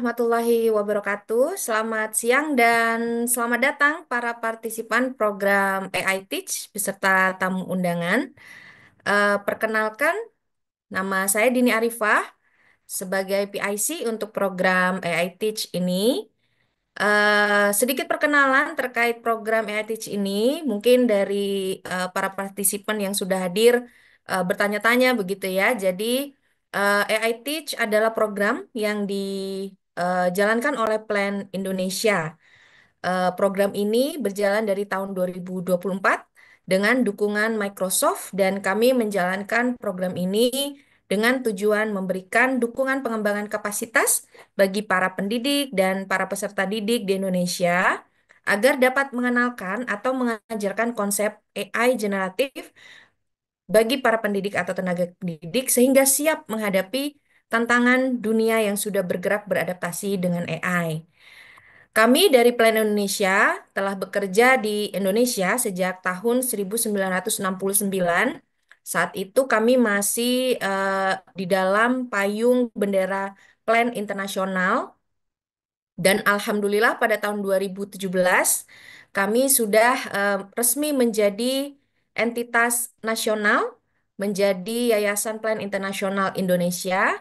Warahmatullahi wabarakatuh. Selamat siang dan selamat datang para partisipan program AI Teach beserta tamu undangan. Perkenalkan, nama saya Dini Arifah sebagai PIC untuk program AI Teach ini. Sedikit perkenalan terkait program AI Teach ini, mungkin dari para partisipan yang sudah hadir bertanya-tanya begitu ya. Jadi AI Teach adalah program yang dijalankan oleh Plan Indonesia. Program ini berjalan dari tahun 2024 dengan dukungan Microsoft dan kami menjalankan program ini dengan tujuan memberikan dukungan pengembangan kapasitas bagi para pendidik dan para peserta didik di Indonesia agar dapat mengenalkan atau mengajarkan konsep AI generatif bagi para pendidik atau tenaga pendidik sehingga siap menghadapi tantangan dunia yang sudah bergerak beradaptasi dengan AI. Kami dari Plan Indonesia telah bekerja di Indonesia sejak tahun 1969. Saat itu kami masih di dalam payung bendera Plan Internasional dan alhamdulillah pada tahun 2017 kami sudah resmi menjadi entitas nasional, menjadi Yayasan Plan Internasional Indonesia,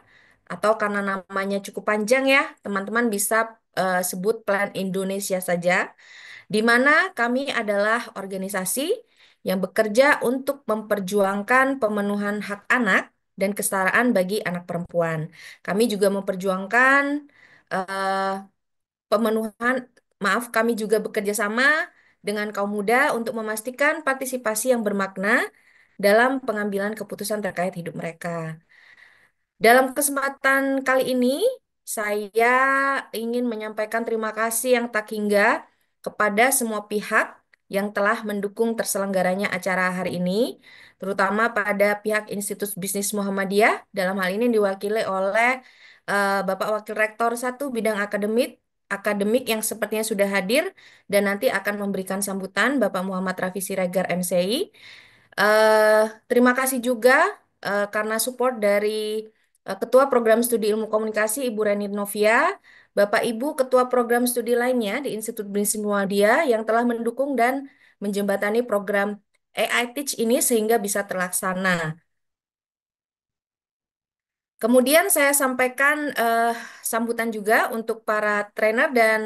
atau karena namanya cukup panjang ya, teman-teman bisa sebut Plan Indonesia saja, di mana kami adalah organisasi yang bekerja untuk memperjuangkan pemenuhan hak anak dan kesetaraan bagi anak perempuan. Kami juga memperjuangkan eh, pemenuhan, maaf, kami juga bekerja sama dengan kaum muda untuk memastikan partisipasi yang bermakna dalam pengambilan keputusan terkait hidup mereka. Dalam kesempatan kali ini, saya ingin menyampaikan terima kasih yang tak hingga kepada semua pihak yang telah mendukung terselenggaranya acara hari ini, terutama pada pihak Institut Bisnis Muhammadiyah, dalam hal ini diwakili oleh Bapak Wakil Rektor satu Bidang Akademik yang sepertinya sudah hadir dan nanti akan memberikan sambutan Bapak Muhammad Rafi Siregar MCI. Terima kasih juga karena support dari Ketua Program Studi Ilmu Komunikasi Ibu Reni Novia, Bapak Ibu Ketua Program Studi lainnya di Institut Bisnis Muhammadiyah yang telah mendukung dan menjembatani program AI Teach ini sehingga bisa terlaksana. Kemudian saya sampaikan sambutan juga untuk para trainer dan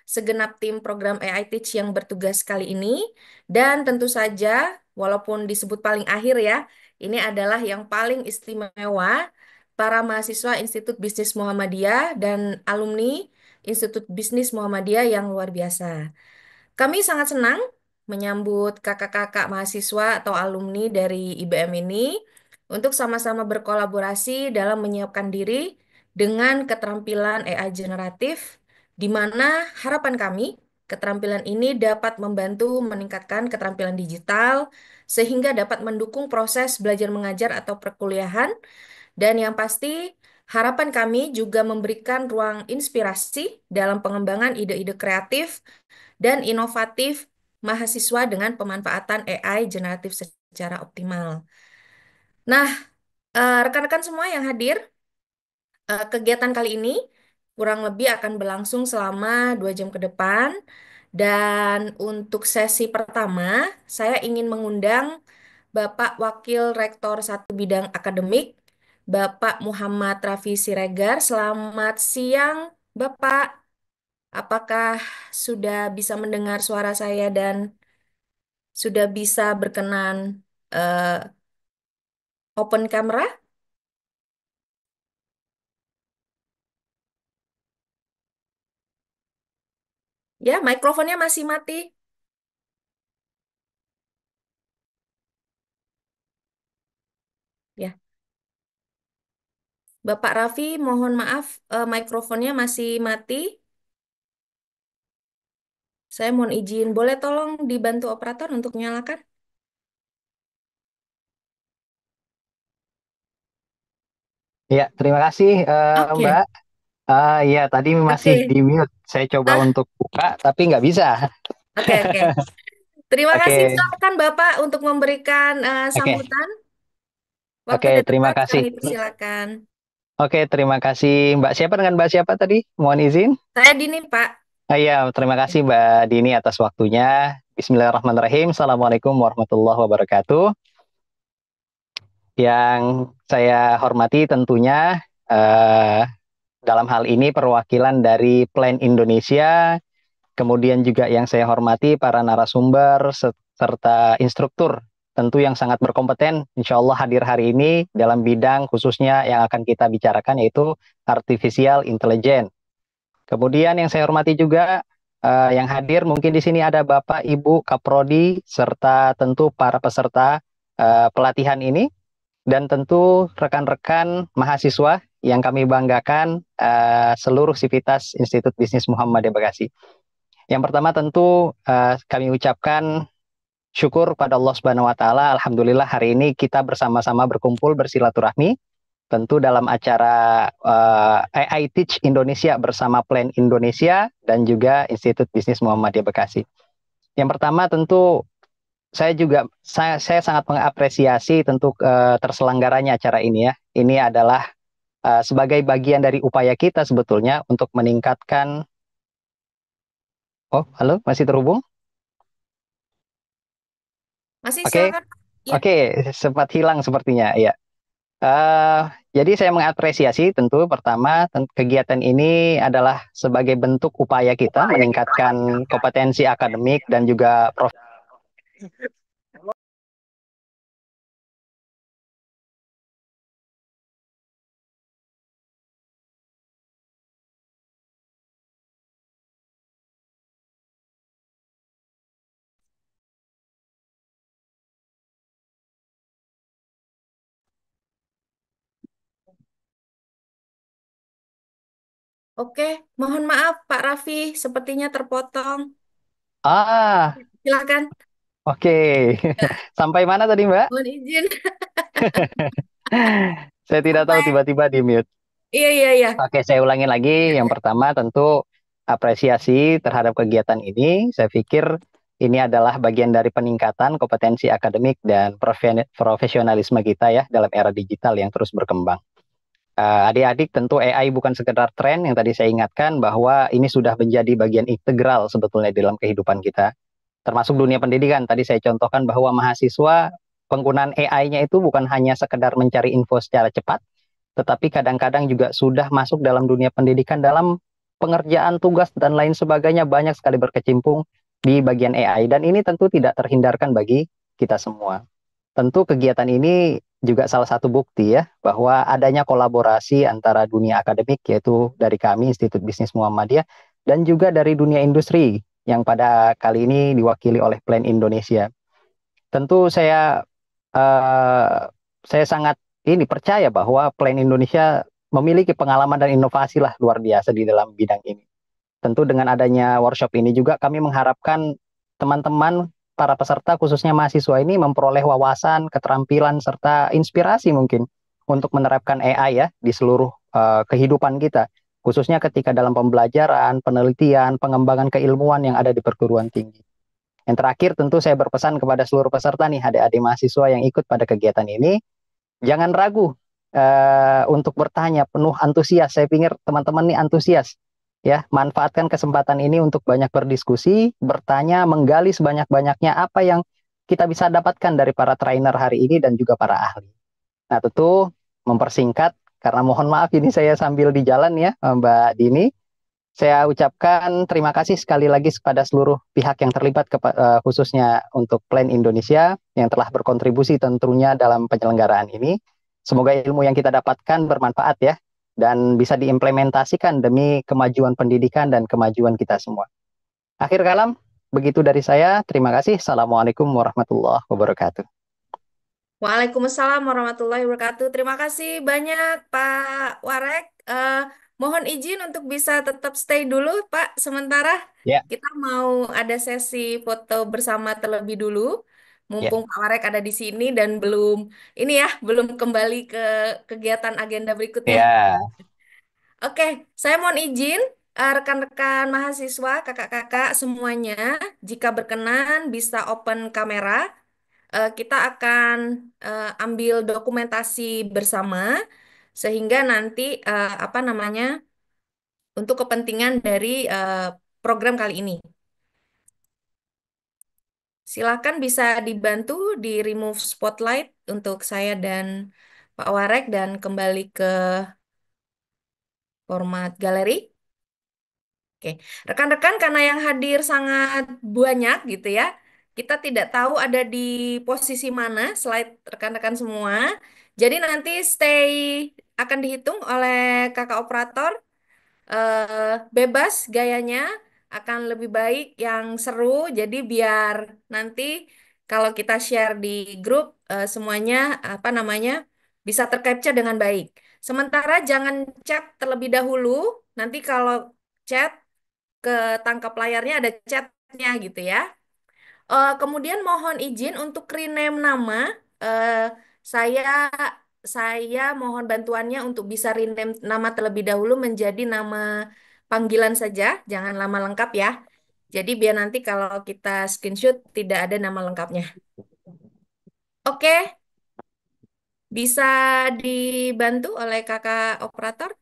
segenap tim program AI Teach yang bertugas kali ini. Dan tentu saja, walaupun disebut paling akhir ya, ini adalah yang paling istimewa para mahasiswa Institut Bisnis Muhammadiyah dan alumni Institut Bisnis Muhammadiyah yang luar biasa. Kami sangat senang menyambut kakak-kakak mahasiswa atau alumni dari IBM ini untuk sama-sama berkolaborasi dalam menyiapkan diri dengan keterampilan AI generatif, di mana harapan kami keterampilan ini dapat membantu meningkatkan keterampilan digital sehingga dapat mendukung proses belajar mengajar atau perkuliahan dan yang pasti harapan kami juga memberikan ruang inspirasi dalam pengembangan ide-ide kreatif dan inovatif mahasiswa dengan pemanfaatan AI generatif secara optimal. Nah, rekan-rekan semua yang hadir, kegiatan kali ini kurang lebih akan berlangsung selama 2 jam ke depan. Dan untuk sesi pertama, saya ingin mengundang Bapak Wakil Rektor satu Bidang Akademik, Bapak Muhammad Rafi Siregar. Selamat siang, Bapak. Apakah sudah bisa mendengar suara saya dan sudah bisa berkenan eh, open camera? Ya, mikrofonnya masih mati. Ya, Bapak Raffi, mohon maaf, mikrofonnya masih mati. Saya mohon izin, boleh tolong dibantu operator untuk nyalakan? Ya, terima kasih Mbak. Oke, Ya, tadi masih di oke. mute. Saya coba Ah, untuk buka, tapi nggak bisa. oke. Terima kasih, Oke, silakan Bapak untuk memberikan oke, sambutan. Waktu oke. dan Terima tempat kasih. kami persilakan. Oke, terima kasih Mbak siapa dengan Mbak siapa tadi? Mohon izin. Saya Dini, Pak. Iya, terima kasih Mbak Dini atas waktunya. Bismillahirrahmanirrahim. Assalamualaikum warahmatullahi wabarakatuh. Yang saya hormati tentunya eh, dalam hal ini perwakilan dari Plan Indonesia, kemudian juga yang saya hormati para narasumber serta instruktur tentu yang sangat berkompeten, insya Allah hadir hari ini dalam bidang khususnya yang akan kita bicarakan yaitu artificial intelligence. Kemudian yang saya hormati juga yang hadir mungkin di sini ada Bapak Ibu Kaprodi serta tentu para peserta pelatihan ini dan tentu rekan-rekan mahasiswa yang kami banggakan seluruh sivitas Institut Bisnis Muhammadiyah Bekasi. Yang pertama tentu kami ucapkan syukur pada Allah Subhanahu wa taala. Alhamdulillah hari ini kita bersama-sama berkumpul bersilaturahmi tentu dalam acara AI Teach Indonesia bersama Plan Indonesia dan juga Institut Bisnis Muhammadiyah Bekasi. Yang pertama tentu saya sangat mengapresiasi tentu terselenggaranya acara ini ya. Ini adalah sebagai bagian dari upaya kita sebetulnya untuk meningkatkan. Oh, halo, masih terhubung? Masih Oke, silakan, Pak. Ya. oke, sempat hilang sepertinya. Ya. Eh, jadi saya mengapresiasi tentu pertama kegiatan ini adalah sebagai bentuk upaya kita meningkatkan kompetensi akademik dan juga Oke, mohon maaf Pak Raffi, sepertinya terpotong. ah, Silakan. oke. Ya, Sampai mana tadi, Mbak? mohon izin. Saya tidak tahu Sampai. tiba-tiba di mute. Iya, iya, iya. Oke, saya ulangi lagi. Ya, Yang ya. pertama tentu apresiasi terhadap kegiatan ini. Saya pikir ini adalah bagian dari peningkatan kompetensi akademik dan profesionalisme kita ya dalam era digital yang terus berkembang. Adik-adik tentu AI bukan sekedar tren yang tadi saya ingatkan bahwa ini sudah menjadi bagian integral sebetulnya dalam kehidupan kita. Termasuk dunia pendidikan. Tadi saya contohkan bahwa mahasiswa penggunaan AI-nya itu bukan hanya sekedar mencari info secara cepat, tetapi kadang-kadang juga sudah masuk dalam dunia pendidikan dalam pengerjaan tugas dan lain sebagainya banyak sekali berkecimpung di bagian AI dan ini tentu tidak terhindarkan bagi kita semua. Tentu kegiatan ini juga salah satu bukti ya bahwa adanya kolaborasi antara dunia akademik yaitu dari kami Institut Bisnis Muhammadiyah dan juga dari dunia industri yang pada kali ini diwakili oleh Plan Indonesia. Tentu eh, saya sangat ini percaya bahwa Plan Indonesia memiliki pengalaman dan inovasi lah luar biasa di dalam bidang ini. Tentu dengan adanya workshop ini juga kami mengharapkan teman-teman para peserta khususnya mahasiswa ini memperoleh wawasan, keterampilan serta inspirasi mungkin untuk menerapkan AI ya di seluruh kehidupan kita, khususnya ketika dalam pembelajaran, penelitian, pengembangan keilmuan yang ada di perguruan tinggi. Yang terakhir tentu saya berpesan kepada seluruh peserta nih, adik-adik mahasiswa yang ikut pada kegiatan ini, jangan ragu untuk bertanya, penuh antusias. Saya pikir teman-teman nih antusias. Ya, manfaatkan kesempatan ini untuk banyak berdiskusi, bertanya, menggali sebanyak-banyaknya apa yang kita bisa dapatkan dari para trainer hari ini dan juga para ahli. Nah, tentu mempersingkat, karena mohon maaf ini saya sambil di jalan ya, Mbak Dini. Saya ucapkan terima kasih sekali lagi kepada seluruh pihak yang terlibat, khususnya untuk Plan Indonesia yang telah berkontribusi tentunya dalam penyelenggaraan ini. Semoga ilmu yang kita dapatkan bermanfaat ya, dan bisa diimplementasikan demi kemajuan pendidikan dan kemajuan kita semua. Akhir kalam, begitu dari saya. Terima kasih. Assalamualaikum warahmatullahi wabarakatuh. Waalaikumsalam warahmatullahi wabarakatuh. Terima kasih banyak Pak Warek. Mohon izin untuk bisa tetap stay dulu Pak sementara. Ya, Kita mau ada sesi foto bersama terlebih dulu. ya, Mumpung Pak Warek ada di sini dan belum ini ya, belum kembali ke kegiatan agenda berikutnya. ya, Oke, saya mohon izin rekan-rekan mahasiswa, kakak-kakak semuanya, jika berkenan bisa open kamera. Kita akan ambil dokumentasi bersama. sehingga nanti apa namanya untuk kepentingan dari program kali ini. Silakan bisa dibantu di remove spotlight untuk saya dan Pak Warek dan kembali ke format galeri. Oke, rekan-rekan karena yang hadir sangat banyak gitu ya, kita tidak tahu ada di posisi mana slide rekan-rekan semua. Jadi nanti stay akan dihitung oleh kakak operator, bebas gayanya akan lebih baik yang seru. Jadi biar nanti kalau kita share di grup semuanya apa namanya bisa tercapture dengan baik. Sementara jangan chat terlebih dahulu. Nanti kalau chat ke tangkap layarnya ada chatnya gitu ya. Kemudian mohon izin untuk rename nama. Eh, saya saya mohon bantuannya untuk bisa rename nama terlebih dahulu menjadi nama panggilan saja, jangan nama lengkap ya. Jadi biar nanti kalau kita screenshot tidak ada nama lengkapnya. Oke, bisa dibantu oleh kakak operator?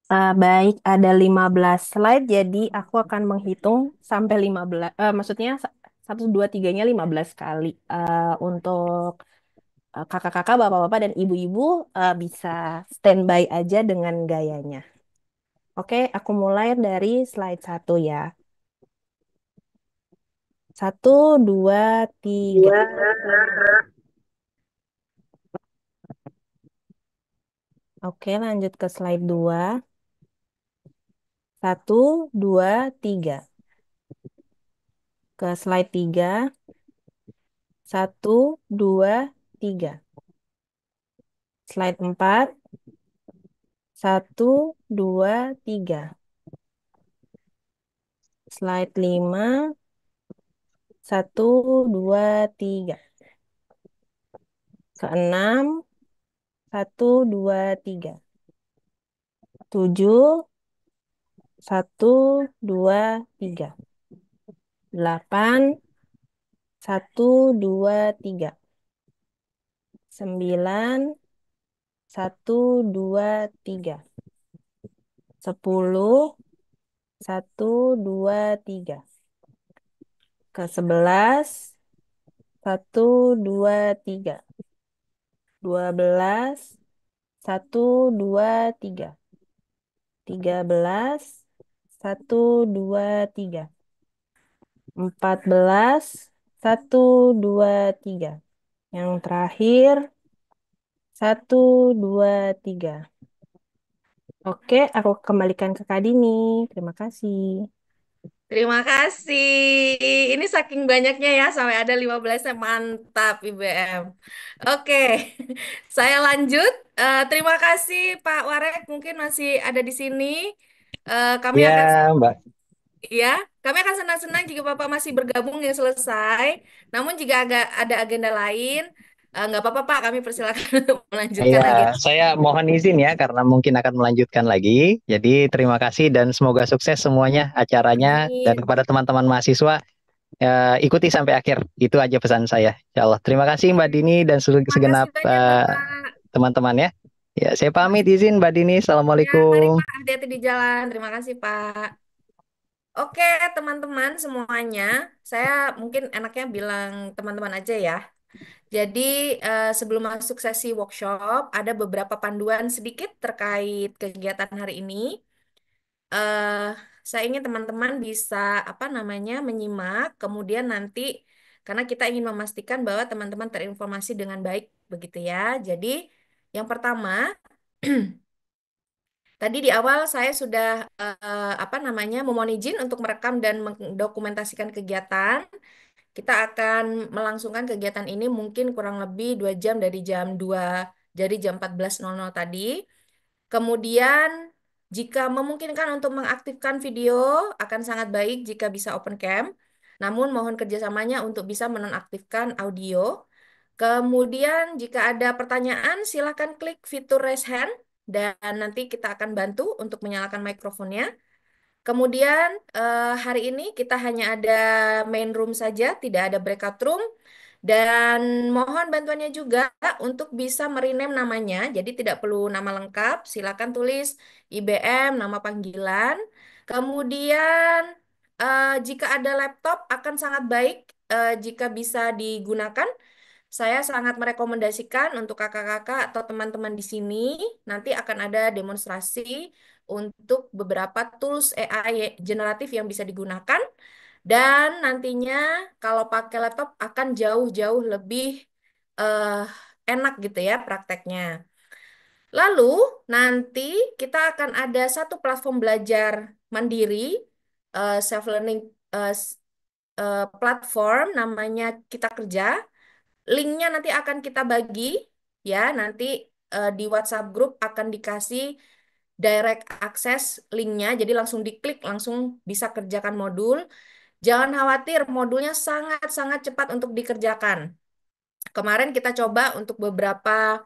Baik, ada 15 slide, jadi aku akan menghitung sampai 15, maksudnya 1, 2, 3-nya 15 kali. Untuk kakak-kakak, bapak-bapak, dan ibu-ibu bisa standby aja dengan gayanya. Oke, aku mulai dari slide 1 ya. 1, 2, 3. Oke, lanjut ke slide 2. 1, 2, 3. Ke slide 3. 1, 2, 3. Slide 4. 1, 2, 3. Slide 5. 1, 2, 3. Ke 6. 1, 2, 3. 7. 1, 2, 3. 8. 1, 2, 3. 9. 1, 2, 3. 10. 1, 2, 3. Ke 11. 1, 2, 3. 12. 1, 2, 3. 13. 1, 2, 3. 14. 1, 2, 3. Yang terakhir 1, 2, 3. Oke, aku kembalikan ke Kak Dini. Terima kasih. Terima kasih. Ini saking banyaknya ya, sampai ada 15-nya. Mantap, IBM. Oke, saya lanjut. Terima kasih Pak Warek, mungkin masih ada di sini. Kami Iya, akan, Mbak. ya, kami akan senang-senang jika Bapak masih bergabung yang selesai. Namun jika agak ada agenda lain, nggak apa-apa Pak, kami persilakan untuk Iya, melanjutkan agenda. saya mohon izin ya karena mungkin akan melanjutkan lagi. Jadi terima kasih dan semoga sukses semuanya acaranya dan Amin. kepada teman-teman mahasiswa ikuti sampai akhir. Itu aja pesan saya. Insya Allah. Terima kasih Mbak Dini dan Terima kasih segenap banyak Bapak. teman-teman ya. Ya, saya pamit izin Mbak Dini. Ya, mari Assalamualaikum. Pak, hati-hati di jalan. Terima kasih Pak. Oke, teman-teman semuanya, saya mungkin enaknya bilang teman-teman aja ya. Jadi, sebelum masuk sesi workshop, ada beberapa panduan sedikit terkait kegiatan hari ini. eh saya ingin teman-teman bisa apa namanya menyimak, kemudian nanti karena kita ingin memastikan bahwa teman-teman terinformasi dengan baik, begitu ya. Jadi, yang pertama, tadi di awal saya sudah apa namanya memohon izin untuk merekam dan mendokumentasikan kegiatan. Kita akan melangsungkan kegiatan ini mungkin kurang lebih 2 jam dari jam 14.00 tadi. Kemudian jika memungkinkan untuk mengaktifkan video akan sangat baik jika bisa open cam. Namun mohon kerjasamanya untuk bisa menonaktifkan audio. Kemudian jika ada pertanyaan silahkan klik fitur raise hand dan nanti kita akan bantu untuk menyalakan mikrofonnya. Kemudian hari ini kita hanya ada main room saja, tidak ada breakout room. Dan mohon bantuannya juga untuk bisa merename namanya. Jadi tidak perlu nama lengkap, silakan tulis IBM, nama panggilan. Kemudian jika ada laptop akan sangat baik jika bisa digunakan. Saya sangat merekomendasikan untuk kakak-kakak atau teman-teman di sini nanti akan ada demonstrasi untuk beberapa tools AI generatif yang bisa digunakan dan nantinya kalau pakai laptop akan jauh-jauh lebih eh, enak gitu ya prakteknya. Lalu nanti kita akan ada satu platform belajar mandiri self learning platform namanya Kita Kerja. Linknya nanti akan kita bagi ya, nanti di WhatsApp grup akan dikasih direct access linknya, jadi langsung diklik langsung bisa kerjakan modul. Jangan khawatir, modulnya sangat-sangat cepat untuk dikerjakan. Kemarin kita coba untuk beberapa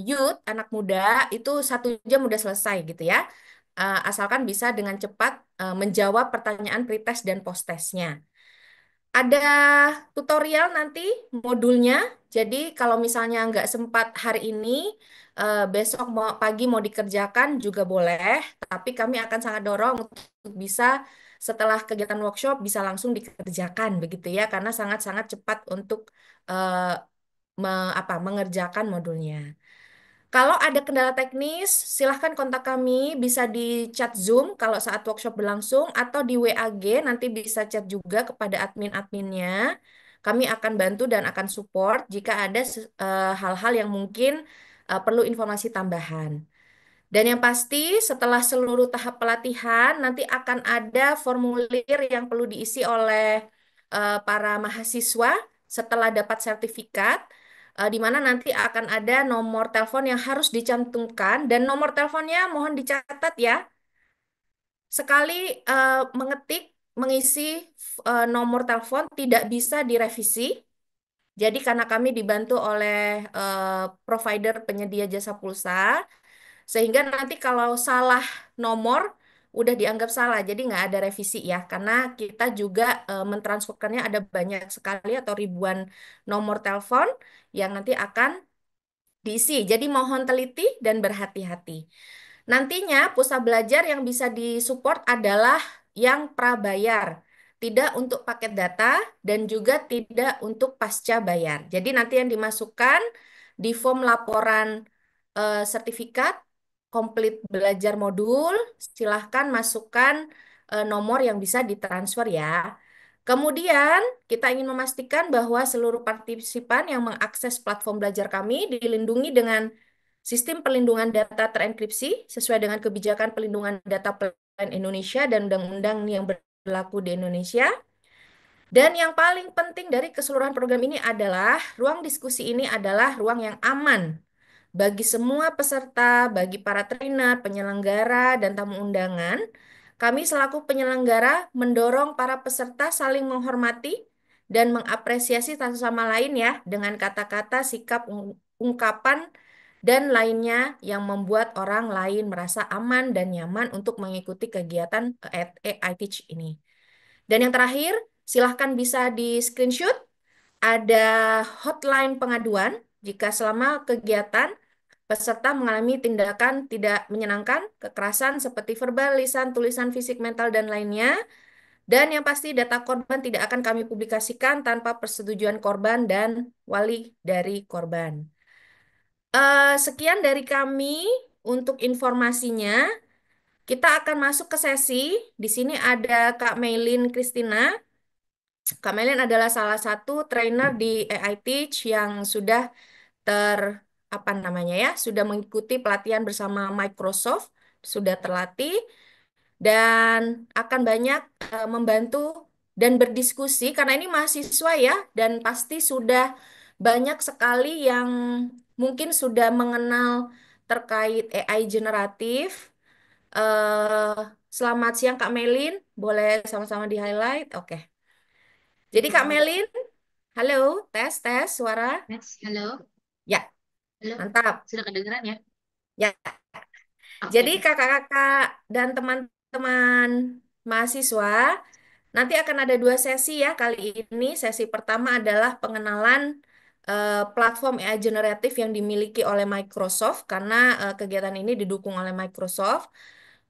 youth, anak muda, itu 1 jam udah selesai gitu ya. Asalkan bisa dengan cepat menjawab pertanyaan pretest dan posttestnya. Ada tutorial nanti modulnya. Jadi kalau misalnya nggak sempat hari ini, besok mau pagi mau dikerjakan juga boleh. Tapi kami akan sangat dorong untuk bisa setelah kegiatan workshop bisa langsung dikerjakan begitu ya, karena sangat-sangat cepat untuk eh, mengerjakan modulnya. Kalau ada kendala teknis, silahkan kontak kami, bisa di chat Zoom kalau saat workshop berlangsung, atau di WAG, nanti bisa chat juga kepada admin-adminnya. Kami akan bantu dan akan support jika ada hal-hal yang mungkin perlu informasi tambahan. Dan yang pasti, setelah seluruh tahap pelatihan, nanti akan ada formulir yang perlu diisi oleh para mahasiswa setelah dapat sertifikat, di mana nanti akan ada nomor telepon yang harus dicantumkan, dan nomor teleponnya mohon dicatat ya. Sekali mengetik, mengisi nomor telepon tidak bisa direvisi. Jadi karena kami dibantu oleh provider penyedia jasa pulsa, sehingga nanti kalau salah nomor udah dianggap salah, jadi nggak ada revisi ya, karena kita juga mentransferkannya ada banyak sekali atau ribuan nomor telepon yang nanti akan diisi. Jadi mohon teliti dan berhati-hati. Nantinya pusat belajar yang bisa disupport adalah yang prabayar, tidak untuk paket data dan juga tidak untuk pasca bayar. Jadi nanti yang dimasukkan di form laporan sertifikat komplit belajar modul, silahkan masukkan nomor yang bisa ditransfer ya. Kemudian, kita ingin memastikan bahwa seluruh partisipan yang mengakses platform belajar kami dilindungi dengan sistem perlindungan data terenkripsi sesuai dengan kebijakan pelindungan data Plan Indonesia dan undang-undang yang berlaku di Indonesia. Dan yang paling penting dari keseluruhan program ini adalah ruang diskusi ini adalah ruang yang aman bagi semua peserta, bagi para trainer, penyelenggara, dan tamu undangan. Kami selaku penyelenggara mendorong para peserta saling menghormati dan mengapresiasi satu sama lain ya dengan kata-kata, sikap, ungkapan, dan lainnya yang membuat orang lain merasa aman dan nyaman untuk mengikuti kegiatan AI Teach ini. Dan yang terakhir, silahkan bisa di screenshot, ada hotline pengaduan jika selama kegiatan peserta mengalami tindakan tidak menyenangkan, kekerasan seperti verbal, lisan, tulisan, fisik, mental, dan lainnya. Dan yang pasti data korban tidak akan kami publikasikan tanpa persetujuan korban dan wali dari korban. Sekian dari kami untuk informasinya. Kita akan masuk ke sesi. Di sini ada Kak Maylin Christina. Kak Maylin adalah salah satu trainer di AI Teach yang sudah ter apa namanya ya, sudah mengikuti pelatihan bersama Microsoft, sudah terlatih dan akan banyak membantu dan berdiskusi karena ini mahasiswa ya dan pasti sudah banyak sekali yang mungkin sudah mengenal terkait AI generatif. Eh, Selamat siang Kak Melin, boleh sama-sama di-highlight? Oke. Jadi Kak Halo, Melin, halo, tes tes suara. Mas. Halo, Ya, halo. mantap. Sudah kedengeran ya? Ya, Oke jadi deh. kakak-kakak dan teman-teman mahasiswa, Nanti akan ada dua sesi ya kali ini. Sesi pertama adalah pengenalan platform AI generatif yang dimiliki oleh Microsoft karena kegiatan ini didukung oleh Microsoft.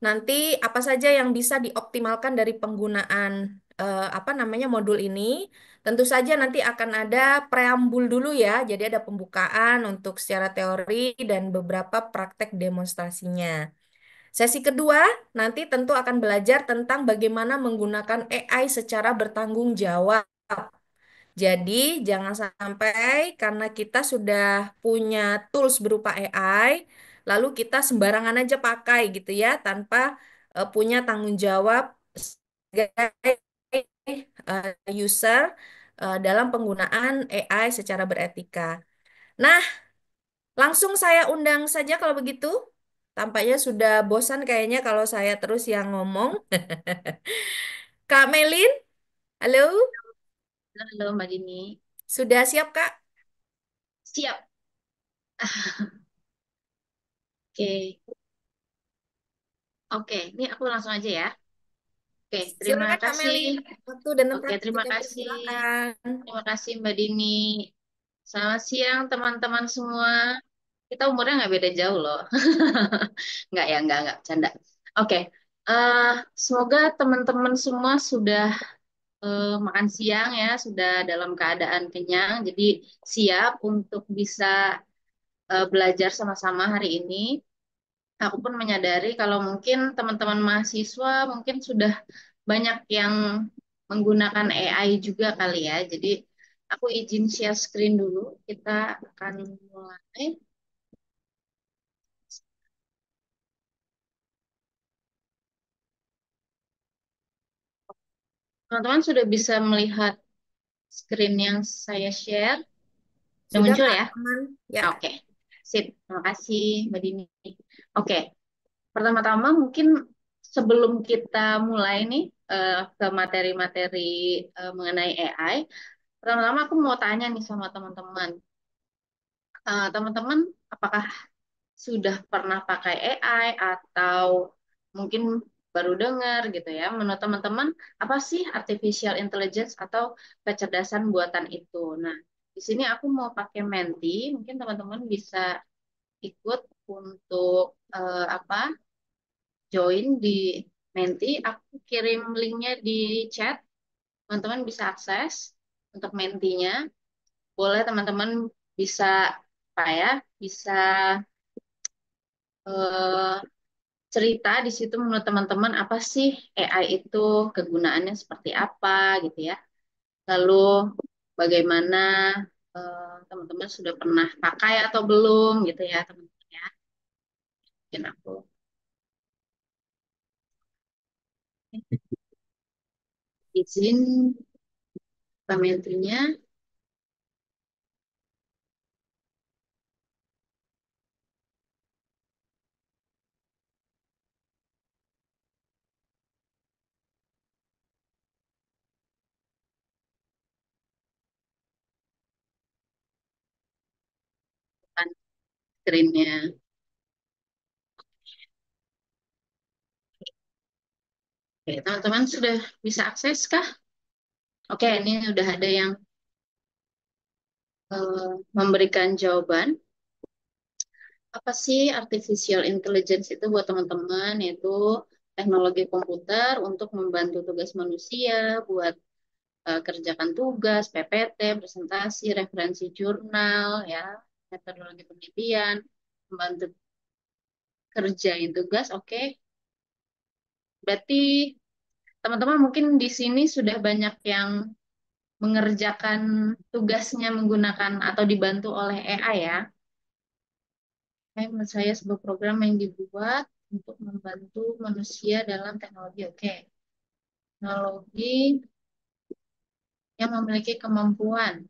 Nanti apa saja yang bisa dioptimalkan dari penggunaan apa namanya modul ini? Tentu saja nanti akan ada preambul dulu ya. Jadi ada pembukaan untuk secara teori dan beberapa praktek demonstrasinya. Sesi kedua nanti tentu akan belajar tentang bagaimana menggunakan AI secara bertanggung jawab. Jadi, jangan sampai karena kita sudah punya tools berupa AI, lalu kita sembarangan aja pakai gitu ya, tanpa punya tanggung jawab sebagai user dalam penggunaan AI secara beretika. Nah, langsung saya undang saja kalau begitu. Tampaknya sudah bosan kayaknya kalau saya terus yang ngomong. Kak Melin, halo, Halo Mbak Dini. sudah siap Kak? Siap. Oke. Oke, ini aku langsung aja ya. Oke, terima Silakan Kak kasih. Melin. Waktu dan Oke, tempat terima kasih. dipersilakan. Terima kasih Mbak Dini. Selamat siang teman-teman semua. Kita umurnya nggak beda jauh loh. Nggak ya, nggak, canda. Oke, eh, semoga teman-teman semua sudah makan siang ya, sudah dalam keadaan kenyang. Jadi siap untuk bisa belajar sama-sama hari ini. Aku pun menyadari kalau mungkin teman-teman mahasiswa mungkin sudah banyak yang menggunakan AI juga kali ya. Jadi aku izin share screen dulu. Kita akan mulai. Teman-teman sudah bisa melihat screen yang saya share. Sudah Sudah muncul Kak, ya? aman. Ya, Oke, sip. Terima kasih Mbak Dini. Oke, pertama-tama mungkin sebelum kita mulai nih ke materi-materi mengenai AI, pertama-tama aku mau tanya nih sama teman-teman. Teman-teman, apakah sudah pernah pakai AI atau mungkin baru dengar gitu ya? Menurut teman-teman, apa sih artificial intelligence atau kecerdasan buatan itu? Nah, di sini aku mau pakai Menti, mungkin teman-teman bisa ikut untuk apa? Join di Menti. Aku kirim linknya di chat, teman-teman bisa akses untuk Mentinya. Boleh teman-teman bisa apa ya? Bisa eh, cerita di situ menurut teman-teman apa sih AI itu, kegunaannya seperti apa gitu ya. Lalu bagaimana teman-teman sudah pernah pakai atau belum gitu ya teman-teman ya. Mungkin aku izin komentarnya depan screen-nya. Oke, teman-teman sudah bisa akses kah? Oke, ini udah ada yang memberikan jawaban. Apa sih artificial intelligence itu buat teman-teman? Yaitu teknologi komputer untuk membantu tugas manusia, buat kerjakan tugas, PPT, presentasi, referensi jurnal, ya, metodologi penelitian, membantu kerjain tugas. Oke, berarti teman-teman mungkin di sini sudah banyak yang mengerjakan tugasnya menggunakan atau dibantu oleh AI ya. Menurut saya sebuah program yang dibuat untuk membantu manusia dalam teknologi. Oke, teknologi yang memiliki kemampuan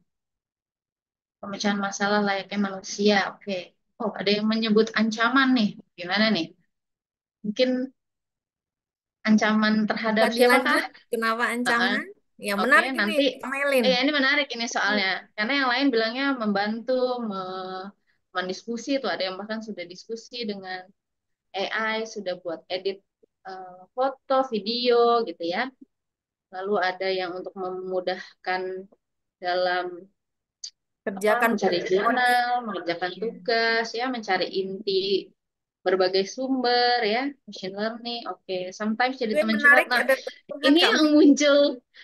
pemecahan masalah layaknya manusia. Oke. Oh, ada yang menyebut ancaman nih. Gimana nih? Mungkin ancaman bisa terhadap siapakah? dilanjut. Kenapa Heeh. ancaman? Ya, Oke, menarik ini, nanti Kak Melin. ini menarik ini soalnya. Karena yang lain bilangnya membantu mendiskusi tuh ada yang bahkan sudah diskusi dengan AI, sudah buat edit foto, video gitu ya. lalu ada yang untuk memudahkan dalam apa Kerjakan mencari tugas. jurnal, mengerjakan Ya. tugas, ya mencari inti berbagai sumber, ya machine learning. Oke, sometimes jadi Itu yang teman curhat. menarik Nah, ada curhat ini Kak. yang muncul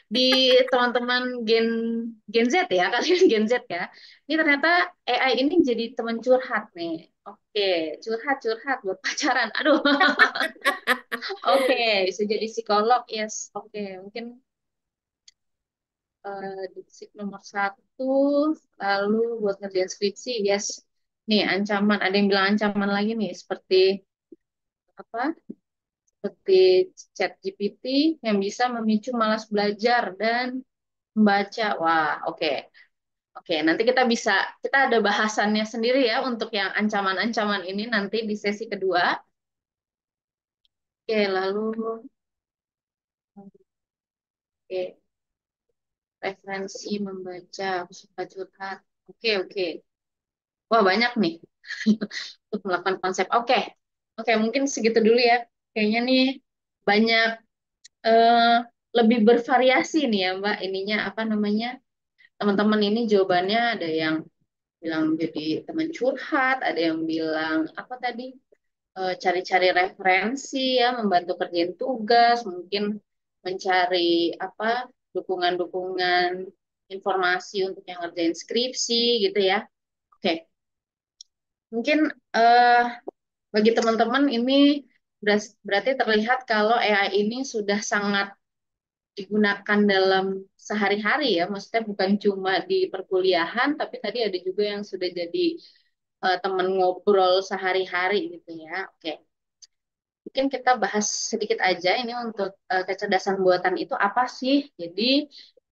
di teman-teman Gen Z ya, kalian Gen Z ya. Ini ternyata AI ini jadi teman curhat nih. Oke, curhat buat pacaran. Aduh. Oke, bisa jadi psikolog, yes. Oke, mungkin diksi nomor satu, lalu buat ngerjain skripsi, yes. Nih, ancaman, ada yang bilang ancaman lagi nih, seperti apa? Seperti ChatGPT yang bisa memicu malas belajar dan membaca. Wah, oke. Oke, nanti kita ada bahasannya sendiri ya untuk yang ancaman-ancaman ini nanti di sesi kedua. Oke, lalu oke, referensi membaca, aku suka curhat. Oke, oke. Wah, banyak nih untuk melakukan konsep. Oke, oke, mungkin segitu dulu ya. Kayaknya nih banyak eh, lebih bervariasi nih ya, Mbak. Ininya apa namanya? Teman-teman ini jawabannya ada yang bilang jadi teman curhat, ada yang bilang apa tadi? Cari-cari referensi ya, membantu kerjain tugas, mungkin mencari apa? Dukungan-dukungan informasi untuk yang ngerjain skripsi gitu ya. Oke, mungkin eh, bagi teman-teman ini berarti terlihat kalau AI ini sudah sangat digunakan dalam sehari-hari ya, maksudnya bukan cuma di perkuliahan, tapi tadi ada juga yang sudah jadi teman ngobrol sehari-hari gitu ya. Oke, mungkin kita bahas sedikit aja ini untuk kecerdasan buatan itu apa sih? Jadi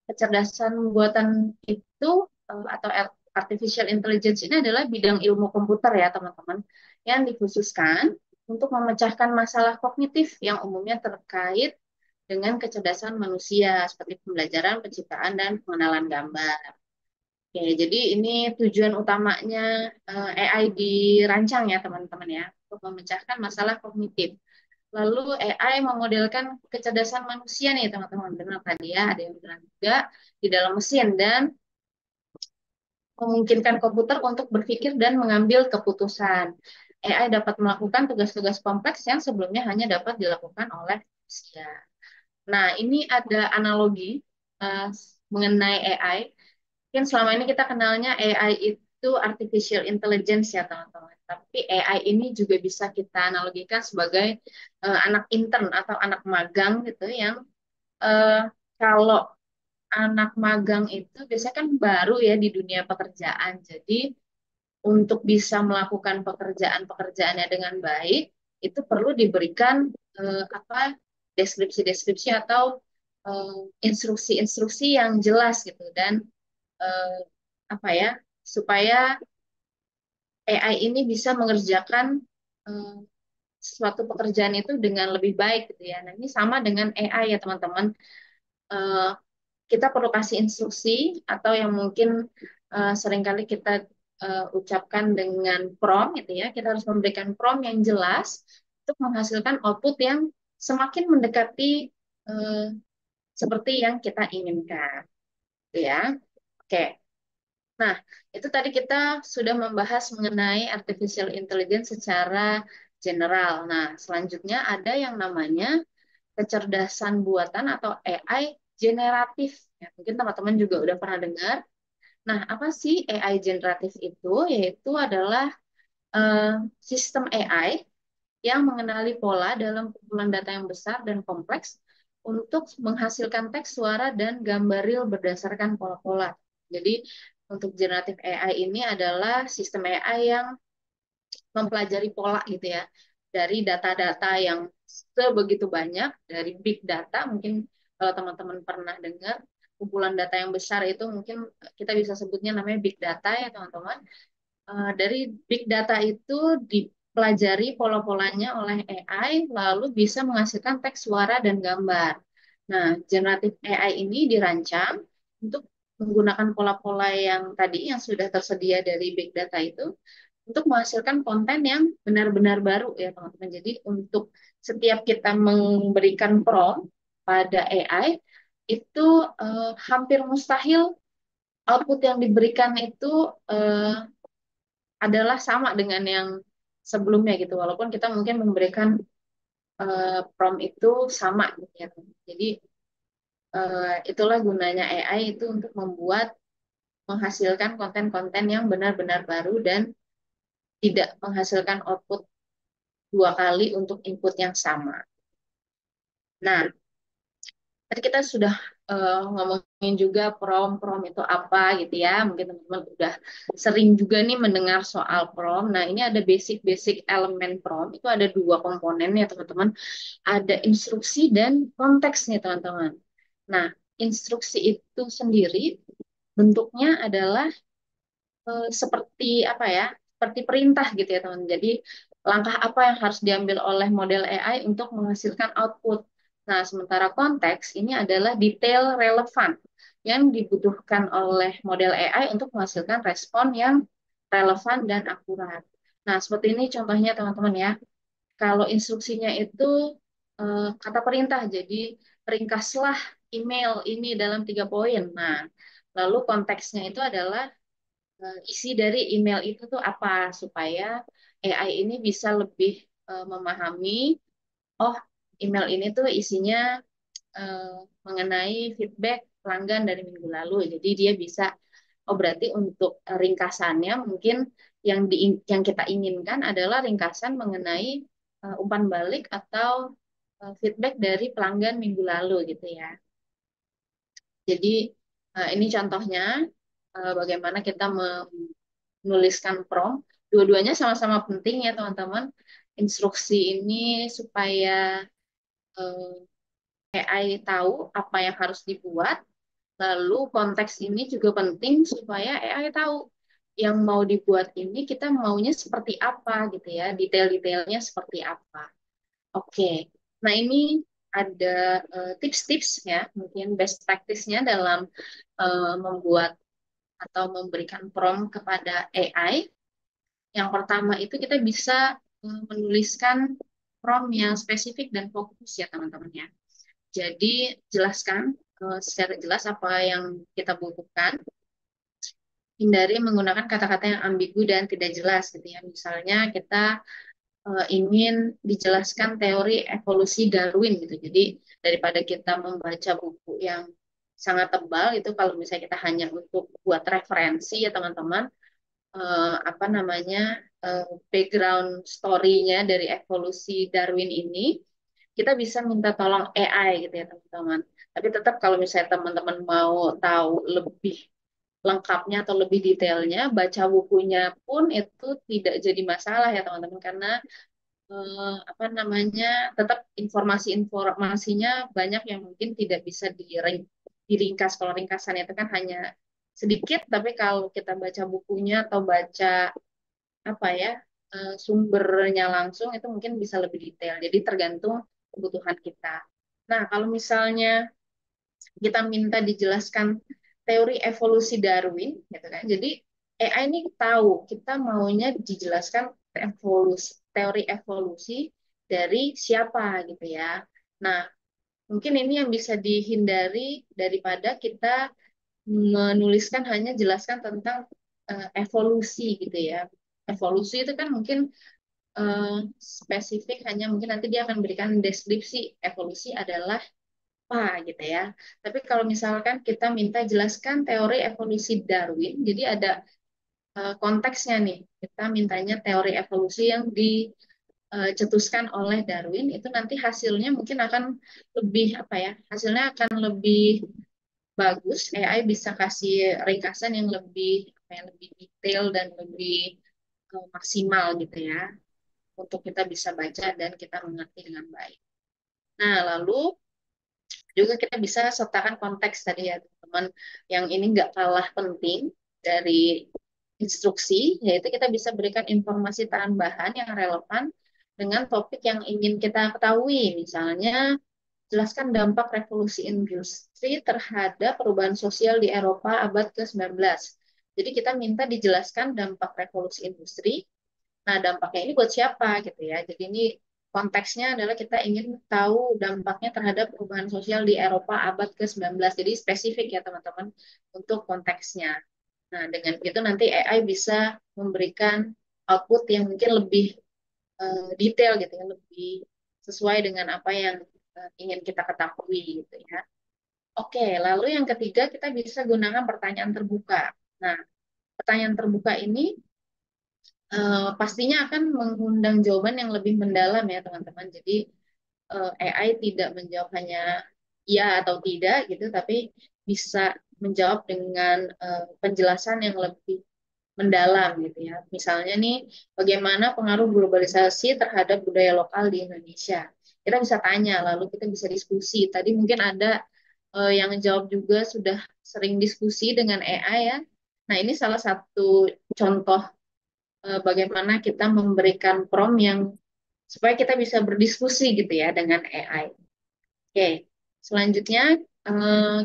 kecerdasan buatan itu atau artificial intelligence ini adalah bidang ilmu komputer ya teman-teman yang dikhususkan untuk memecahkan masalah kognitif yang umumnya terkait dengan kecerdasan manusia seperti pembelajaran, penciptaan, dan pengenalan gambar. Oke, jadi ini tujuan utamanya AI dirancang ya teman-teman ya untuk memecahkan masalah kognitif. Lalu AI memodelkan kecerdasan manusia nih teman-teman. Benar tadi ya, ada yang bilang juga di dalam mesin dan memungkinkan komputer untuk berpikir dan mengambil keputusan. AI dapat melakukan tugas-tugas kompleks yang sebelumnya hanya dapat dilakukan oleh manusia. Nah, ini ada analogi uh, mengenai AI. Mungkin selama ini kita kenalnya AI itu artificial intelligence ya teman-teman. Tapi AI ini juga bisa kita analogikan sebagai anak intern atau anak magang gitu yang uh, kalau anak magang itu biasanya kan baru ya di dunia pekerjaan. Jadi untuk bisa melakukan pekerjaan-pekerjaannya dengan baik itu perlu diberikan apa deskripsi-deskripsi atau eh, instruksi-instruksi yang jelas gitu dan eh, apa ya supaya AI ini bisa mengerjakan eh, suatu pekerjaan itu dengan lebih baik gitu ya. Nah, ini sama dengan AI ya teman-teman. Eh, kita perlu kasih instruksi atau yang mungkin seringkali kita ucapkan dengan prompt gitu ya. Kita harus memberikan prompt yang jelas untuk menghasilkan output yang semakin mendekati eh, seperti yang kita inginkan, gitu ya. Oke. Nah, itu tadi kita sudah membahas mengenai artificial intelligence secara general. Nah, selanjutnya ada yang namanya kecerdasan buatan atau AI generatif. Ya, mungkin teman-teman juga udah pernah dengar. Nah, apa sih AI generatif itu? Yaitu adalah eh, sistem AI yang mengenali pola dalam kumpulan data yang besar dan kompleks untuk menghasilkan teks, suara, dan gambar real berdasarkan pola-pola. Jadi, untuk generatif AI ini adalah sistem AI yang mempelajari pola gitu ya dari data-data yang sebegitu banyak dari big data mungkin kalau teman-teman pernah dengar kumpulan data yang besar itu mungkin kita bisa sebutnya namanya big data ya teman-teman. Dari big data itu dipelajari pola-polanya oleh AI lalu bisa menghasilkan teks, suara, dan gambar. Nah, generatif AI ini dirancang untuk menggunakan pola-pola yang tadi yang sudah tersedia dari big data itu untuk menghasilkan konten yang benar-benar baru ya teman-teman. Jadi untuk setiap kita memberikan prompt pada AI, itu hampir mustahil output yang diberikan itu eh, adalah sama dengan yang sebelumnya gitu. Walaupun kita mungkin memberikan prompt itu sama gitu ya. Jadi itulah gunanya AI itu untuk menghasilkan konten-konten yang benar-benar baru dan tidak menghasilkan output dua kali untuk input yang sama. Nah, tadi kita sudah ngomongin juga prompt itu apa gitu ya. Mungkin teman-teman udah sering juga nih mendengar soal prompt. Nah, ini ada basic-basic elemen prompt. Itu ada dua komponen ya teman-teman. Ada instruksi dan konteks nih teman-teman. Nah, instruksi itu sendiri bentuknya adalah seperti apa ya? Seperti perintah gitu ya teman. Jadi langkah apa yang harus diambil oleh model AI untuk menghasilkan output. Nah, sementara konteks ini adalah detail relevan yang dibutuhkan oleh model AI untuk menghasilkan respon yang relevan dan akurat. Nah, seperti ini contohnya teman-teman ya. Kalau instruksinya itu kata perintah, jadi ringkaslah email ini dalam 3 poin. Nah, lalu konteksnya itu adalah isi dari email itu tuh apa supaya AI ini bisa lebih memahami, oh email ini tuh isinya eh, mengenai feedback pelanggan dari minggu lalu. Jadi dia bisa, oh berarti untuk ringkasannya mungkin yang kita inginkan adalah ringkasan mengenai umpan balik atau feedback dari pelanggan minggu lalu gitu ya. Jadi ini contohnya bagaimana kita menuliskan prompt. Dua-duanya sama-sama penting ya teman-teman. Instruksi ini supaya AI tahu apa yang harus dibuat. Lalu konteks ini juga penting supaya AI tahu yang mau dibuat ini kita maunya seperti apa gitu ya, detail-detailnya seperti apa. Oke, nah ini ada tips-tips ya, mungkin best practice-nya dalam membuat atau memberikan prompt kepada AI. Yang pertama itu kita bisa menuliskan prompt yang spesifik dan fokus ya teman-teman ya. Jadi jelaskan secara jelas apa yang kita butuhkan. Hindari menggunakan kata-kata yang ambigu dan tidak jelas gitu ya. Misalnya kita ingin dijelaskan teori evolusi Darwin gitu. Jadi daripada kita membaca buku yang sangat tebal itu kalau misalnya kita hanya untuk buat referensi ya teman-teman, apa namanya background story-nya dari evolusi Darwin ini kita bisa minta tolong AI gitu ya teman-teman. Tapi tetap kalau misalnya teman-teman mau tahu lebih lengkapnya atau lebih detailnya, baca bukunya pun itu tidak jadi masalah ya teman-teman karena apa namanya tetap informasi-informasinya banyak yang mungkin tidak bisa diringkas. Kalau ringkasan itu kan hanya sedikit, tapi kalau kita baca bukunya atau baca apa ya sumbernya langsung itu mungkin bisa lebih detail. Jadi tergantung kebutuhan kita. Nah, kalau misalnya kita minta dijelaskan teori evolusi Darwin, gitu kan. Jadi AI ini tahu kita maunya dijelaskan teori evolusi dari siapa gitu ya. Nah, mungkin ini yang bisa dihindari daripada kita menuliskan hanya jelaskan tentang evolusi gitu ya. Evolusi itu kan mungkin eh, spesifik hanya mungkin nanti dia akan berikan deskripsi evolusi adalah apa gitu ya. Tapi kalau misalkan kita minta jelaskan teori evolusi Darwin, jadi ada konteksnya nih. Kita mintanya teori evolusi yang dicetuskan oleh Darwin itu nanti hasilnya mungkin akan lebih apa ya? Hasilnya akan lebih bagus. AI bisa kasih ringkasan yang lebih apa ya, lebih detail dan lebih maksimal gitu ya untuk kita bisa baca dan kita mengerti dengan baik. Nah, lalu juga kita bisa sertakan konteks tadi ya teman-teman yang ini nggak kalah penting dari instruksi, yaitu kita bisa berikan informasi tambahan yang relevan dengan topik yang ingin kita ketahui. Misalnya, jelaskan dampak revolusi industri terhadap perubahan sosial di Eropa abad ke-19. Jadi kita minta dijelaskan dampak revolusi industri. Nah, dampaknya ini buat siapa gitu ya. Jadi ini konteksnya adalah kita ingin tahu dampaknya terhadap perubahan sosial di Eropa abad ke-19. Jadi spesifik ya teman-teman untuk konteksnya. Nah, dengan itu nanti AI bisa memberikan output yang mungkin lebih detail gitu ya, lebih sesuai dengan apa yang ingin kita ketahui gitu ya. Oke, lalu yang ketiga kita bisa gunakan pertanyaan terbuka. Nah, pertanyaan terbuka ini pastinya akan mengundang jawaban yang lebih mendalam ya teman-teman. Jadi AI tidak menjawab hanya ya atau tidak gitu, tapi bisa menjawab dengan penjelasan yang lebih mendalam gitu ya. Misalnya nih, bagaimana pengaruh globalisasi terhadap budaya lokal di Indonesia? Kita bisa tanya, lalu kita bisa diskusi. Tadi mungkin ada yang jawab juga sudah sering diskusi dengan AI ya. Nah, ini salah satu contoh bagaimana kita memberikan prompt yang supaya kita bisa berdiskusi gitu ya dengan AI. Oke, selanjutnya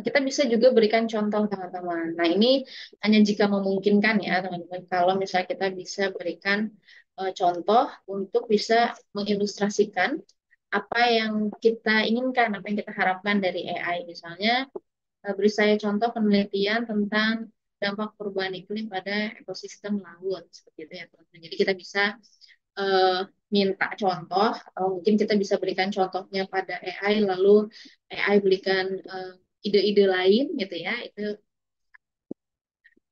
kita bisa juga berikan contoh teman-teman. Nah, ini hanya jika memungkinkan ya teman-teman. Kalau misalnya kita bisa berikan contoh untuk bisa mengilustrasikan apa yang kita inginkan, apa yang kita harapkan dari AI. Misalnya, beri saya contoh penelitian tentang dampak perubahan iklim pada ekosistem laut, seperti itu ya teman-teman. Jadi kita bisa eh, minta contoh, atau mungkin kita bisa berikan contohnya pada AI, lalu AI berikan ide-ide lain gitu ya. Itu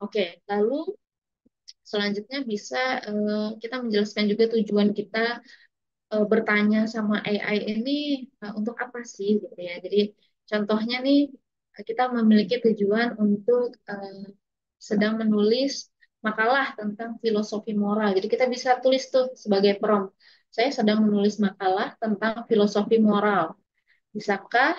oke. Lalu selanjutnya bisa kita menjelaskan juga tujuan kita bertanya sama AI ini untuk apa sih gitu ya. Jadi contohnya nih kita memiliki tujuan untuk sedang menulis makalah tentang filosofi moral. Jadi kita bisa tulis tuh sebagai prompt. Saya sedang menulis makalah tentang filosofi moral. Bisakah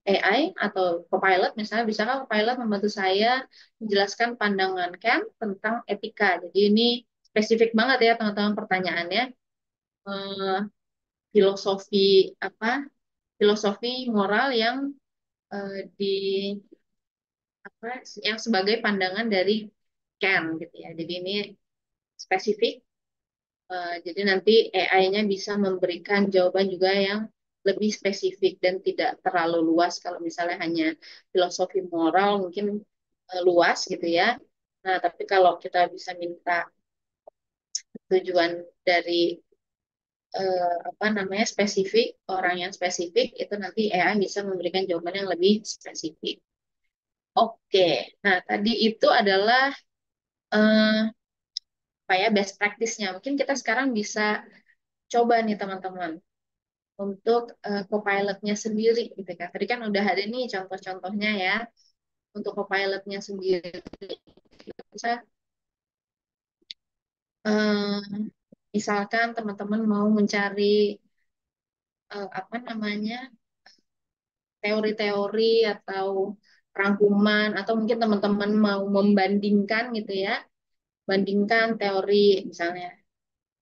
AI atau Copilot misalnya, bisakah Copilot membantu saya menjelaskan pandangan Ken tentang etika? Jadi ini spesifik banget ya teman-teman pertanyaannya. Eh, filosofi apa? Filosofi moral yang di apa? Yang sebagai pandangan dari Ken gitu ya. Jadi ini spesifik. Jadi nanti AI-nya bisa memberikan jawaban juga yang lebih spesifik dan tidak terlalu luas. Kalau misalnya hanya filosofi moral mungkin luas gitu ya. Nah, tapi kalau kita bisa minta tujuan dari apa namanya spesifik, orang yang spesifik, itu nanti AI bisa memberikan jawaban yang lebih spesifik. Oke, nah tadi itu adalah eh, apa ya best practice-nya. Mungkin kita sekarang bisa coba nih teman-teman untuk Copilot-nya sendiri gitu kan. Tadi kan udah ada nih contoh-contohnya ya. Untuk Copilot-nya sendiri bisa eh, misalkan teman-teman mau mencari apa namanya teori-teori atau rangkuman atau mungkin teman-teman mau membandingkan gitu ya. Bandingkan teori misalnya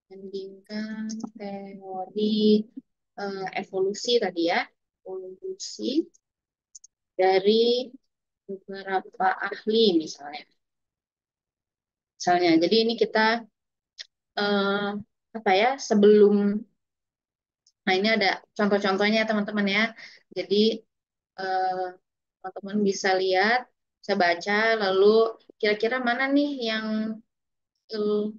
bandingkan teori evolusi tadi ya. Evolusi dari beberapa ahli misalnya. Misalnya, jadi ini kita eh, apa ya sebelum, nah ini ada contoh-contohnya teman-teman ya. Jadi eh, teman-teman bisa lihat, bisa baca, lalu kira-kira mana nih yang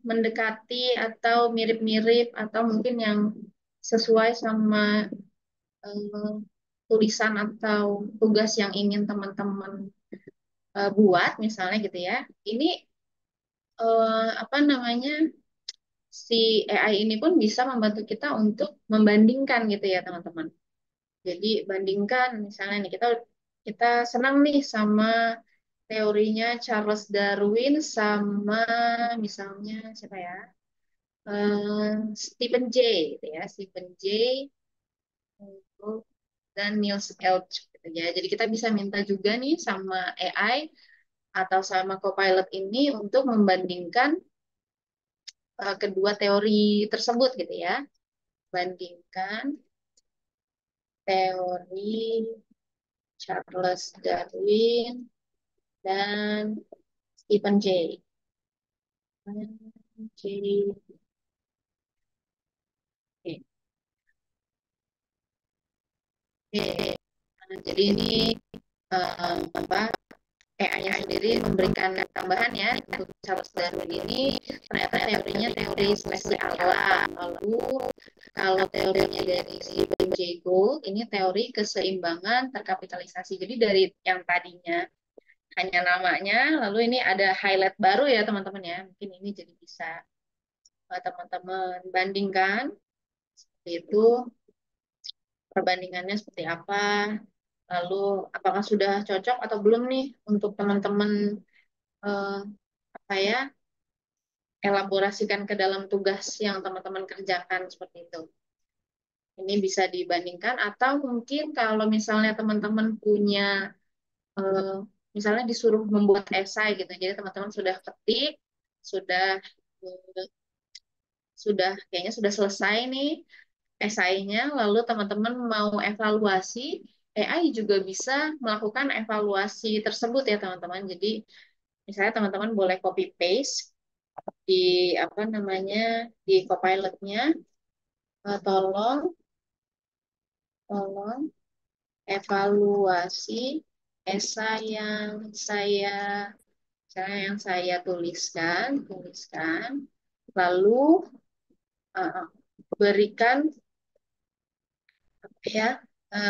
mendekati atau mirip-mirip atau mungkin yang sesuai sama eh, tulisan atau tugas yang ingin teman-teman buat misalnya gitu ya. Ini apa namanya si AI ini pun bisa membantu kita untuk membandingkan gitu ya teman-teman. Jadi bandingkan misalnya nih kita kita senang nih sama teorinya Charles Darwin sama misalnya siapa ya Stephen Jay gitu ya Stephen Jay dan Niels Elch gitu ya. Jadi kita bisa minta juga nih sama AI atau sama Copilot ini untuk membandingkan kedua teori tersebut gitu ya. Bandingkan teori Charles Darwin dan Stephen Jay. Oke. Oke. Nah, jadi ini apa AI-nya sendiri memberikan tambahan ya untuk Charles Darwin ini ternyata teorinya teori seleksi alam. Lalu kalau teorinya dari si Jay Gould ini teori keseimbangan terkapitalisasi. Jadi dari yang tadinya hanya namanya, lalu ini ada highlight baru ya teman-teman ya. Mungkin ini jadi bisa teman-teman bandingkan itu perbandingannya seperti apa. Lalu apakah sudah cocok atau belum nih untuk teman-teman eh, apa ya elaborasikan ke dalam tugas yang teman-teman kerjakan seperti itu. Ini bisa dibandingkan atau mungkin kalau misalnya teman-teman punya eh, misalnya disuruh membuat esai gitu. Jadi teman-teman sudah ketik, sudah eh, sudah kayaknya sudah selesai nih esainya, lalu teman-teman mau evaluasi, AI juga bisa melakukan evaluasi tersebut ya teman-teman. Jadi misalnya teman-teman boleh copy paste di apa namanya di Copilot-nya, tolong tolong evaluasi esai yang saya tuliskan, lalu uh, berikan ya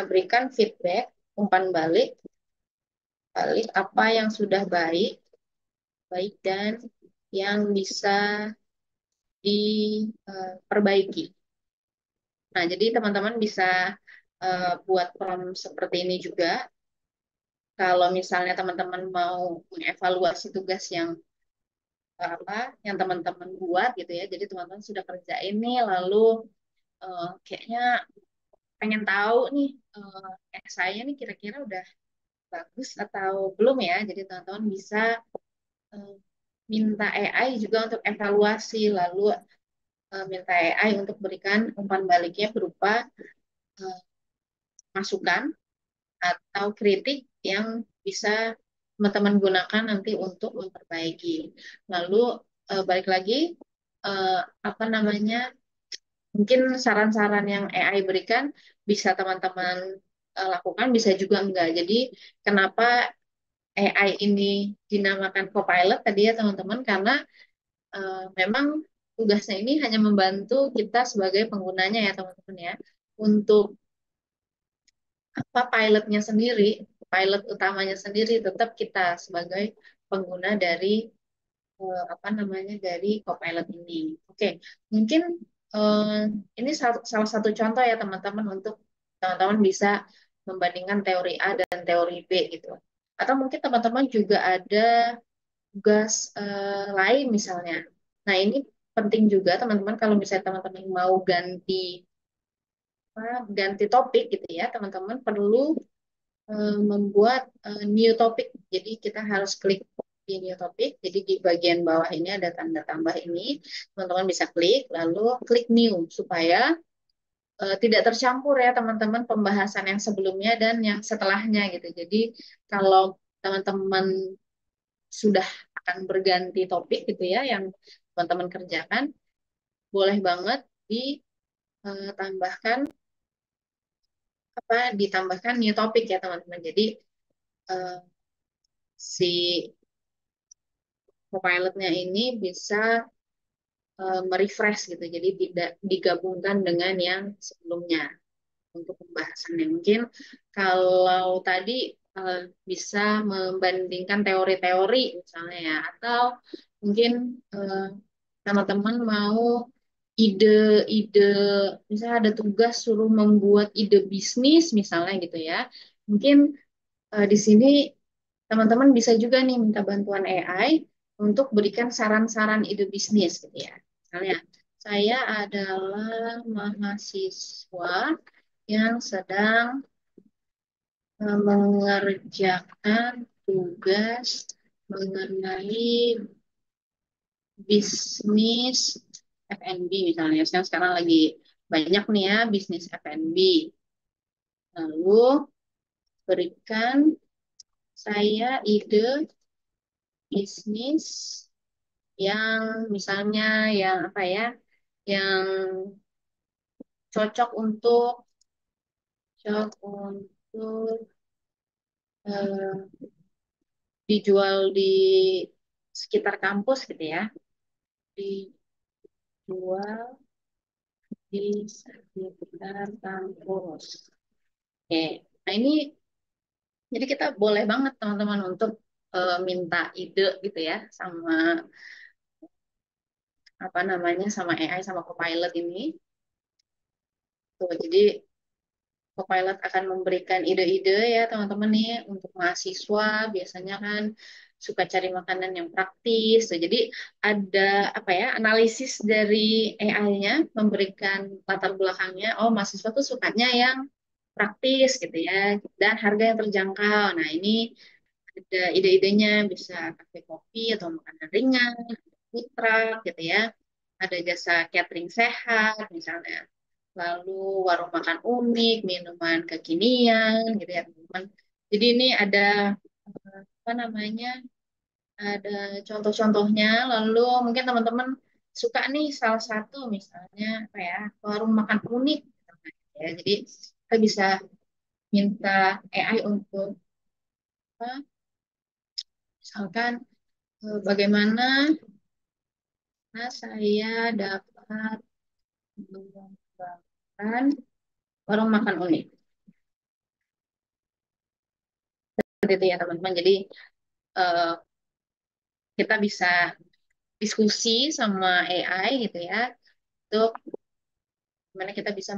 berikan feedback umpan balik balik apa yang sudah baik baik dan yang bisa diperbaiki. Nah, jadi teman-teman bisa buat prompt seperti ini juga. Kalau misalnya teman-teman mau mengevaluasi tugas yang yang teman-teman buat gitu ya. Jadi teman-teman sudah kerjain nih, lalu kayaknya pengen tahu nih saya nih kira-kira udah bagus atau belum ya. Jadi teman-teman bisa eh, minta AI juga untuk evaluasi, lalu minta AI untuk berikan umpan baliknya berupa eh, masukan atau kritik yang bisa teman-teman gunakan nanti untuk memperbaiki. Lalu balik lagi eh, apa namanya mungkin saran-saran yang AI berikan bisa teman-teman lakukan, bisa juga enggak. Jadi kenapa AI ini dinamakan Copilot tadi ya teman-teman, karena memang tugasnya ini hanya membantu kita sebagai penggunanya ya teman-teman ya. Untuk apa pilot utamanya sendiri tetap kita sebagai pengguna dari apa namanya dari Copilot ini. Oke, mungkin eh, ini salah satu contoh ya teman-teman untuk teman-teman bisa membandingkan teori A dan teori B gitu. Atau mungkin teman-teman juga ada tugas lain misalnya. Nah, ini penting juga teman-teman kalau misalnya teman-teman mau ganti topik gitu ya, teman-teman perlu membuat new topic. Jadi kita harus klik di new topic. Jadi di bagian bawah ini ada tanda tambah ini. Teman-teman bisa klik, lalu klik new supaya tidak tercampur ya teman-teman pembahasan yang sebelumnya dan yang setelahnya gitu. Jadi kalau teman-teman sudah akan berganti topik gitu ya yang teman-teman kerjakan, boleh banget ditambahkan ditambahkan new topic ya teman-teman. Jadi eh, si Copilot-nya ini bisa merefresh gitu. Jadi tidak digabungkan dengan yang sebelumnya untuk pembahasannya. Mungkin kalau tadi bisa membandingkan teori-teori misalnya ya, atau mungkin eh, teman-teman mau ide-ide, misalnya ada tugas suruh membuat ide bisnis misalnya gitu ya. Mungkin di sini teman-teman bisa juga nih minta bantuan AI untuk berikan saran-saran ide bisnis gitu ya. Misalnya, saya adalah mahasiswa yang sedang mengerjakan tugas mengenai bisnis F&B misalnya. Yang sekarang lagi banyak nih ya bisnis F&B. Lalu berikan saya ide bisnis yang misalnya yang apa ya, yang cocok untuk cocok untuk eh, dijual di sekitar kampus gitu ya. Dijual di sekitar kampus. Oke, nah ini jadi kita boleh banget teman-teman untuk minta ide gitu ya sama apa namanya sama AI sama Copilot ini. Tuh, jadi Copilot akan memberikan ide-ide ya teman-teman nih untuk mahasiswa biasanya kan suka cari makanan yang praktis. Tuh, jadi ada apa ya analisis dari AI-nya memberikan latar belakangnya. Oh mahasiswa tuh sukanya yang praktis gitu ya dan harga yang terjangkau. Nah ini ada ide-idenya bisa kafe kopi atau makanan ringan, food truck gitu ya. Ada jasa catering sehat misalnya. Lalu warung makan unik, minuman kekinian gitu ya teman-teman. Jadi ini ada apa namanya? Ada contoh-contohnya. Lalu mungkin teman-teman suka nih salah satu misalnya apa ya? Warung makan unik ya. Jadi kita bisa minta AI untuk apa? Misalkan bagaimana saya dapat mengembangkan warung makan unik. Gitu ya teman-teman. Jadi eh, kita bisa diskusi sama AI gitu ya untuk gimana kita bisa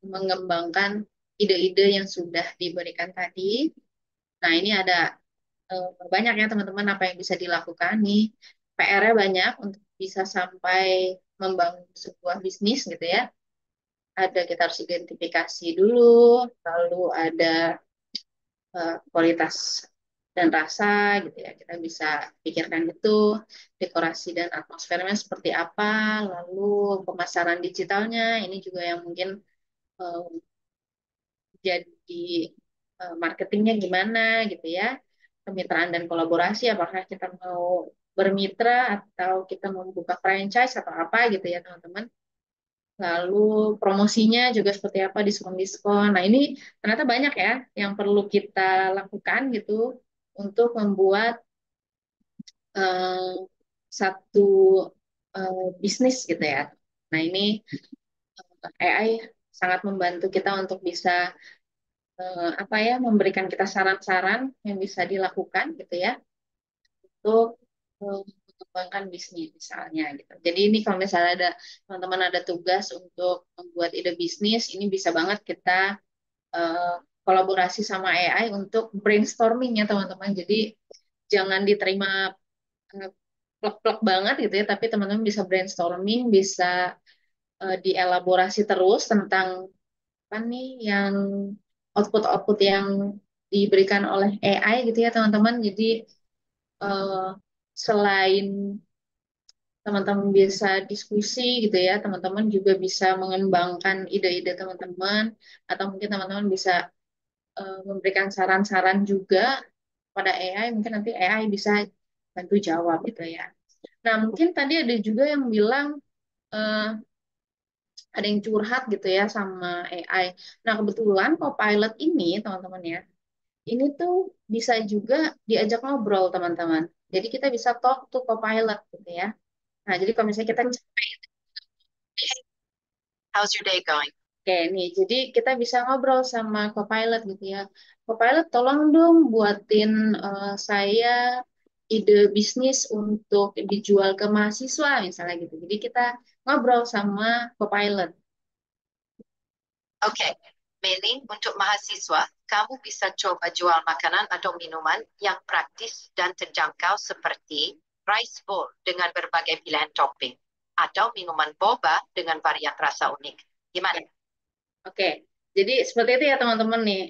mengembangkan ide-ide yang sudah diberikan tadi. Nah, ini ada banyak ya teman-teman apa yang bisa dilakukan nih. PR-nya banyak untuk bisa sampai membangun sebuah bisnis gitu ya. Ada kita harus identifikasi dulu, lalu ada kualitas dan rasa gitu ya. Kita bisa pikirkan itu, dekorasi dan atmosfernya seperti apa, lalu pemasaran digitalnya ini juga yang mungkin eh, jadi marketingnya gimana gitu ya. Kemitraan dan kolaborasi apakah kita mau bermitra atau kita membuka franchise atau apa gitu ya teman-teman. Lalu promosinya juga seperti apa, diskon-diskon. Nah, ini ternyata banyak ya yang perlu kita lakukan gitu untuk membuat eh, satu bisnis gitu ya. Nah, ini AI sangat membantu kita untuk bisa apa ya memberikan kita saran-saran yang bisa dilakukan gitu ya untuk mengembangkan bisnis misalnya gitu. Jadi ini kalau misalnya ada teman-teman ada tugas untuk membuat ide bisnis, ini bisa banget kita eh, kolaborasi sama AI untuk brainstorming ya teman-teman. Jadi jangan diterima eh, plek-plek banget gitu ya, tapi teman-teman bisa brainstorming, bisa dielaborasi terus tentang apa nih yang output-output yang diberikan oleh AI gitu ya teman-teman. Jadi eh, selain teman-teman bisa diskusi gitu ya, teman-teman juga bisa mengembangkan ide-ide teman-teman, atau mungkin teman-teman bisa memberikan saran-saran juga pada AI, mungkin nanti AI bisa bantu jawab gitu ya. Nah, mungkin tadi ada juga yang bilang eh, ada yang curhat gitu ya sama AI. Nah, kebetulan Copilot ini, teman-teman ya, ini tuh bisa juga diajak ngobrol, teman-teman. Jadi kita bisa talk to Copilot gitu ya. Nah, jadi kalau misalnya kita how's your day going? Oke, nih, jadi kita bisa ngobrol sama Copilot gitu ya. Copilot, tolong dong buatin saya ide bisnis untuk dijual ke mahasiswa, misalnya gitu. Jadi kita ngobrol sama Copilot. Oke, Meli, untuk mahasiswa, kamu bisa coba jual makanan atau minuman yang praktis dan terjangkau seperti rice bowl dengan berbagai pilihan topping atau minuman boba dengan varian rasa unik. Gimana? Oke, jadi seperti itu ya teman-teman nih.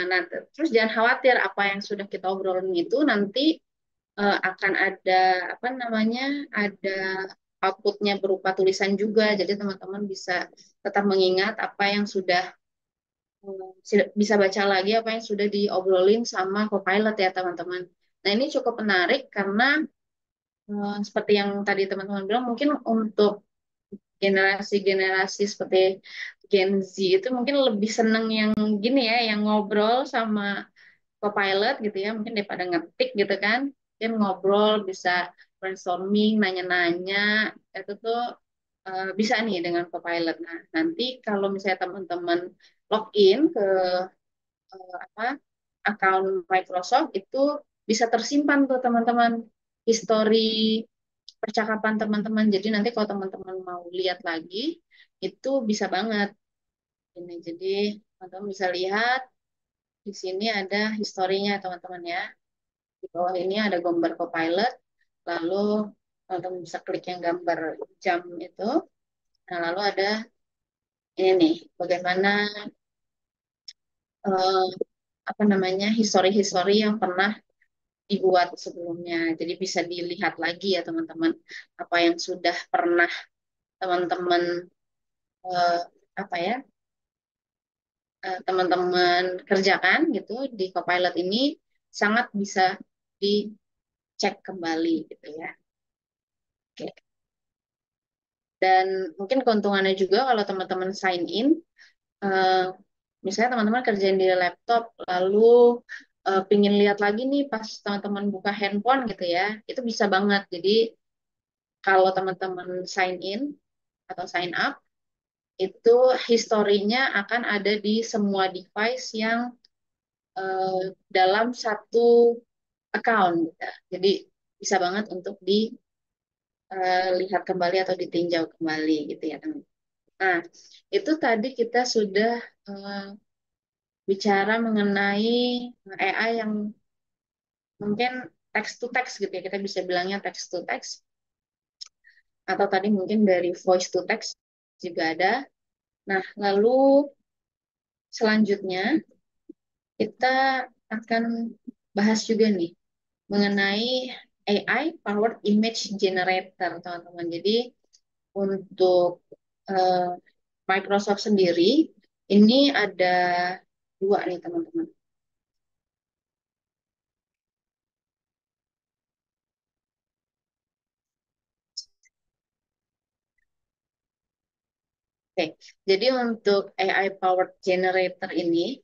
Nah, terus jangan khawatir apa yang sudah kita obrolin itu nanti akan ada apa namanya, ada outputnya berupa tulisan juga. Jadi teman-teman bisa tetap mengingat apa yang sudah bisa baca lagi apa yang sudah diobrolin sama Copilot ya teman-teman. Nah ini cukup menarik karena seperti yang tadi teman-teman bilang mungkin untuk generasi-generasi seperti Gen Z itu mungkin lebih seneng yang gini ya, yang ngobrol sama Copilot gitu ya, mungkin daripada ngetik gitu kan. Dia ngobrol, bisa brainstorming, nanya-nanya, itu tuh bisa nih dengan Copilot. Nah, nanti kalau misalnya teman-teman login ke apa akun Microsoft itu bisa tersimpan tuh teman-teman histori percakapan teman-teman. Jadi nanti kalau teman-teman mau lihat lagi itu bisa banget ini. Jadi teman-teman bisa lihat di sini ada historinya teman-teman ya. Di bawah ini ada gambar Copilot. Lalu teman-teman bisa klik yang gambar jam itu. Nah, lalu ada ini nih, bagaimana eh, apa namanya histori-histori yang pernah dibuat sebelumnya. Jadi bisa dilihat lagi ya teman-teman apa yang sudah pernah teman-teman eh, apa ya teman-teman kerjakan gitu di Copilot ini sangat bisa dicek kembali gitu ya. Oke. Dan mungkin keuntungannya juga kalau teman-teman sign in, eh, misalnya teman-teman kerjain di laptop, lalu pingin lihat lagi nih pas teman-teman buka handphone gitu ya, itu bisa banget. Jadi kalau teman-teman sign in atau sign up, itu historinya akan ada di semua device yang dalam satu account gitu. Jadi bisa banget untuk dilihat kembali atau ditinjau kembali gitu ya teman. Nah, itu tadi kita sudah eh, bicara mengenai AI yang mungkin text to text gitu ya. Kita bisa bilangnya text to text atau tadi mungkin dari voice to text juga ada. Nah, lalu selanjutnya kita akan bahas juga nih mengenai AI powered image generator, teman-teman. Jadi untuk eh, Microsoft sendiri ini ada dua nih, teman-teman. Oke, jadi untuk AI powered generator ini,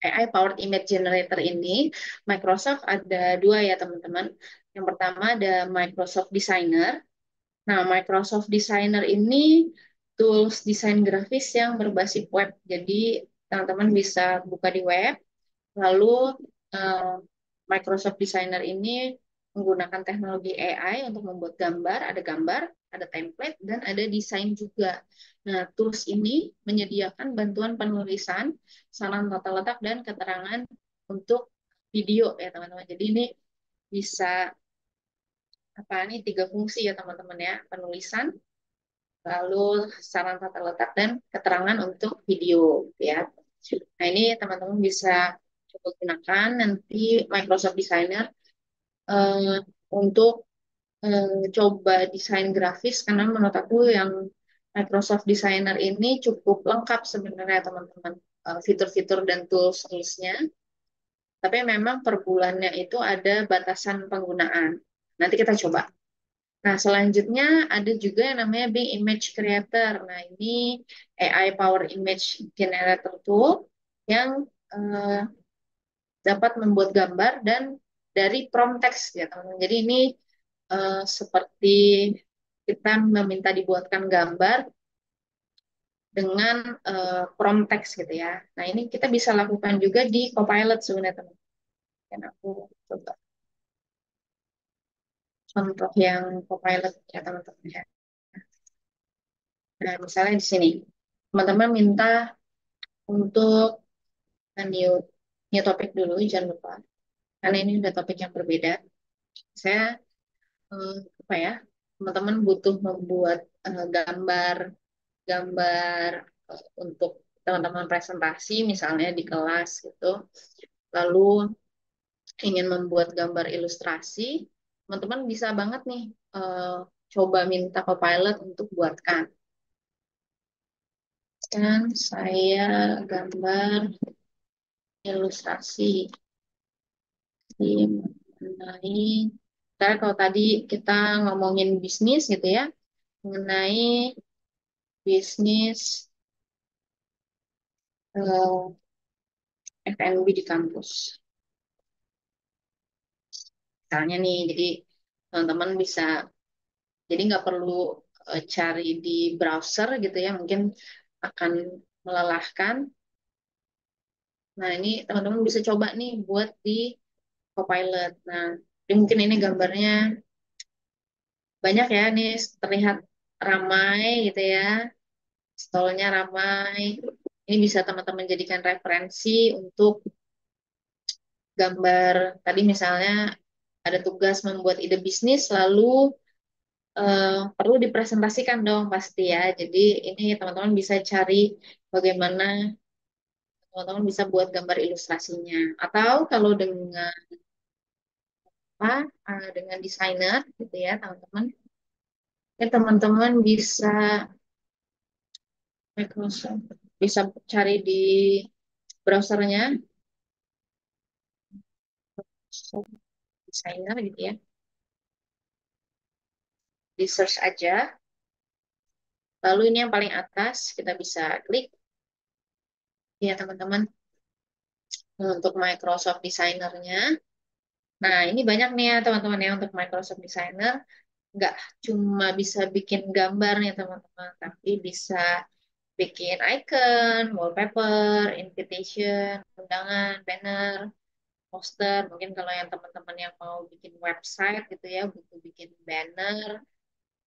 AI powered image generator ini, Microsoft ada dua ya, teman-teman. Yang pertama ada Microsoft Designer. Nah, Microsoft Designer ini tools desain grafis yang berbasis web. Jadi, teman-teman bisa buka di web, lalu eh, Microsoft Designer ini menggunakan teknologi AI untuk membuat gambar, ada template, dan ada desain juga. Nah, tools ini menyediakan bantuan penulisan, saran tata letak, dan keterangan untuk video ya teman-teman. Jadi ini bisa apa nih tiga fungsi ya teman-teman ya, penulisan, lalu saran tata letak dan keterangan untuk video gitu ya. Nah, ini teman-teman bisa coba gunakan nanti Microsoft Designer eh, untuk coba desain grafis karena menurut aku yang Microsoft Designer ini cukup lengkap sebenarnya teman-teman. Fitur-fitur dan tools-toolsnya, tapi memang per bulannya itu ada batasan penggunaan. Nanti kita coba. Nah, selanjutnya ada juga yang namanya Bing Image Creator. Nah, ini AI Power Image Generator Tool yang eh, dapat membuat gambar dan dari prompt text ya, teman-teman. Jadi ini seperti kita meminta dibuatkan gambar dengan prompt text gitu ya. Nah, ini kita bisa lakukan juga di Copilot sebenarnya, teman. Dan aku coba contoh yang Copilot ya, teman-teman ya. Nah, misalnya di sini, teman-teman minta untuk new, new topik dulu, jangan lupa. Karena ini udah topik yang berbeda. Saya, eh, apa ya, teman-teman butuh membuat gambar, gambar untuk teman-teman presentasi, misalnya di kelas gitu. Lalu ingin membuat gambar ilustrasi, teman-teman bisa banget nih eh, coba minta Copilot untuk buatkan. Dan saya gambar ilustrasi di mengenai, karena kalau tadi kita ngomongin bisnis gitu ya, mengenai bisnis eh, FNB di kampus. Misalnya nih, jadi teman-teman bisa, jadi nggak perlu cari di browser gitu ya, mungkin akan melelahkan. Nah, ini teman-teman bisa coba nih buat di Copilot. Nah, jadi mungkin ini gambarnya banyak ya, nih terlihat ramai gitu ya, stolnya ramai. Ini bisa teman-teman jadikan referensi untuk gambar. Tadi misalnya ada tugas membuat ide bisnis, lalu perlu dipresentasikan dong pasti ya. Jadi ini teman-teman bisa cari bagaimana teman-teman bisa buat gambar ilustrasinya. Atau kalau dengan apa, dengan desainer gitu ya teman-teman. Ya, teman-teman bisa Microsoft, bisa cari di browsernya Microsoft Designer gitu ya. Di search aja. Lalu ini yang paling atas kita bisa klik ya teman-teman untuk Microsoft Designer-nya. Nah, ini banyak nih ya teman-teman ya untuk Microsoft Designer. Nggak cuma bisa bikin gambar nih teman-teman, tapi bisa bikin icon, wallpaper, invitation, undangan, banner, poster. Mungkin kalau yang teman-teman yang mau bikin website gitu ya, butuh bikin banner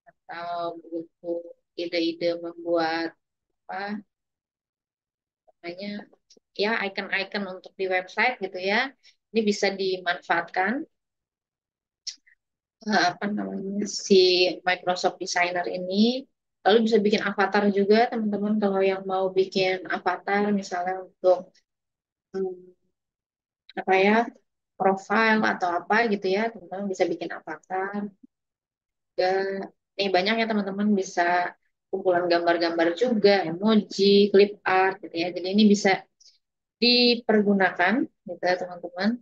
atau butuh ide-ide membuat apa namanya ya icon-icon untuk di website gitu ya. Ini bisa dimanfaatkan apa namanya si Microsoft Designer ini. Lalu bisa bikin avatar juga teman-teman kalau yang mau bikin avatar misalnya untuk hmm, apa ya profile atau apa gitu ya teman-teman bisa bikin avatar. Dan ini banyak ya teman-teman bisa kumpulan gambar-gambar juga, emoji, clip art gitu ya. Jadi ini bisa dipergunakan gitu ya teman-teman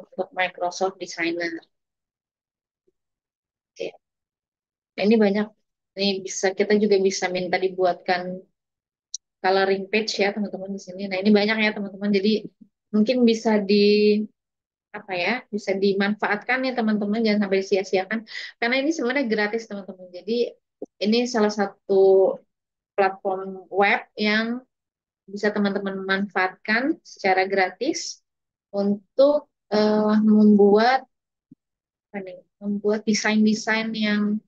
untuk Microsoft Designer. Oke. Nah, ini banyak. Ini bisa kita juga bisa minta dibuatkan coloring page ya teman-teman di sini. Nah, ini banyak ya teman-teman. Jadi mungkin bisa di apa ya, bisa dimanfaatkan ya teman-teman, jangan sampai disia-siakan karena ini sebenarnya gratis teman-teman. Jadi ini salah satu platform web yang bisa teman-teman manfaatkan secara gratis untuk membuat apa nih, membuat desain-desain yang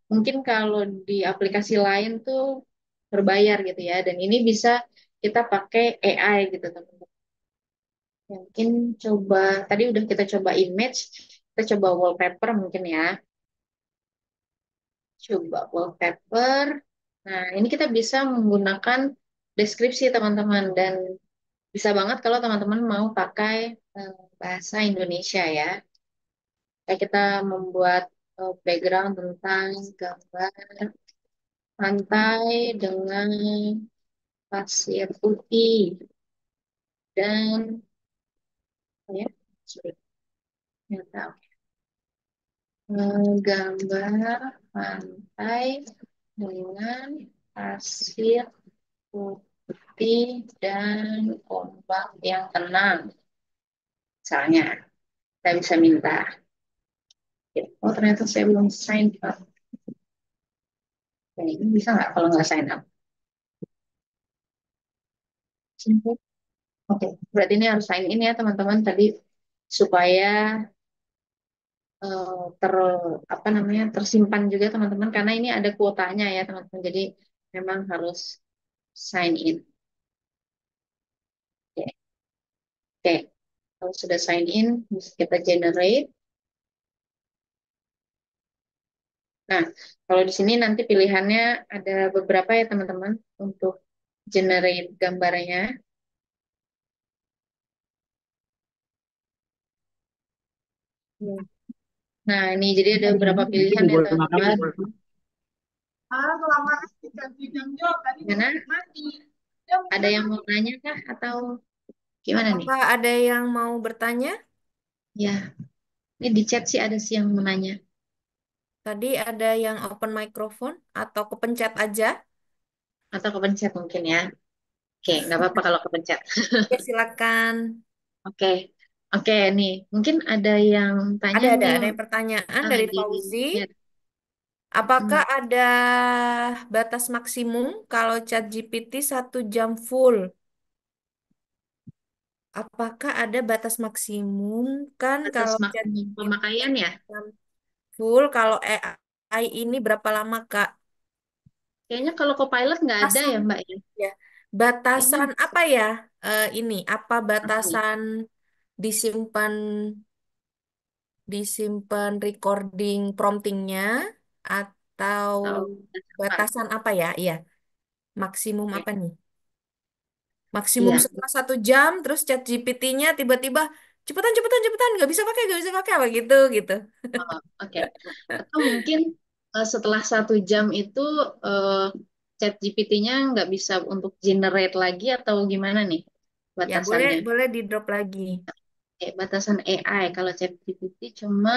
mungkin kalau di aplikasi lain tuh berbayar gitu ya. Dan ini bisa kita pakai AI gitu teman-teman. Ya, mungkin coba tadi udah kita coba image, kita coba wallpaper mungkin ya. Coba wallpaper. Nah, ini kita bisa menggunakan deskripsi teman-teman dan bisa banget kalau teman-teman mau pakai bahasa Indonesia ya. Kayak kita membuat background tentang gambar pantai dengan pasir putih dan apa ya, sorry, nggak tahu. Gambar pantai dengan pasir putih dan ombak yang tenang. Misalnya, kita bisa minta. Oh, ternyata saya belum sign up. Nah, ini bisa nggak kalau nggak sign up? Oke, berarti ini harus sign in ya teman-teman tadi supaya ter apa namanya tersimpan juga teman-teman karena ini ada kuotanya ya teman-teman. Jadi memang harus sign in. Oke, oke. Kalau sudah sign in, bisa kita generate. Nah, kalau di sini nanti pilihannya ada beberapa ya teman-teman untuk generate gambarnya. Nah, ini jadi ada beberapa pilihan ya teman-teman. Gimana? Ada yang mau nanya kah atau gimana nih? Apakah ada yang mau bertanya? Ya, ini di chat sih ada sih yang mau nanya. Tadi ada yang open microphone atau kepencet aja? Atau kepencet mungkin ya. Oke, nggak apa-apa kalau kepencet. Oke, silakan. Oke, oke nih. Mungkin ada yang tanya nih Ada yang pertanyaan dari di Fauzi. chat. Apakah Hmm, ada batas maksimum kalau ChatGPT 1 jam full? Apakah ada batas maksimum kan batas kalau maksimum ChatGPT pemakaian satu ya? jam full, kalau AI ini berapa lama, Kak? Kayaknya kalau Copilot nggak ada ya, Batasan Mbak ya. ya. Kayaknya Batasan bisa. apa ya? Ini apa Apa nih? batasan disimpan disimpan recording promptingnya atau Tahu apa? batasan apa ya? Iya, maksimum Oke. apa nih? Maksimum Iya. setelah 1 jam, terus chat GPT-nya tiba-tiba cepetan cepetan cepetan nggak bisa pakai apa gitu gitu. Oh, oke. Atau mungkin setelah 1 jam itu eh, chat GPT-nya nggak bisa untuk generate lagi atau gimana nih Ya boleh batasannya? boleh di drop lagi. Batasan AI kalau chat GPT cuma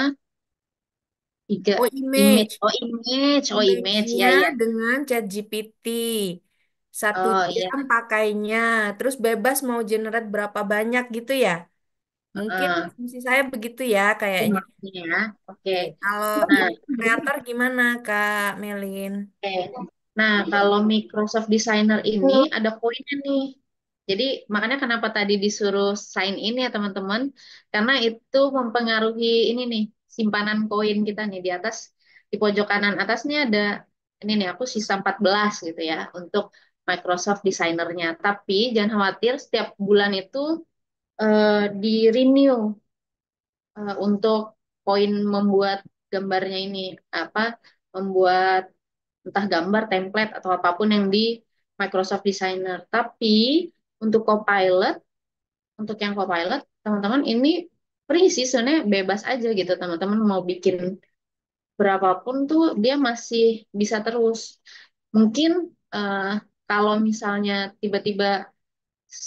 3 Oh image. image, Oh image, oh image. image-nya Ya ya. dengan chat GPT 1 Oh iya. jam pakainya, terus bebas mau generate berapa banyak gitu ya? Mungkin Heeh. asumsi saya begitu ya Itu kayaknya. maksudnya ya. Oke. Oke, kalau Nah, kreator gimana Kak Melin? oke. Nah, kalau Microsoft Designer ini ada poinnya nih. Jadi makanya kenapa tadi disuruh sign in ya teman-teman, karena itu mempengaruhi ini nih simpanan koin kita nih di atas di pojok kanan atasnya ada ini nih aku sisa 14 gitu ya untuk Microsoft Designer-nya. Tapi jangan khawatir setiap bulan itu di renew untuk koin membuat gambarnya ini apa membuat entah gambar, template atau apapun yang di Microsoft Designer. Tapi untuk Copilot, untuk yang Copilot, teman-teman ini free sih sebenarnya bebas aja gitu teman-teman mau bikin berapapun tuh dia masih bisa terus. Mungkin eh, kalau misalnya tiba-tiba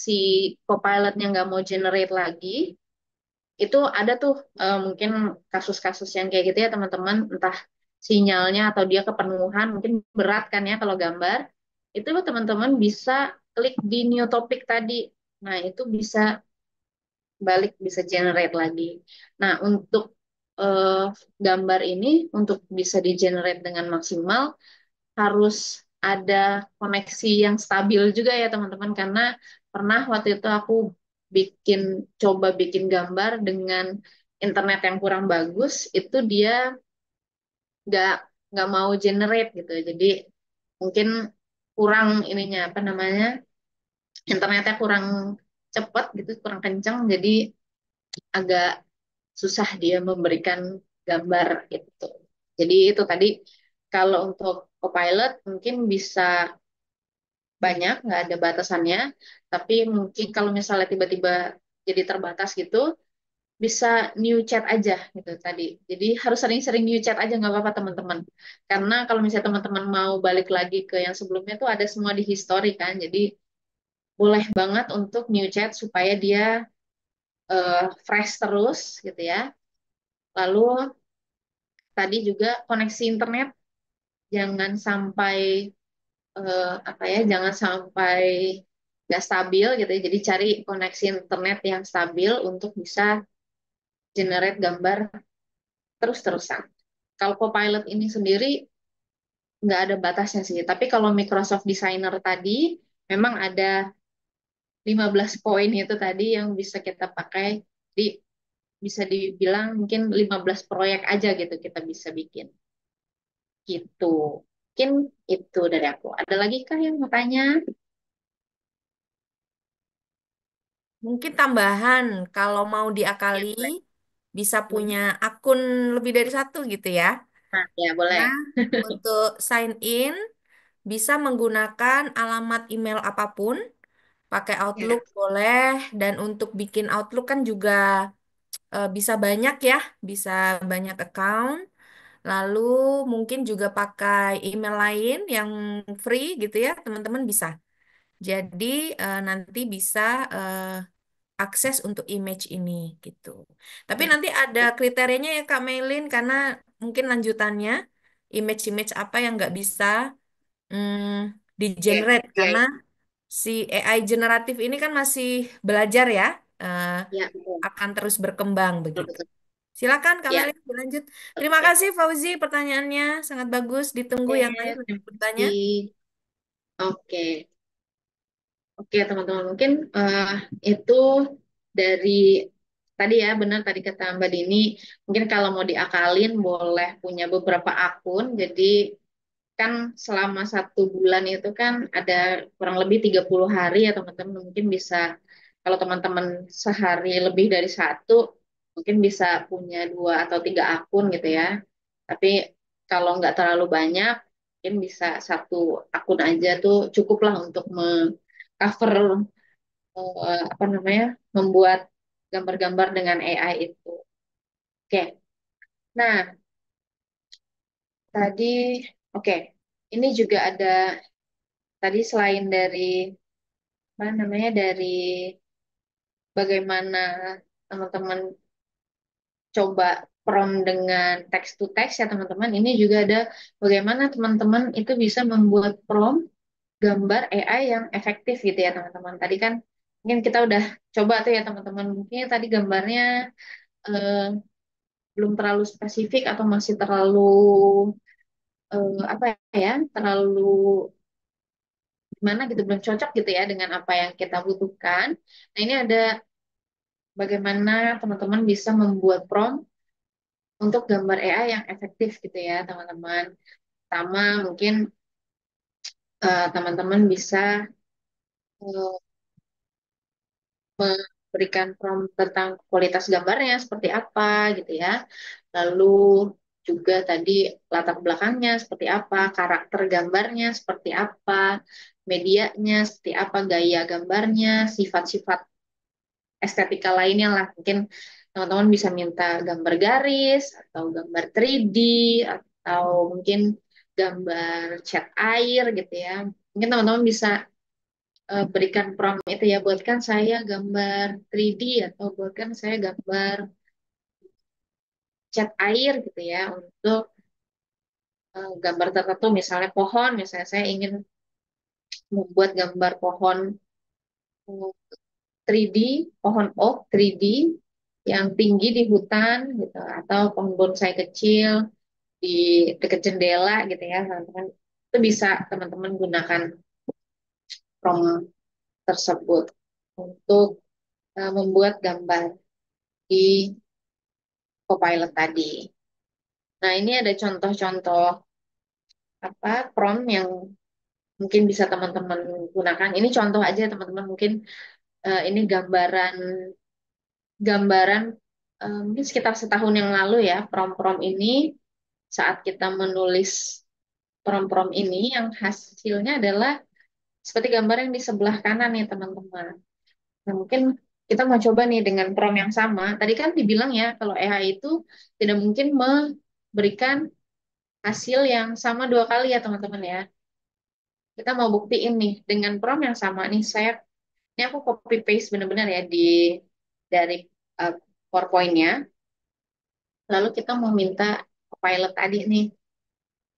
si Copilotnya nggak mau generate lagi, itu ada tuh mungkin kasus-kasus yang kayak gitu ya teman-teman, entah sinyalnya atau dia kepenuhan, mungkin berat kan ya kalau gambar, itu teman-teman bisa klik di new topic tadi. Nah, itu bisa balik, bisa generate lagi. Nah, untuk eh, gambar ini, untuk bisa di-generate dengan maksimal, harus ada koneksi yang stabil juga ya teman-teman, karena pernah waktu itu aku bikin coba bikin gambar dengan internet yang kurang bagus, itu dia nggak nggak mau generate gitu. Jadi mungkin kurang ininya apa namanya internetnya kurang cepat gitu, kurang kencang, jadi agak susah dia memberikan gambar gitu. Jadi itu tadi kalau untuk Copilot mungkin bisa banyak, nggak ada batasannya. Tapi mungkin kalau misalnya tiba-tiba jadi terbatas gitu, bisa new chat aja gitu tadi. Jadi harus sering-sering new chat aja nggak apa-apa teman-teman. Karena kalau misalnya teman-teman mau balik lagi ke yang sebelumnya tuh ada semua di history kan. Jadi boleh banget untuk new chat supaya dia fresh terus gitu ya. Lalu tadi juga koneksi internet jangan sampai apa ya, jangan sampai nggak stabil gitu ya. Jadi cari koneksi internet yang stabil untuk bisa generate gambar terus-terusan. Kalau Copilot ini sendiri nggak ada batasnya sih. Tapi kalau Microsoft Designer tadi memang ada 15 poin itu tadi yang bisa kita pakai. Jadi bisa dibilang mungkin 15 proyek aja gitu kita bisa bikin. Gitu. Mungkin itu dari aku. Ada lagi kah yang mau tanya? Mungkin tambahan kalau mau Ya, diakali boleh. bisa Hmm. punya akun lebih dari satu gitu ya. Nah, ya boleh. Nah, untuk sign in bisa menggunakan alamat email apapun, pakai Ya. Outlook boleh, dan untuk bikin Outlook kan juga bisa banyak ya, bisa banyak account. Lalu mungkin juga pakai email lain yang free gitu ya, teman-teman bisa. Jadi nanti bisa eh, akses untuk image ini gitu. Tapi Hmm. nanti ada kriterianya ya Kak Melin, karena mungkin lanjutannya image-image apa yang nggak bisa di Oke. generate Ya, karena ya. si AI generatif ini kan masih belajar ya, eh, Ya, betul. akan terus berkembang Betul, begitu. betul. Silakan Kak Ya, Meli dilanjut. Terima oke. kasih Fauzi, pertanyaannya sangat bagus. Ditunggu Oke, yang lain terima untuk bertanya. kasih. Oke. Oke, teman-teman, mungkin itu dari tadi ya, benar tadi kata Mbak Dini, mungkin kalau mau diakalin boleh punya beberapa akun, jadi kan selama 1 bulan itu kan ada kurang lebih 30 hari ya teman-teman, mungkin bisa, kalau teman-teman sehari lebih dari satu, mungkin bisa punya 2 atau 3 akun gitu ya, tapi kalau nggak terlalu banyak, mungkin bisa 1 akun aja tuh cukup lah untuk cover apa namanya membuat gambar-gambar dengan AI itu. Oke, nah tadi oke ini juga ada tadi selain dari apa namanya dari bagaimana teman-teman coba prompt dengan text to text ya teman-teman. Ini juga ada bagaimana teman-teman itu bisa membuat prompt gambar AI yang efektif gitu ya teman-teman. Tadi kan mungkin kita udah coba tuh ya teman-teman. Mungkin tadi gambarnya eh, belum terlalu spesifik atau masih terlalu apa ya terlalu gimana gitu belum cocok gitu ya dengan apa yang kita butuhkan. Nah ini ada bagaimana teman-teman bisa membuat prompt untuk gambar AI yang efektif gitu ya teman-teman. Pertama mungkin teman-teman bisa eh, memberikan prompt tentang kualitas gambarnya seperti apa gitu ya. Lalu juga tadi latar belakangnya seperti apa, karakter gambarnya seperti apa, medianya seperti apa, gaya gambarnya, sifat-sifat estetika lainnya lah. Mungkin teman-teman bisa minta gambar garis atau gambar 3D atau mungkin gambar cat air gitu ya. Mungkin teman-teman bisa berikan prompt itu ya, buatkan saya gambar 3D atau buatkan saya gambar cat air gitu ya untuk gambar tertentu misalnya pohon, misalnya saya ingin membuat gambar pohon 3D, pohon oak 3D yang tinggi di hutan gitu atau pohon bonsai kecil di dekat jendela gitu ya teman-teman. Itu bisa teman-teman gunakan prompt tersebut untuk membuat gambar di Copilot tadi. Nah, ini ada contoh-contoh apa prompt yang mungkin bisa teman-teman gunakan. Ini contoh aja teman-teman, mungkin ini gambaran mungkin sekitar setahun yang lalu ya prompt-prompt ini saat kita menulis prompt-prompt ini yang hasilnya adalah seperti gambar yang di sebelah kanan ya teman-teman. Nah, mungkin kita mau coba nih dengan prompt yang sama. Tadi kan dibilang ya kalau AI itu tidak mungkin memberikan hasil yang sama 2 kali ya teman-teman ya. Kita mau buktiin nih dengan prompt yang sama nih. Ini aku copy paste benar-benar ya dari uh, PowerPoint-nya. Lalu kita mau minta pilot tadi nih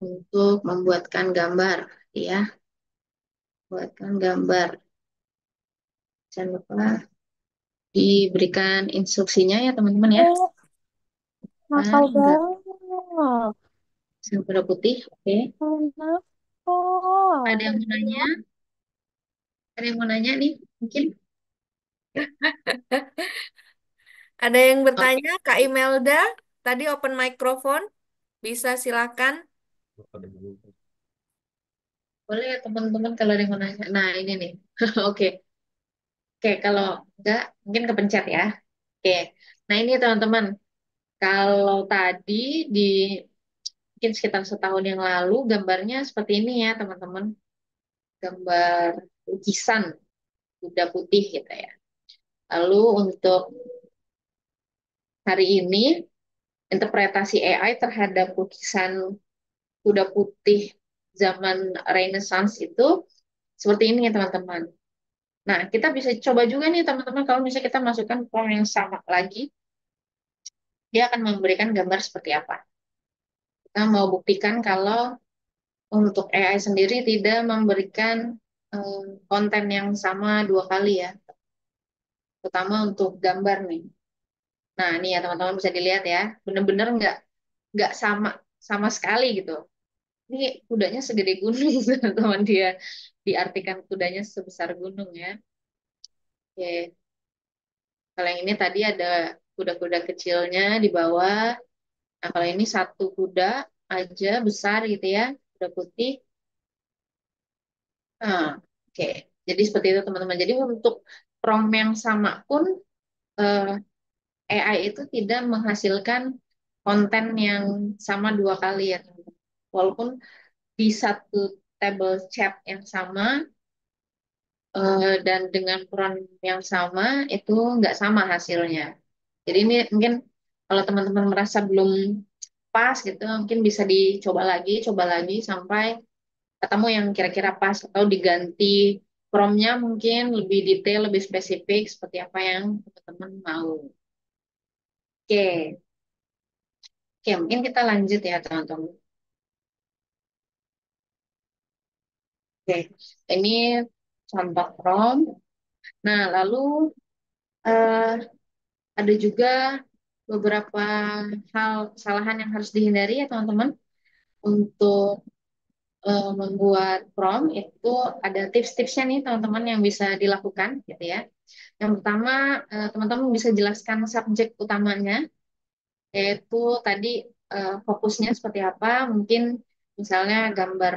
untuk membuatkan gambar, ya, buatkan gambar. Jangan lupa diberikan instruksinya ya teman-teman ya. Oh, nakal Enggak, banget. kuda putih. Oke. Ada Kenapa? yang mau nanya? Ada yang mau nanya nih? Mungkin. Ada yang Oke. bertanya, Kak Imelda, tadi open microphone, bisa silakan. Boleh ya teman-teman kalau ada yang mau nanya. Nah ini nih. Oke. Oke, kalau enggak mungkin kepencet ya. Oke. Nah ini teman-teman. Kalau tadi di mungkin sekitar setahun yang lalu gambarnya seperti ini ya teman-teman. Gambar lukisan kuda putih gitu ya. Lalu untuk hari ini interpretasi AI terhadap lukisan kuda putih zaman Renaissance itu seperti ini ya teman-teman. Nah, kita bisa coba juga nih teman-teman kalau misalnya kita masukkan prompt yang sama lagi, dia akan memberikan gambar seperti apa. Kita mau buktikan kalau untuk AI sendiri tidak memberikan eh, konten yang sama dua kali ya, terutama untuk gambar nih. Nah, ini ya teman-teman bisa dilihat ya, bener-bener nggak sama sama sekali gitu. Ini kudanya segede gunung, teman-teman, dia diartikan kudanya sebesar gunung ya. Oke, kalau yang ini tadi ada kuda-kuda kecilnya di bawah. Nah, kalau ini satu kuda aja besar gitu ya, kuda putih. Nah, oke. Jadi seperti itu teman-teman. Jadi untuk prompt yang sama pun eh, AI itu tidak menghasilkan konten yang sama dua kali ya teman-teman. Walaupun di satu table chat yang sama dan dengan prompt yang sama itu nggak sama hasilnya. Jadi ini mungkin kalau teman-teman merasa belum pas gitu, mungkin bisa coba lagi sampai ketemu yang kira-kira pas atau diganti promptnya mungkin lebih detail, lebih spesifik seperti apa yang teman-teman mau. Oke, oke mungkin kita lanjut ya teman-teman. Oke, ini contoh prompt. Nah, lalu eh, ada juga beberapa hal kesalahan yang harus dihindari ya teman-teman untuk membuat prompt itu ada tips-tipsnya nih teman-teman yang bisa dilakukan gitu ya. Yang pertama, teman-teman bisa jelaskan subjek utamanya, yaitu tadi fokusnya seperti apa. Mungkin misalnya gambar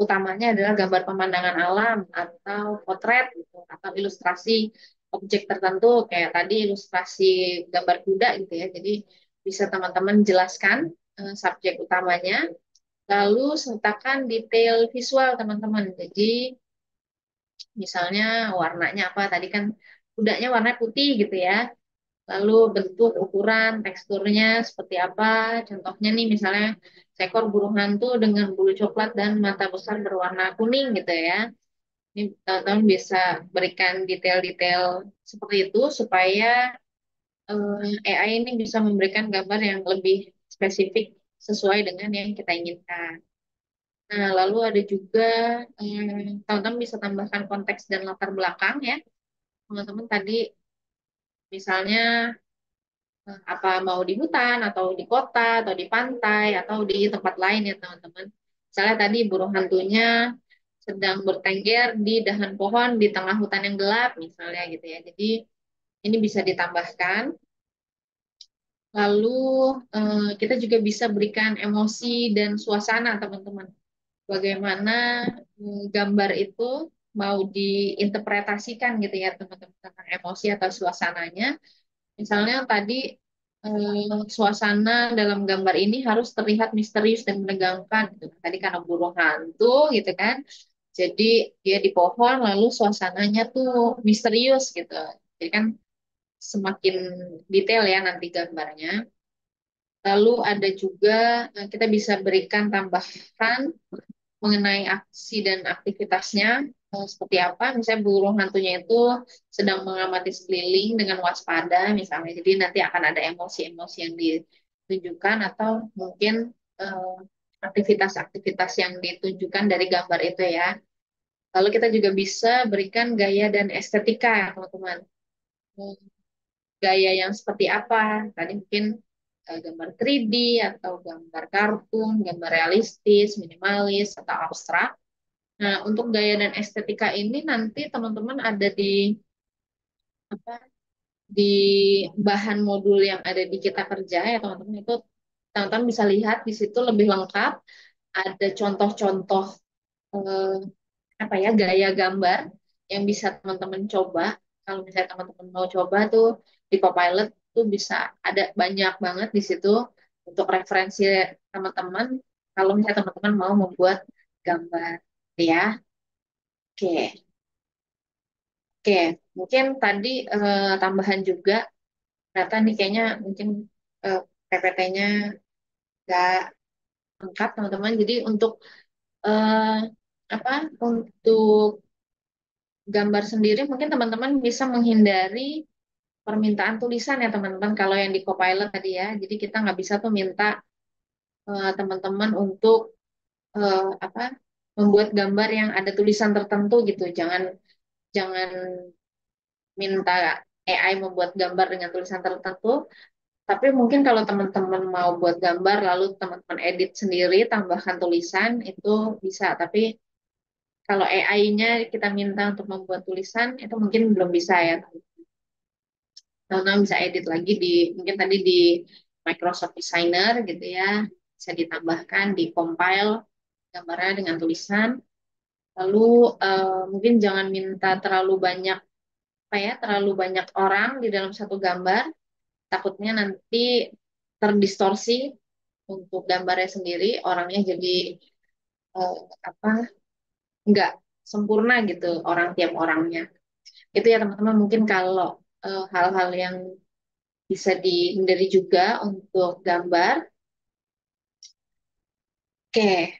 utamanya adalah gambar pemandangan alam atau potret gitu, atau ilustrasi objek tertentu kayak tadi ilustrasi gambar kuda gitu ya. Jadi bisa teman-teman jelaskan subjek utamanya, lalu sertakan detail visual teman-teman. Jadi misalnya warnanya apa? Tadi kan kudanya warna putih gitu ya. Lalu bentuk, ukuran, teksturnya seperti apa. Contohnya nih misalnya seekor burung hantu dengan bulu coklat dan mata besar berwarna kuning gitu ya. Ini teman-teman bisa berikan detail-detail seperti itu supaya AI ini bisa memberikan gambar yang lebih spesifik sesuai dengan yang kita inginkan. Nah, lalu ada juga teman-teman bisa tambahkan konteks dan latar belakang ya. Teman-teman tadi misalnya apa mau di hutan atau di kota atau di pantai atau di tempat lain ya teman-teman. Misalnya tadi burung hantunya sedang bertengger di dahan pohon di tengah hutan yang gelap misalnya gitu ya. Jadi ini bisa ditambahkan. Lalu kita juga bisa berikan emosi dan suasana teman-teman. Bagaimana gambar itu mau diinterpretasikan gitu ya teman-teman tentang emosi atau suasananya. Misalnya tadi suasana dalam gambar ini harus terlihat misterius dan menegangkan gitu. Tadi karena burung hantu gitu kan. Jadi dia di pohon lalu suasananya tuh misterius gitu. Jadi kan semakin detail ya nanti gambarnya. Lalu ada juga kita bisa berikan tambahan mengenai aksi dan aktivitasnya seperti apa. Misalnya burung hantunya itu sedang mengamati sekeliling dengan waspada misalnya. Jadi nanti akan ada emosi-emosi yang ditunjukkan atau mungkin eh, aktivitas-aktivitas yang ditunjukkan dari gambar itu ya. Lalu kita juga bisa berikan gaya dan estetika ya teman-teman. Hmm, Gaya yang seperti apa? Tadi mungkin gambar 3D atau gambar kartun, gambar realistis, minimalis, atau abstrak. Nah, untuk gaya dan estetika ini nanti teman-teman ada di apa di bahan modul yang ada di kita kerja ya teman-teman itu teman-teman bisa lihat di situ lebih lengkap ada contoh-contoh eh, apa ya gaya gambar yang bisa teman-teman coba. Kalau misalnya teman-teman mau coba tuh di Copilot tuh bisa ada banyak banget di situ untuk referensi teman-teman kalau misalnya teman-teman mau membuat gambar ya. Oke. Oke, mungkin tadi tambahan juga, ternyata nih kayaknya mungkin eh, PPT-nya nggak lengkap teman-teman. Jadi untuk eh, apa? Untuk gambar sendiri mungkin teman-teman bisa menghindari permintaan tulisan ya teman-teman. Kalau yang di Copilot tadi ya, jadi kita nggak bisa tuh minta teman-teman untuk apa? membuat gambar yang ada tulisan tertentu gitu. Jangan jangan minta AI membuat gambar dengan tulisan tertentu, tapi mungkin kalau teman-teman mau buat gambar lalu teman-teman edit sendiri, tambahkan tulisan itu bisa. Tapi kalau AI-nya kita minta untuk membuat tulisan itu mungkin belum bisa ya. Teman-teman bisa edit lagi di mungkin tadi di Microsoft Designer gitu ya. Bisa ditambahkan di compile gambarnya dengan tulisan. Lalu mungkin jangan minta terlalu banyak apa ya, terlalu banyak orang di dalam satu gambar. Takutnya nanti terdistorsi untuk gambarnya sendiri, orangnya jadi eh, apa nggak sempurna gitu orang tiap orangnya. Itu ya teman-teman mungkin kalau hal-hal yang bisa dihindari juga untuk gambar. Oke,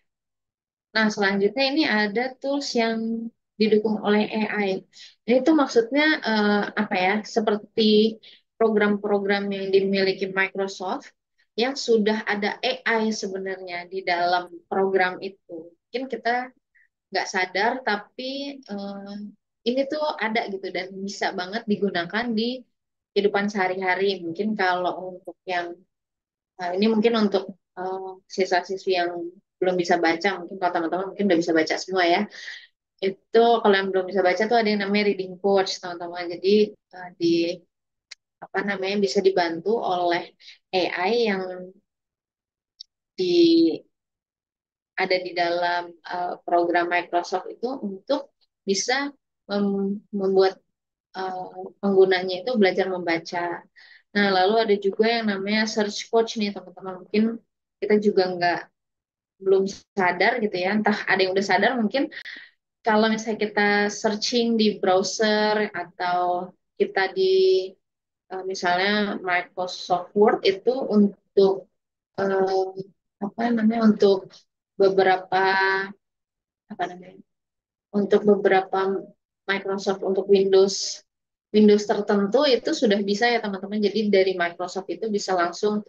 nah selanjutnya ini ada tools yang didukung oleh AI. Ini tuh maksudnya apa ya? Seperti program-program yang dimiliki Microsoft yang sudah ada AI sebenarnya di dalam program itu. Mungkin kita nggak sadar, tapi ini tuh ada gitu dan bisa banget digunakan di kehidupan sehari-hari. Mungkin kalau untuk yang ini mungkin untuk eh, siswa-siswi yang belum bisa baca, mungkin kalau teman-teman mungkin udah bisa baca semua ya. Itu kalau yang belum bisa baca tuh ada yang namanya reading coach, teman-teman. Jadi di apa namanya bisa dibantu oleh AI yang di ada di dalam program Microsoft itu untuk bisa membuat penggunanya itu belajar membaca. Nah, lalu ada juga yang namanya search coach nih, teman-teman. Mungkin kita juga nggak belum sadar gitu ya. Entah ada yang udah sadar mungkin kalau misalnya kita searching di browser atau kita di misalnya Microsoft Word itu untuk eh, apa namanya untuk beberapa apa namanya untuk beberapa Microsoft untuk Windows Windows tertentu itu sudah bisa ya teman-teman. Jadi dari Microsoft itu bisa langsung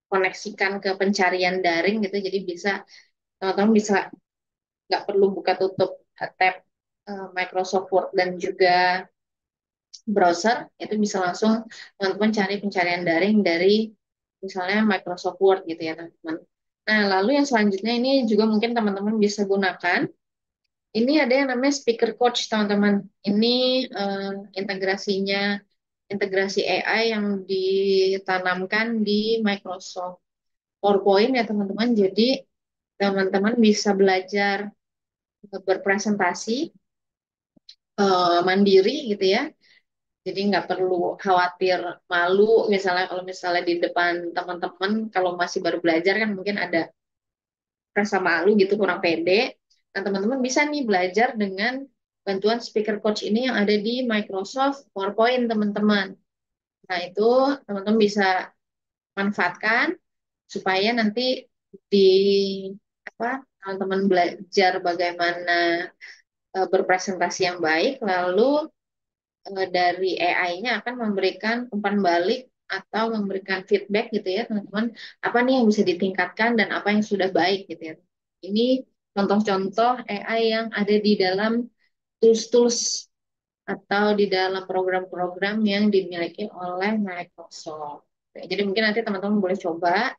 dikoneksikan ke pencarian daring gitu. Jadi bisa teman-teman bisa nggak perlu buka tutup tab Microsoft Word dan juga browser, itu bisa langsung teman-teman cari pencarian daring dari misalnya Microsoft Word gitu ya teman-teman. Nah, lalu yang selanjutnya ini juga mungkin teman-teman bisa gunakan. Ini ada yang namanya speaker coach, teman-teman. Ini eh, integrasinya, integrasi AI yang ditanamkan di Microsoft PowerPoint ya, teman-teman. Jadi, teman-teman bisa belajar berpresentasi mandiri gitu ya. Jadi nggak perlu khawatir malu, misalnya kalau misalnya di depan teman-teman, kalau masih baru belajar kan mungkin ada rasa malu gitu, kurang pede. Nah, teman-teman bisa nih belajar dengan bantuan speaker coach ini yang ada di Microsoft PowerPoint, teman-teman. Nah, itu teman-teman bisa manfaatkan supaya nanti di apa teman-teman belajar bagaimana berpresentasi yang baik, lalu dari AI-nya akan memberikan umpan balik atau memberikan feedback gitu ya, teman-teman, apa nih yang bisa ditingkatkan dan apa yang sudah baik gitu ya. Ini contoh-contoh AI yang ada di dalam tools-tools atau di dalam program-program yang dimiliki oleh Microsoft. Oke, jadi mungkin nanti teman-teman boleh coba.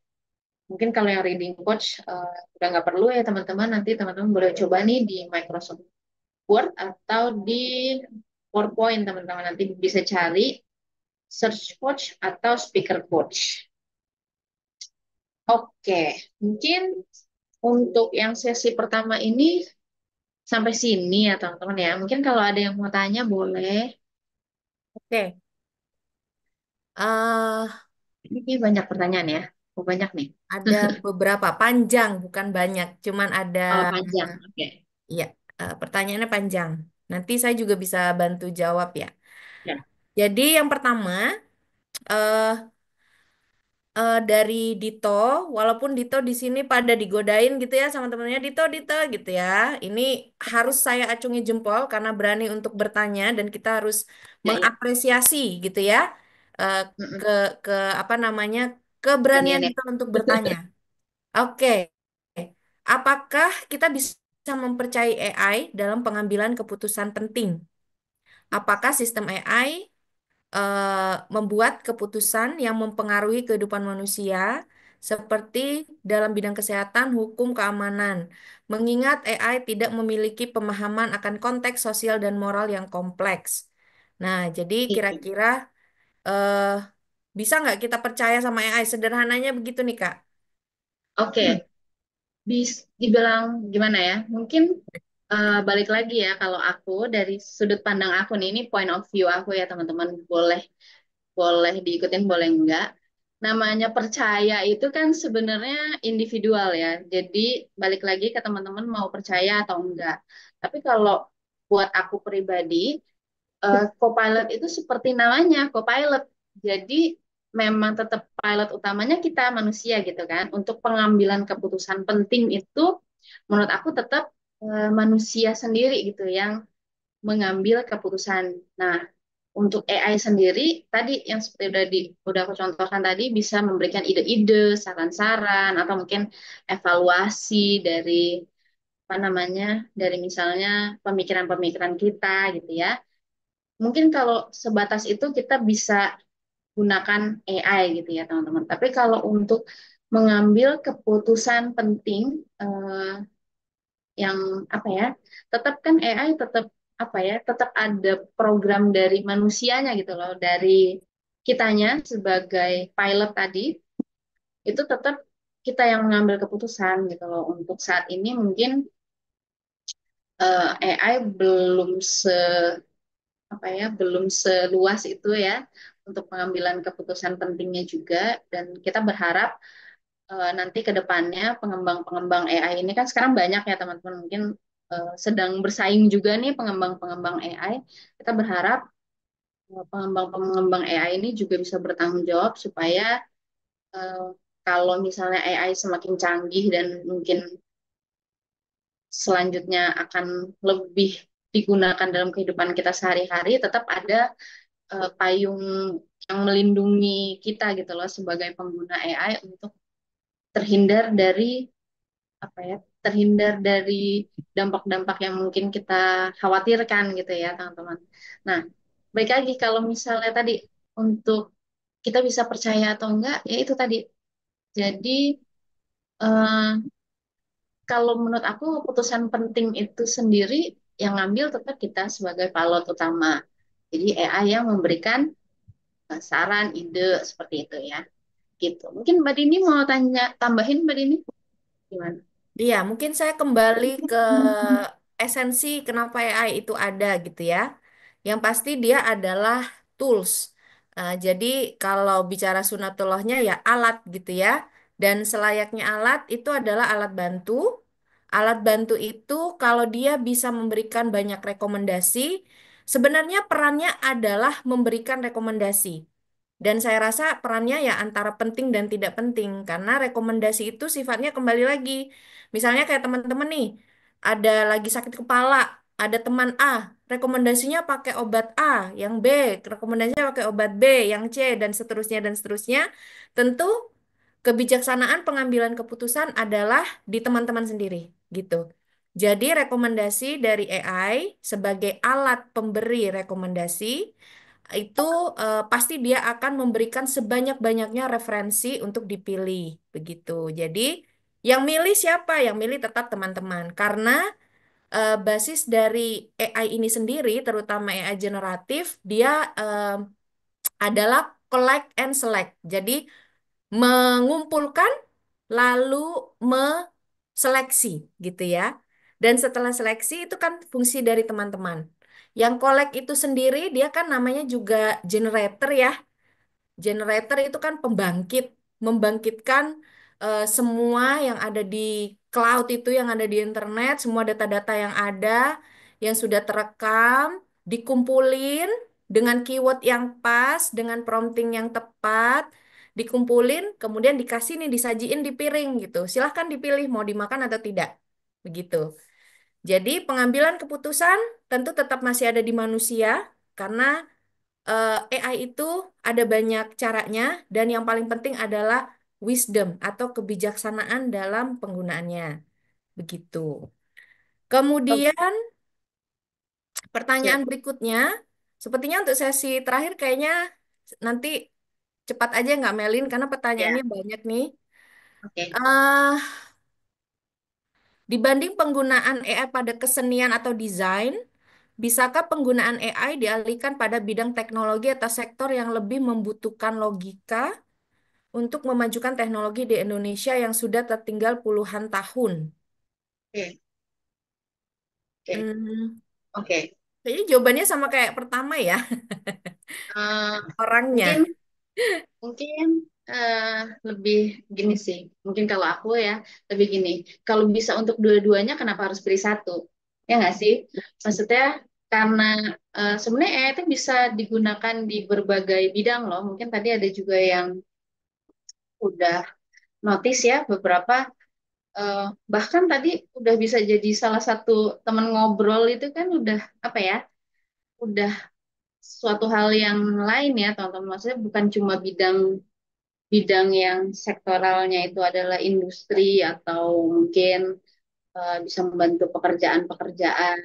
Mungkin kalau yang reading coach udah nggak perlu ya teman-teman. Nanti teman-teman boleh coba nih di Microsoft Word atau di PowerPoint, teman-teman. Nanti bisa cari search coach atau speaker coach. Oke, mungkin untuk yang sesi pertama ini sampai sini ya teman-teman ya. Mungkin kalau ada yang mau tanya boleh. Oke. eh Ini banyak pertanyaan ya. Oh, banyak nih. ada beberapa panjang, bukan banyak, cuman ada Oh, panjang. Oke. ya pertanyaannya panjang. Nanti saya juga bisa bantu jawab ya. Ya. Jadi yang pertama eh dari Dito, walaupun Dito di sini pada digodain gitu ya sama temennya Dito, Dito gitu ya. Ini harus saya acungi jempol karena berani untuk bertanya dan kita harus Ya, ya. mengapresiasi gitu ya eh, Mm-mm. ke ke apa namanya keberanian Pertanyaan ya. Dito untuk bertanya. Oke, apakah kita bisa mempercayai AI dalam pengambilan keputusan penting? Apakah sistem AI membuat keputusan yang mempengaruhi kehidupan manusia, seperti dalam bidang kesehatan, hukum, keamanan, mengingat AI tidak memiliki pemahaman akan konteks sosial dan moral yang kompleks. Nah, jadi Iya. kira-kira eh, bisa nggak kita percaya sama AI? Sederhananya begitu nih, Kak. Oke, dibilang gimana ya? Mungkin balik lagi ya kalau aku dari sudut pandang aku nih, ini point of view aku ya teman-teman, boleh boleh diikutin boleh enggak. Namanya percaya itu kan sebenarnya individual ya. Jadi balik lagi ke teman-teman mau percaya atau enggak. Tapi kalau buat aku pribadi, Copilot itu seperti namanya, Copilot. Jadi memang tetap pilot utamanya kita manusia gitu kan. Untuk pengambilan keputusan penting itu menurut aku tetap manusia sendiri gitu yang mengambil keputusan. Nah, untuk AI sendiri tadi yang seperti udah aku contohkan tadi bisa memberikan ide-ide, saran-saran atau mungkin evaluasi dari apa namanya dari misalnya pemikiran-pemikiran kita gitu ya. Mungkin kalau sebatas itu kita bisa gunakan AI gitu ya teman-teman. Tapi kalau untuk mengambil keputusan penting yang apa ya, tetap kan AI tetap apa ya, tetap ada program dari manusianya gitu loh, dari kitanya sebagai pilot tadi, itu tetap kita yang mengambil keputusan gitu loh. Untuk saat ini mungkin AI belum apa ya, belum seluas itu ya untuk pengambilan keputusan pentingnya juga, dan kita berharap nanti ke depannya pengembang-pengembang AI ini kan sekarang banyak ya teman-teman, mungkin sedang bersaing juga nih pengembang-pengembang AI. Kita berharap pengembang-pengembang AI ini juga bisa bertanggung jawab supaya eh, kalau misalnya AI semakin canggih dan mungkin selanjutnya akan lebih digunakan dalam kehidupan kita sehari-hari, tetap ada payung yang melindungi kita gitu loh sebagai pengguna AI untuk terhindar dari apa ya, terhindar dari dampak-dampak yang mungkin kita khawatirkan gitu ya teman-teman. Nah, baik lagi kalau misalnya tadi untuk kita bisa percaya atau enggak, ya itu tadi. Jadi eh, kalau menurut aku keputusan penting itu sendiri yang ngambil tetap kita sebagai pilot utama. Jadi AI yang memberikan saran, ide seperti itu ya. Gitu. Mungkin Mbak Dini mau tanya tambahin Mbak Dini gimana? Iya, mungkin saya kembali ke esensi kenapa AI itu ada gitu ya. Yang pasti dia adalah tools. Jadi kalau bicara sunatullahnya ya alat gitu ya. Dan selayaknya alat itu adalah alat bantu. Alat bantu itu kalau dia bisa memberikan banyak rekomendasi, sebenarnya perannya adalah memberikan rekomendasi. Dan saya rasa perannya ya antara penting dan tidak penting, karena rekomendasi itu sifatnya kembali lagi. Misalnya kayak teman-teman nih, ada lagi sakit kepala, ada teman A, rekomendasinya pakai obat A, yang B, rekomendasinya pakai obat B, yang C, dan seterusnya dan seterusnya. Tentu kebijaksanaan pengambilan keputusan adalah di teman-teman sendiri, gitu. Jadi rekomendasi dari AI sebagai alat pemberi rekomendasi itu pasti dia akan memberikan sebanyak-banyaknya referensi untuk dipilih, begitu. Jadi yang milih siapa? Yang milih tetap teman-teman, karena basis dari AI ini sendiri, terutama AI generatif, dia adalah collect and select. Jadi mengumpulkan lalu seleksi gitu ya. Dan setelah seleksi itu kan fungsi dari teman-teman. Yang collect itu sendiri dia kan namanya juga generator ya. Generator itu kan pembangkit, membangkitkan semua yang ada di cloud itu, yang ada di internet, semua data-data yang ada, yang sudah terekam, dikumpulin dengan keyword yang pas, dengan prompting yang tepat, dikumpulin, kemudian dikasih nih, disajiin di piring gitu. Silahkan dipilih mau dimakan atau tidak. Begitu. Jadi pengambilan keputusan tentu tetap masih ada di manusia, karena AI itu ada banyak caranya dan yang paling penting adalah wisdom atau kebijaksanaan dalam penggunaannya. begitu. Oh, Kemudian siap. pertanyaan berikutnya, sepertinya untuk sesi terakhir kayaknya nanti cepat aja nggak Melin karena Ya, pertanyaannya banyak nih. oke. eh Dibanding penggunaan AI pada kesenian atau desain, bisakah penggunaan AI dialihkan pada bidang teknologi atau sektor yang lebih membutuhkan logika untuk memajukan teknologi di Indonesia yang sudah tertinggal puluhan tahun? Oke, oke, Hmm, oke. Kayaknya jawabannya sama kayak pertama ya, Eh, mungkin orangnya. mungkin eh, lebih gini sih. Mungkin kalau aku ya lebih gini. Kalau bisa untuk dua-duanya, kenapa harus pilih satu? Ya nggak sih? Maksudnya karena sebenarnya AI itu bisa digunakan di berbagai bidang loh. Mungkin tadi ada juga yang udah notice ya beberapa. eh, Bahkan tadi udah bisa jadi salah satu teman ngobrol itu kan udah apa ya? Udah suatu hal yang lain ya, teman-teman. Maksudnya bukan cuma bidang bidang yang sektoralnya itu adalah industri atau mungkin bisa membantu pekerjaan-pekerjaan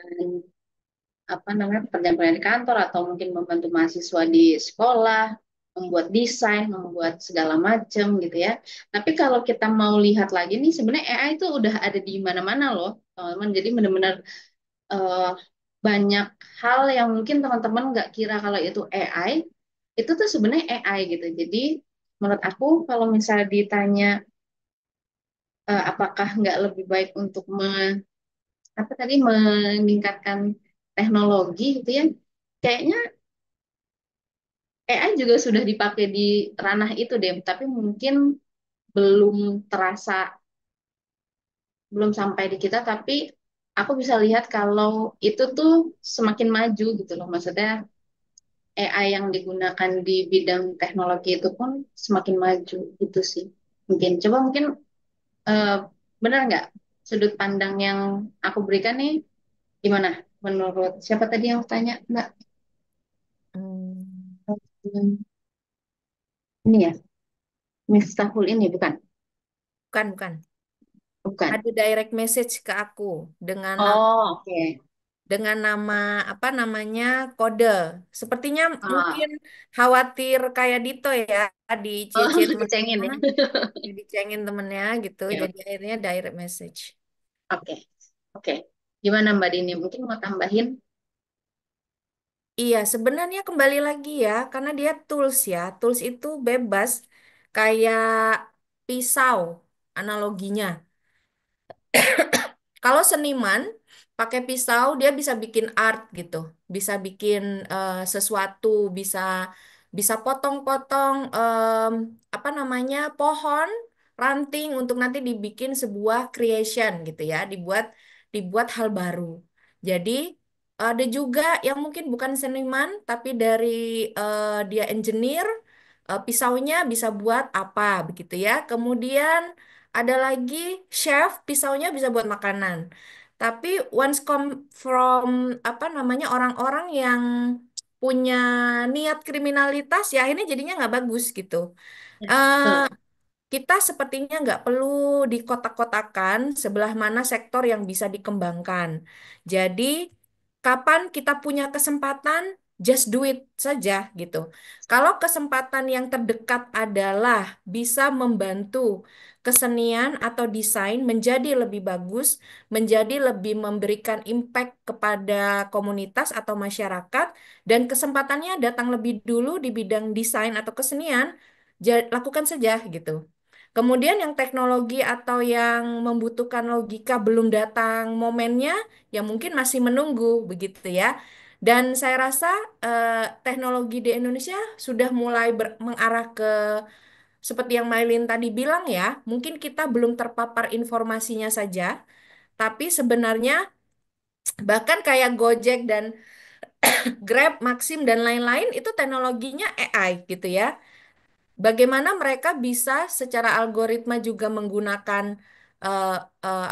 apa namanya pekerjaan-pekerjaan di kantor atau mungkin membantu mahasiswa di sekolah, membuat desain, membuat segala macam gitu ya. Tapi kalau kita mau lihat lagi nih sebenarnya AI itu udah ada di mana-mana loh, teman-teman. Jadi benar-benar eh, banyak hal yang mungkin teman-teman nggak kira kalau itu AI, itu tuh sebenarnya AI gitu. Jadi menurut aku kalau misalnya ditanya apakah nggak lebih baik untuk apa tadi meningkatkan teknologi gitu ya, kayaknya AI juga sudah dipakai di ranah itu deh, tapi mungkin belum terasa, belum sampai di kita, tapi aku bisa lihat kalau itu tuh semakin maju gitu loh. Maksudnya AI yang digunakan di bidang teknologi itu pun semakin maju gitu sih. Mungkin coba mungkin eh, benar nggak sudut pandang yang aku berikan nih gimana menurut siapa tadi yang tanya Mbak? Hmm, Hmm, ini ya, Miftahul ini bukan? bukan, bukan. Bukan. Ada direct message ke aku dengan Oh, oke. nama apa namanya kode. Sepertinya Ah, mungkin khawatir kayak Dito ya di oh, CC dicengin temennya, ya. dicengin temennya gitu. Oke, Jadi akhirnya direct message. oke, oke. Gimana Mbak Dini? Mungkin mau tambahin? Iya, sebenarnya kembali lagi ya, karena dia tools ya. Tools itu bebas, kayak pisau analoginya. Kalau seniman pakai pisau dia bisa bikin art gitu, bisa bikin sesuatu, bisa bisa potong-potong apa namanya pohon ranting untuk nanti dibikin sebuah creation gitu ya, dibuat dibuat hal baru. Jadi ada juga yang mungkin bukan seniman tapi dari dia engineer, pisaunya bisa buat apa begitu ya. Kemudian ada lagi chef, pisaunya bisa buat makanan. Tapi once come from apa namanya orang-orang yang punya niat kriminalitas ya ini jadinya nggak bagus gitu. Ya, Eh, betul. Kita sepertinya nggak perlu dikotak-kotakan sebelah mana sektor yang bisa dikembangkan. Jadi, kapan kita punya kesempatan, just do it saja gitu. Kalau kesempatan yang terdekat adalah bisa membantu kesenian atau desain menjadi lebih bagus, menjadi lebih memberikan impact kepada komunitas atau masyarakat, dan kesempatannya datang lebih dulu di bidang desain atau kesenian, lakukan saja gitu. Kemudian yang teknologi atau yang membutuhkan logika belum datang momennya, ya mungkin masih menunggu begitu ya. Dan saya rasa teknologi di Indonesia sudah mulai mengarah ke seperti yang Mailin tadi bilang ya, mungkin kita belum terpapar informasinya saja, tapi sebenarnya bahkan kayak Gojek dan Grab, Maxim dan lain-lain itu teknologinya AI gitu ya. Bagaimana mereka bisa secara algoritma juga menggunakan eh,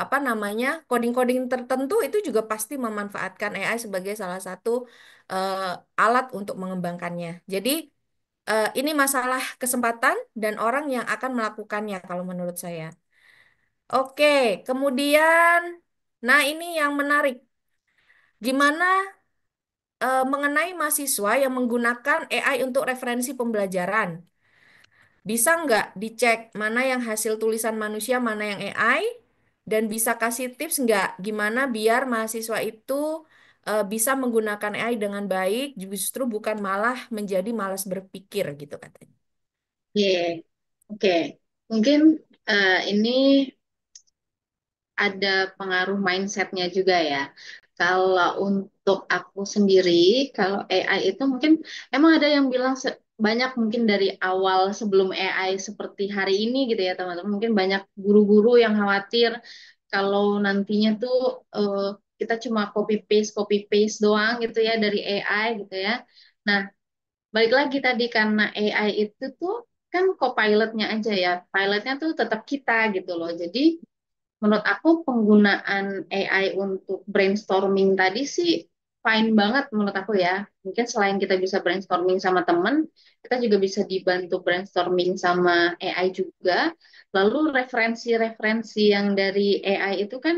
apa namanya coding-coding tertentu itu juga pasti memanfaatkan AI sebagai salah satu alat untuk mengembangkannya. Jadi ini masalah kesempatan dan orang yang akan melakukannya kalau menurut saya. Oke, kemudian, nah ini yang menarik. Gimana mengenai mahasiswa yang menggunakan AI untuk referensi pembelajaran? Bisa nggak dicek mana yang hasil tulisan manusia, mana yang AI? Dan bisa kasih tips nggak gimana biar mahasiswa itu bisa menggunakan AI dengan baik, justru bukan malah menjadi malas berpikir gitu katanya. Oke, oke. Mungkin ini ada pengaruh mindsetnya juga ya. Kalau untuk aku sendiri, kalau AI itu mungkin emang ada yang bilang banyak mungkin dari awal sebelum AI seperti hari ini gitu ya teman-teman. Mungkin banyak guru-guru yang khawatir kalau nantinya tuh eh, kita cuma copy paste doang gitu ya dari AI gitu ya. Nah, balik lagi tadi karena AI itu tuh kan co-pilotnya aja ya. Pilotnya tuh tetap kita gitu loh. Jadi menurut aku penggunaan AI untuk brainstorming tadi sih fine banget menurut aku ya. Mungkin selain kita bisa brainstorming sama temen, kita juga bisa dibantu brainstorming sama AI juga. Lalu referensi-referensi yang dari AI itu kan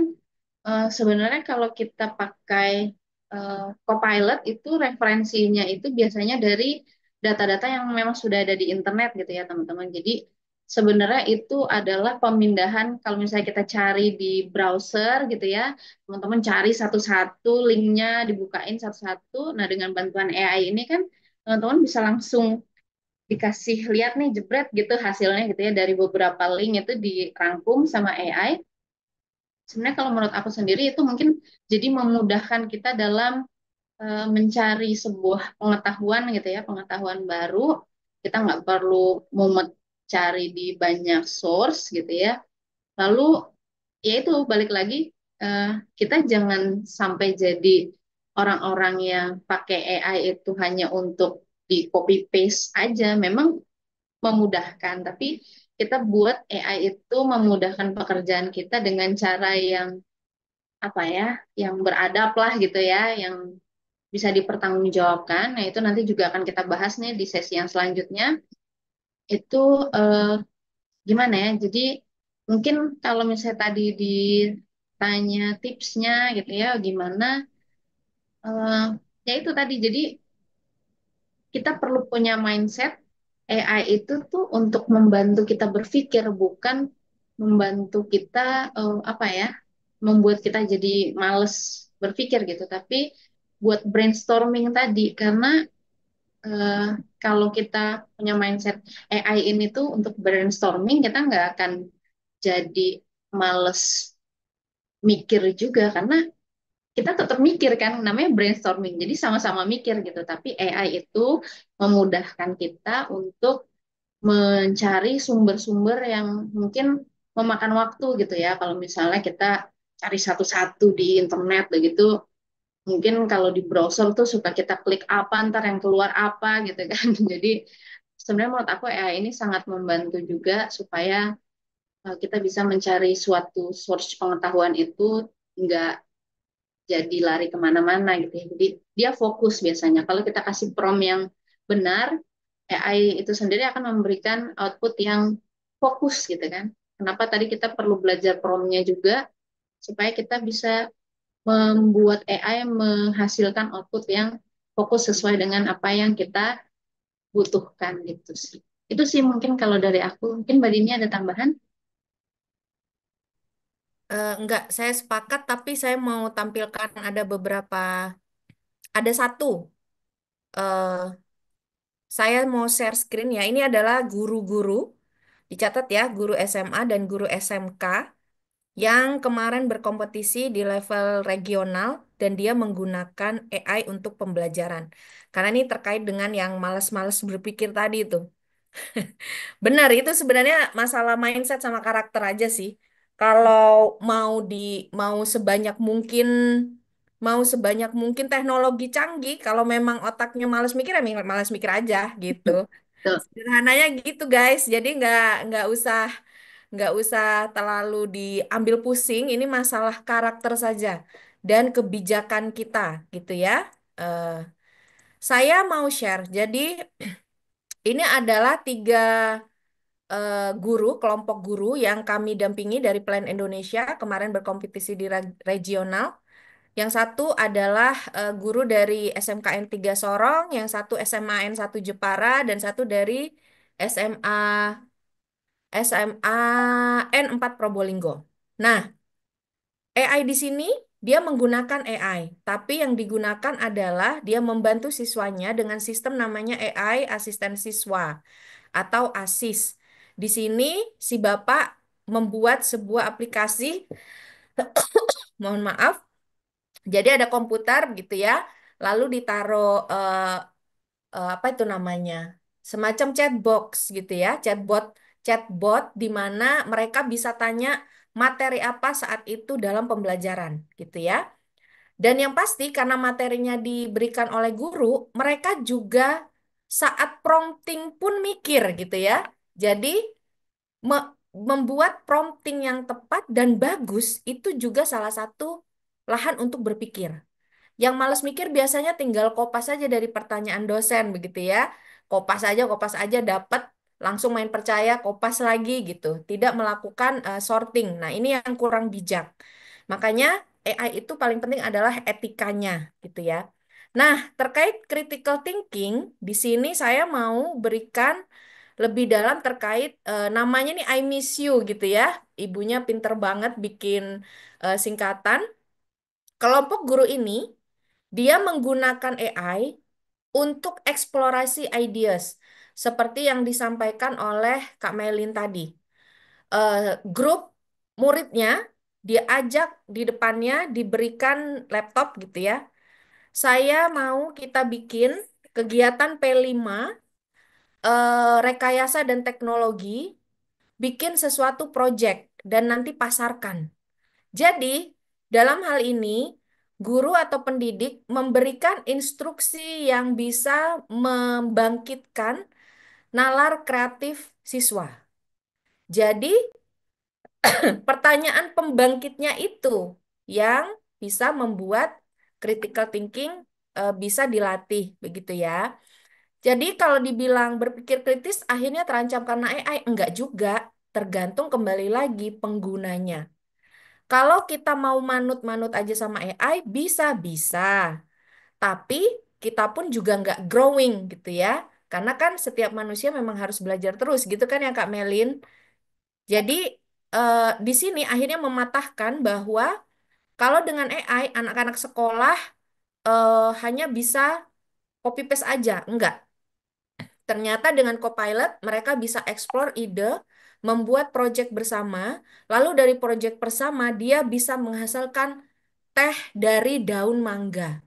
sebenarnya kalau kita pakai Copilot itu referensinya itu biasanya dari data-data yang memang sudah ada di internet gitu ya teman-teman. Jadi sebenarnya itu adalah pemindahan kalau misalnya kita cari di browser gitu ya, teman-teman cari satu-satu linknya dibukain satu-satu. Nah dengan bantuan AI ini kan teman-teman bisa langsung dikasih lihat nih jebret gitu hasilnya gitu ya dari beberapa link itu dirangkum sama AI. Sebenarnya kalau menurut aku sendiri itu mungkin jadi memudahkan kita dalam mencari sebuah pengetahuan gitu ya, pengetahuan baru. Kita nggak perlu mumet cari di banyak source gitu ya. Lalu ya itu balik lagi eh, kita jangan sampai jadi orang-orang yang pakai AI itu hanya untuk di copy paste aja. Memang memudahkan, tapi kita buat AI itu memudahkan pekerjaan kita dengan cara yang apa ya, yang beradab lah gitu ya, yang bisa dipertanggungjawabkan. Nah, itu nanti juga akan kita bahas nih di sesi yang selanjutnya. Itu eh, gimana ya? Jadi mungkin kalau misalnya tadi ditanya tipsnya gitu ya, gimana? eh, Ya itu tadi. Jadi kita perlu punya mindset AI itu tuh untuk membantu kita berpikir, bukan membantu kita apa ya, membuat kita jadi males berpikir gitu. Tapi buat brainstorming tadi, karena eh, kalau kita punya mindset AI ini tuh untuk brainstorming, kita nggak akan jadi males mikir juga karena kita tetap mikir kan, namanya brainstorming. Jadi sama-sama mikir gitu. Tapi AI itu memudahkan kita untuk mencari sumber-sumber yang mungkin memakan waktu gitu ya. Kalau misalnya kita cari satu-satu di internet begitu, mungkin kalau di browser tuh suka kita klik apa, ntar yang keluar apa gitu kan. Jadi sebenarnya menurut aku AI ini sangat membantu juga supaya kita bisa mencari suatu source pengetahuan itu nggak jadi lari kemana-mana gitu ya. Jadi dia fokus biasanya. Kalau kita kasih prompt yang benar, AI itu sendiri akan memberikan output yang fokus gitu kan. Kenapa tadi kita perlu belajar promptnya juga supaya kita bisa membuat AI menghasilkan output yang fokus sesuai dengan apa yang kita butuhkan gitu sih. Itu sih mungkin kalau dari aku. Mungkin Mbak Dini ada tambahan? Enggak, saya sepakat, tapi saya mau tampilkan ada beberapa, ada satu. eh saya mau share screen ya. Ini adalah guru-guru, dicatat ya, guru SMA dan guru SMK yang kemarin berkompetisi di level regional dan dia menggunakan AI untuk pembelajaran. Karena ini terkait dengan yang malas-malas berpikir tadi itu. Benar, itu sebenarnya masalah mindset sama karakter aja sih. Kalau mau di mau sebanyak mungkin mau sebanyak mungkin teknologi canggih, kalau memang otaknya malas mikir ya malas mikir aja gitu. Tuh. Sederhananya gitu guys. Jadi nggak usah terlalu diambil pusing. Ini masalah karakter saja dan kebijakan kita gitu ya. Eh, saya mau share. Jadi ini adalah tiga guru, kelompok guru yang kami dampingi dari Plan Indonesia kemarin berkompetisi di regional. Yang satu adalah guru dari SMKN 3 Sorong, yang satu SMAN 1 Jepara, dan satu dari SMAN 4 Probolinggo. Nah, AI di sini dia menggunakan AI, tapi yang digunakan adalah dia membantu siswanya dengan sistem namanya AI Asisten Siswa atau ASIS. Di sini si Bapak membuat sebuah aplikasi, mohon maaf, jadi ada komputer gitu ya, lalu ditaruh apa itu namanya? Semacam chatbox gitu ya, chatbot di mana mereka bisa tanya materi apa saat itu dalam pembelajaran gitu ya. Dan yang pasti karena materinya diberikan oleh guru, mereka juga saat prompting pun mikir gitu ya. Jadi me- membuat prompting yang tepat dan bagus itu juga salah satu lahan untuk berpikir. Yang malas mikir biasanya tinggal kopas aja dari pertanyaan dosen begitu ya. Kopas aja dapat langsung main percaya, kopas lagi gitu. Tidak melakukan sorting. Nah, ini yang kurang bijak. Makanya AI itu paling penting adalah etikanya gitu ya. Nah, terkait critical thinking, di sini saya mau berikan lebih dalam terkait namanya nih I miss you gitu ya. Ibunya pinter banget bikin singkatan. Kelompok guru ini dia menggunakan AI untuk eksplorasi ideas, seperti yang disampaikan oleh Kak Melin tadi. Grup muridnya diajak di depannya diberikan laptop gitu ya. Saya mau kita bikin kegiatan P5, rekayasa dan teknologi, bikin sesuatu project dan nanti pasarkan. Jadi, dalam hal ini, guru atau pendidik memberikan instruksi yang bisa membangkitkan nalar kreatif siswa. Jadi, pertanyaan pembangkitnya itu yang bisa membuat critical thinking bisa dilatih, begitu ya. Jadi, kalau dibilang berpikir kritis akhirnya terancam karena AI, enggak juga. Tergantung kembali lagi penggunanya. Kalau kita mau manut-manut aja sama AI, bisa-bisa. Tapi kita pun juga nggak growing gitu ya. Karena kan setiap manusia memang harus belajar terus gitu kan ya Kak Melin. Jadi di sini akhirnya mematahkan bahwa kalau dengan AI, anak-anak sekolah hanya bisa copy paste aja. Enggak. Ternyata dengan Copilot mereka bisa explore ide, membuat project bersama, lalu dari project bersama dia bisa menghasilkan teh dari daun mangga.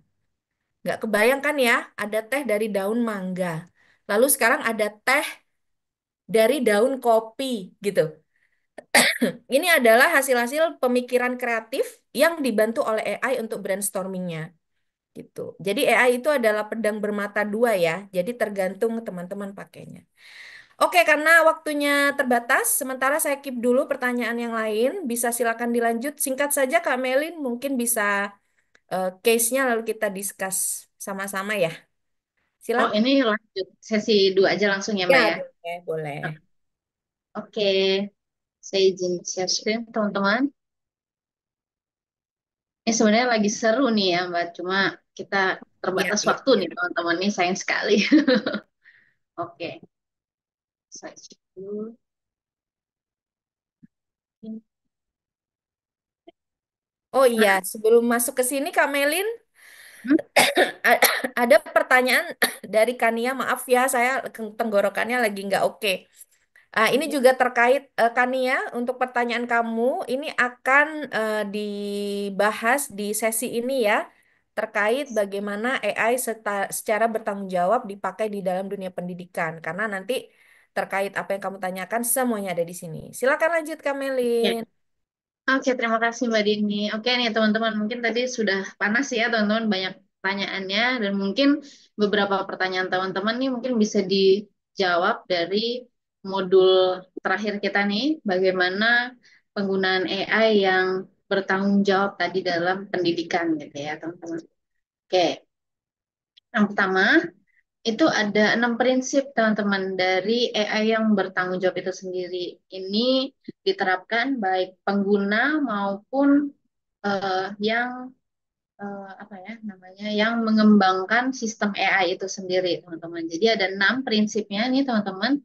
Nggak kebayang kan ya, ada teh dari daun mangga. Lalu sekarang ada teh dari daun kopi gitu. Ini adalah hasil-hasil pemikiran kreatif yang dibantu oleh AI untuk brainstormingnya gitu. Jadi AI itu adalah pedang bermata dua ya. Jadi tergantung teman-teman pakainya. Oke, karena waktunya terbatas, sementara saya keep dulu pertanyaan yang lain. Bisa silakan dilanjut. Singkat saja Kak Melin, mungkin bisa case-nya lalu kita discuss sama-sama ya. Oh, Silakan. ini lanjut sesi 2 aja langsung ya, Ya, Mbak ya. boleh, boleh. Oke, saya izin share screen, teman-teman. Ini sebenarnya lagi seru nih ya, Mbak. Cuma kita Iya, terbatas iya, waktu iya. nih, teman-teman. Ini sayang sekali. Oke, saya cek dulu. Oh iya, sebelum masuk ke sini Kak Melin, Hmm? a- ada pertanyaan dari Kania. Maaf ya, saya tenggorokannya lagi nggak oke. Ini juga terkait Kania, untuk pertanyaan kamu, ini akan dibahas di sesi ini ya, terkait bagaimana AI secara bertanggung jawab dipakai di dalam dunia pendidikan. Karena nanti terkait apa yang kamu tanyakan, semuanya ada di sini. Silakan lanjut, Oke. Kamelin. Oke, terima kasih Mbak Dini. Oke nih teman-teman, mungkin tadi sudah panas ya teman-teman banyak pertanyaannya dan mungkin beberapa pertanyaan teman-teman nih mungkin bisa dijawab dari modul terakhir kita nih, bagaimana penggunaan AI yang bertanggung jawab tadi dalam pendidikan gitu ya teman-teman. Oke, yang pertama Itu ada 6 prinsip teman-teman dari AI yang bertanggung jawab itu sendiri. Ini diterapkan baik pengguna maupun yang apa ya namanya yang mengembangkan sistem AI itu sendiri, teman-teman. Jadi ada 6 prinsipnya nih, teman-teman.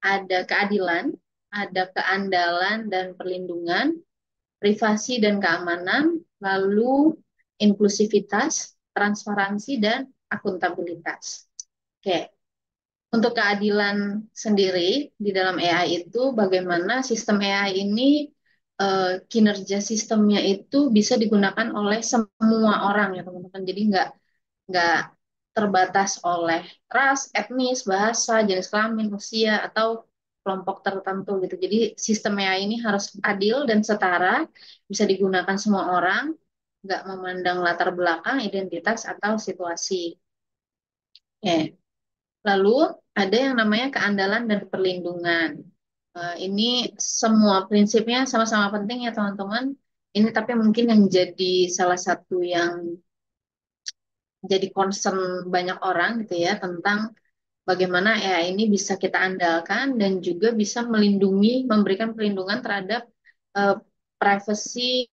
Ada keadilan, ada keandalan dan perlindungan, privasi dan keamanan, lalu inklusivitas, transparansi dan akuntabilitas. Oke, untuk keadilan sendiri di dalam AI itu bagaimana sistem AI ini kinerja sistemnya itu bisa digunakan oleh semua orang ya teman-teman. Jadi nggak terbatas oleh ras, etnis, bahasa, jenis kelamin, usia atau kelompok tertentu gitu. Jadi sistem AI ini harus adil dan setara, bisa digunakan semua orang, nggak memandang latar belakang, identitas atau situasi. Oke. Lalu ada yang namanya keandalan dan perlindungan. Ini semua prinsipnya sama-sama penting ya teman-teman. Ini tapi mungkin yang jadi salah satu yang jadi concern banyak orang gitu ya tentang bagaimana AI ini bisa kita andalkan dan juga bisa melindungi, memberikan perlindungan terhadap eh, privasi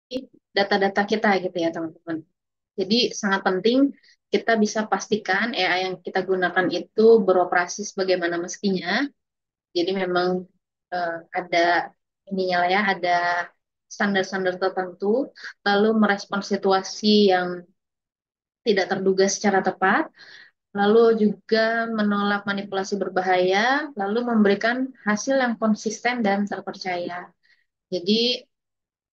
data-data kita gitu ya teman-teman. Jadi sangat penting kita bisa pastikan AI yang kita gunakan itu beroperasi sebagaimana mestinya. Jadi memang ada ininya lah ya, ada standar-standar tertentu, lalu merespons situasi yang tidak terduga secara tepat, lalu juga menolak manipulasi berbahaya, lalu memberikan hasil yang konsisten dan terpercaya. Jadi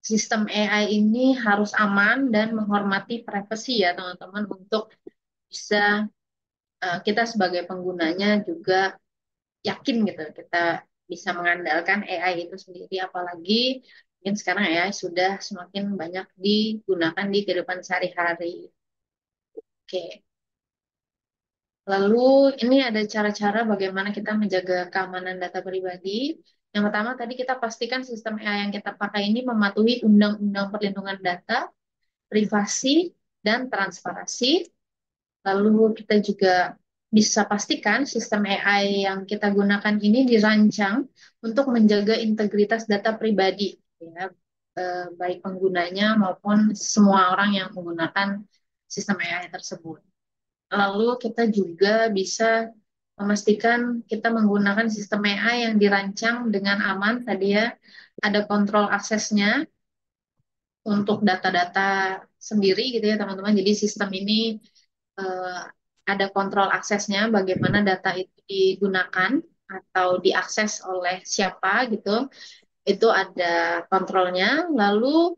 sistem AI ini harus aman dan menghormati privasi ya teman-teman untuk bisa kita sebagai penggunanya juga yakin gitu kita bisa mengandalkan AI itu sendiri, apalagi mungkin sekarang AI sudah semakin banyak digunakan di kehidupan sehari-hari. Oke, lalu ini ada cara-cara bagaimana kita menjaga keamanan data pribadi. Yang pertama tadi kita pastikan sistem AI yang kita pakai ini mematuhi Undang-Undang Perlindungan Data, Privasi, dan Transparansi. Lalu kita juga bisa pastikan sistem AI yang kita gunakan ini dirancang untuk menjaga integritas data pribadi, ya, baik penggunanya maupun semua orang yang menggunakan sistem AI tersebut. Lalu kita juga bisa memastikan kita menggunakan sistem AI yang dirancang dengan aman, tadi ya, ada kontrol aksesnya untuk data-data sendiri gitu ya teman-teman. Jadi sistem ini eh, ada kontrol aksesnya, bagaimana data itu digunakan atau diakses oleh siapa gitu, itu ada kontrolnya. Lalu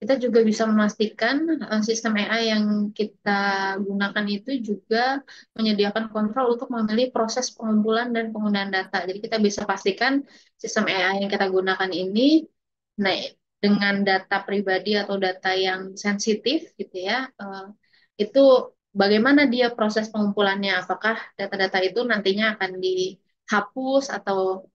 kita juga bisa memastikan sistem AI yang kita gunakan itu juga menyediakan kontrol untuk memilih proses pengumpulan dan penggunaan data. Jadi kita bisa pastikan sistem AI yang kita gunakan ini, nah, dengan data pribadi atau data yang sensitif gitu ya, itu bagaimana dia proses pengumpulannya, apakah data-data itu nantinya akan dihapus atau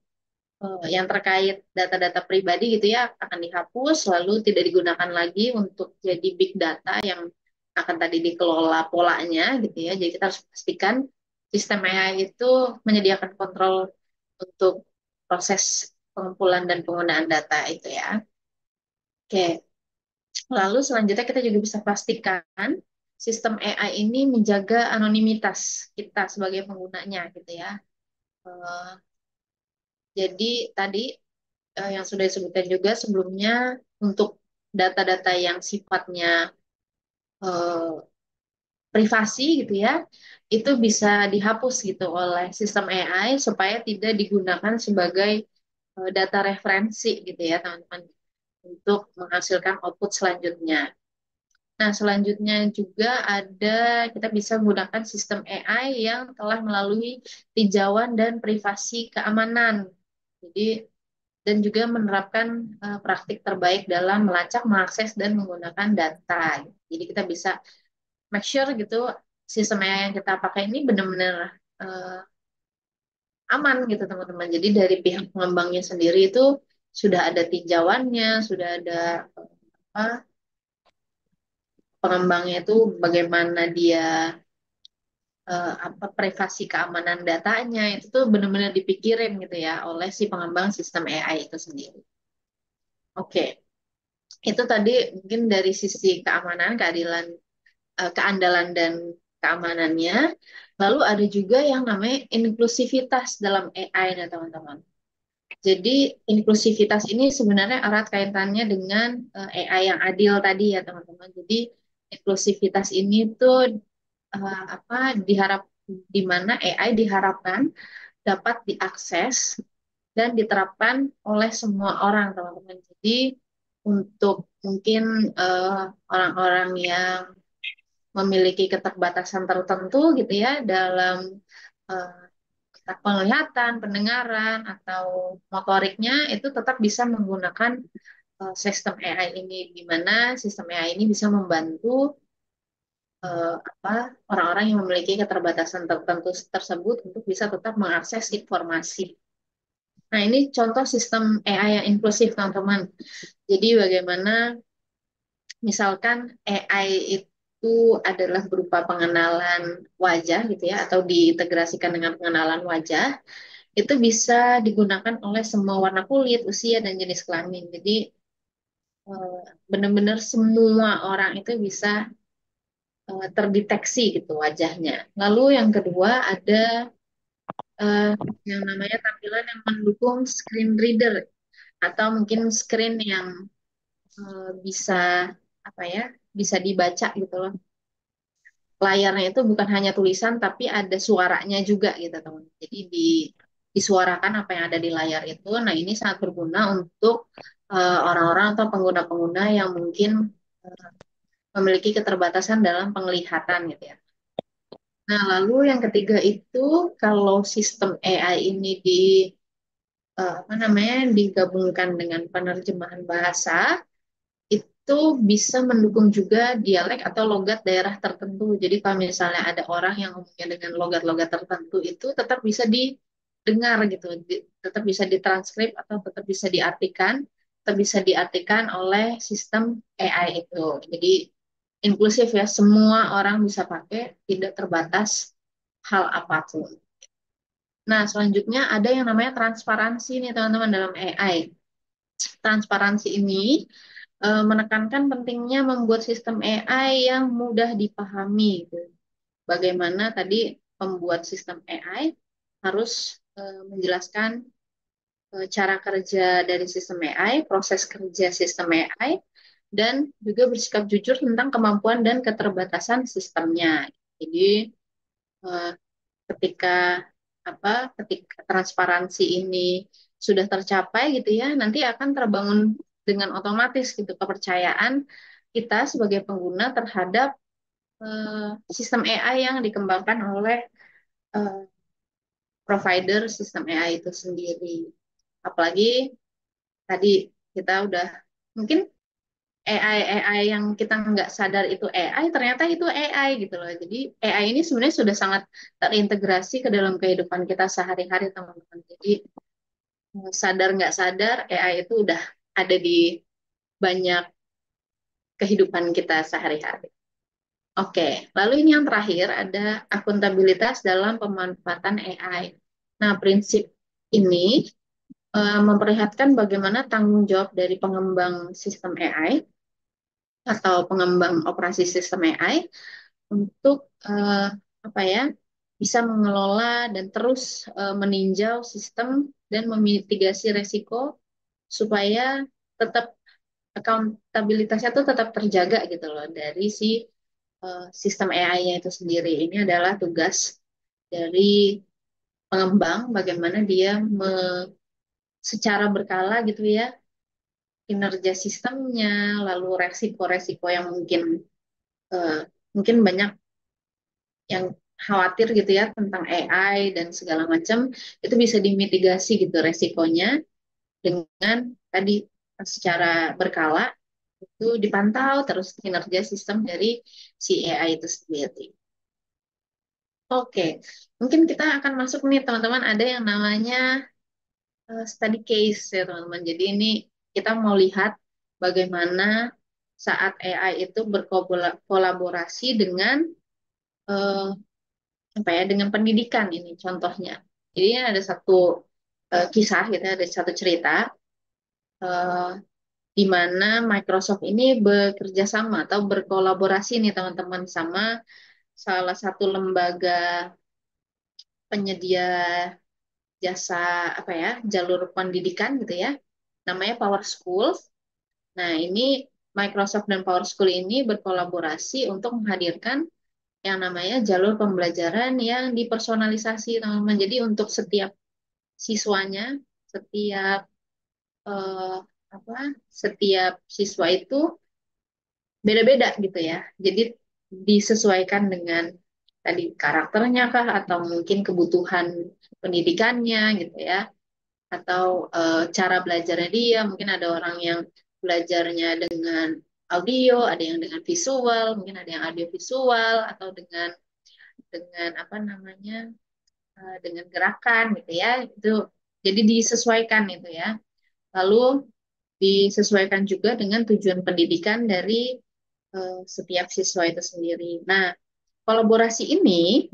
yang terkait data-data pribadi gitu ya akan dihapus lalu tidak digunakan lagi untuk jadi big data yang akan tadi dikelola polanya gitu ya. Jadi kita harus pastikan sistem AI itu menyediakan kontrol untuk proses pengumpulan dan penggunaan data itu ya. Oke. Lalu selanjutnya kita juga bisa pastikan sistem AI ini menjaga anonimitas kita sebagai penggunanya gitu ya. Eh, jadi tadi yang sudah disebutkan juga sebelumnya untuk data-data yang sifatnya eh, privasi gitu ya, itu bisa dihapus gitu oleh sistem AI supaya tidak digunakan sebagai data referensi gitu ya teman-teman untuk menghasilkan output selanjutnya. Nah, selanjutnya juga ada kita bisa menggunakan sistem AI yang telah melalui tinjauan dan privasi keamanan. Jadi dan juga menerapkan praktik terbaik dalam melacak, mengakses, dan menggunakan data. Jadi kita bisa make sure gitu sistem AI yang kita pakai ini benar-benar uh, aman gitu teman-teman. Jadi dari pihak pengembangnya sendiri itu sudah ada tinjauannya, sudah ada apa pengembangnya itu bagaimana dia apa privasi keamanan datanya itu tuh benar-benar dipikirin gitu ya oleh si pengembang sistem AI itu sendiri. Oke, itu tadi mungkin dari sisi keamanan, keadilan, keandalan dan keamanannya. Lalu ada juga yang namanya inklusivitas dalam AI nih teman-teman. Jadi inklusivitas ini sebenarnya erat kaitannya dengan AI yang adil tadi ya teman-teman. Jadi inklusivitas ini tuh apa diharap di mana AI diharapkan dapat diakses dan diterapkan oleh semua orang teman-teman. Jadi untuk mungkin eh, orang-orang yang memiliki keterbatasan tertentu gitu ya dalam eh, penglihatan, pendengaran atau motoriknya itu tetap bisa menggunakan sistem AI ini, di mana sistem AI ini bisa membantu apa orang-orang yang memiliki keterbatasan tertentu tersebut untuk bisa tetap mengakses informasi. Nah, ini contoh sistem AI yang inklusif, teman-teman. Jadi bagaimana misalkan AI itu adalah berupa pengenalan wajah gitu ya, atau diintegrasikan dengan pengenalan wajah, itu bisa digunakan oleh semua warna kulit, usia, dan jenis kelamin. Jadi eh, benar-benar semua orang itu bisa terdeteksi gitu wajahnya. Lalu yang kedua ada eh, yang namanya tampilan yang mendukung screen reader atau mungkin screen yang bisa apa ya, bisa dibaca gitu loh. Layarnya itu bukan hanya tulisan tapi ada suaranya juga gitu teman. Jadi disuarakan apa yang ada di layar itu. Nah, ini sangat berguna untuk orang-orang atau pengguna-pengguna yang mungkin eh, memiliki keterbatasan dalam penglihatan gitu ya. Nah, lalu yang ketiga itu kalau sistem AI ini apa namanya digabungkan dengan penerjemahan bahasa, itu bisa mendukung juga dialek atau logat daerah tertentu. Jadi kalau misalnya ada orang yang ngomongnya dengan logat-logat tertentu itu tetap bisa didengar gitu, tetap bisa ditranskrip atau tetap bisa diartikan oleh sistem AI itu. Jadi inklusif ya, semua orang bisa pakai, tidak terbatas hal apapun. Nah, selanjutnya ada yang namanya transparansi nih teman-teman dalam AI. Transparansi ini menekankan pentingnya membuat sistem AI yang mudah dipahami, gitu. Bagaimana tadi pembuat sistem AI harus menjelaskan cara kerja dari sistem AI, proses kerja sistem AI, dan juga bersikap jujur tentang kemampuan dan keterbatasan sistemnya. Jadi eh, ketika ketika transparansi ini sudah tercapai gitu ya, nanti akan terbangun dengan otomatis gitu kepercayaan kita sebagai pengguna terhadap sistem AI yang dikembangkan oleh eh, provider sistem AI itu sendiri. Apalagi tadi kita udah mungkin AI yang kita nggak sadar itu AI, ternyata itu AI gitu loh. Jadi AI ini sebenarnya sudah sangat terintegrasi ke dalam kehidupan kita sehari-hari, teman-teman. Jadi sadar nggak sadar, AI itu udah ada di banyak kehidupan kita sehari-hari. Oke, lalu ini yang terakhir ada akuntabilitas dalam pemanfaatan AI. Nah, prinsip ini memperlihatkan bagaimana tanggung jawab dari pengembang sistem AI atau pengembang operasi sistem AI untuk apa ya bisa mengelola dan terus meninjau sistem dan memitigasi resiko supaya tetap akuntabilitasnya tuh tetap terjaga gitu loh dari si sistem AI-nya itu sendiri. Ini adalah tugas dari pengembang bagaimana dia secara berkala gitu ya kinerja sistemnya, lalu resiko-resiko yang eh, mungkin banyak yang khawatir gitu ya tentang AI dan segala macam itu bisa dimitigasi gitu resikonya dengan tadi secara berkala itu dipantau terus kinerja sistem dari si AI itu sendiri. Oke, mungkin kita akan masuk nih teman-teman ada yang namanya study case ya teman-teman. Jadi ini kita mau lihat bagaimana saat AI itu berkolaborasi dengan apa ya dengan pendidikan ini contohnya. Jadi ini ada satu kisah gitu, ada satu cerita eh, di mana Microsoft ini bekerja sama atau berkolaborasi nih teman-teman sama salah satu lembaga penyedia jasa apa ya jalur pendidikan gitu ya, namanya Power School. Nah ini Microsoft dan Power School ini berkolaborasi untuk menghadirkan yang namanya jalur pembelajaran yang dipersonalisasi teman-teman. Jadi untuk setiap siswanya, setiap eh, apa, setiap siswa itu beda-beda gitu ya. Jadi disesuaikan dengan tadi karakternya kah atau mungkin kebutuhan pendidikannya gitu ya, atau cara belajarnya dia. Mungkin ada orang yang belajarnya dengan audio, ada yang dengan visual, mungkin ada yang audio visual atau dengan apa namanya dengan gerakan gitu ya. Itu jadi disesuaikan itu ya. Lalu disesuaikan juga dengan tujuan pendidikan dari setiap siswa itu sendiri. Nah, kolaborasi ini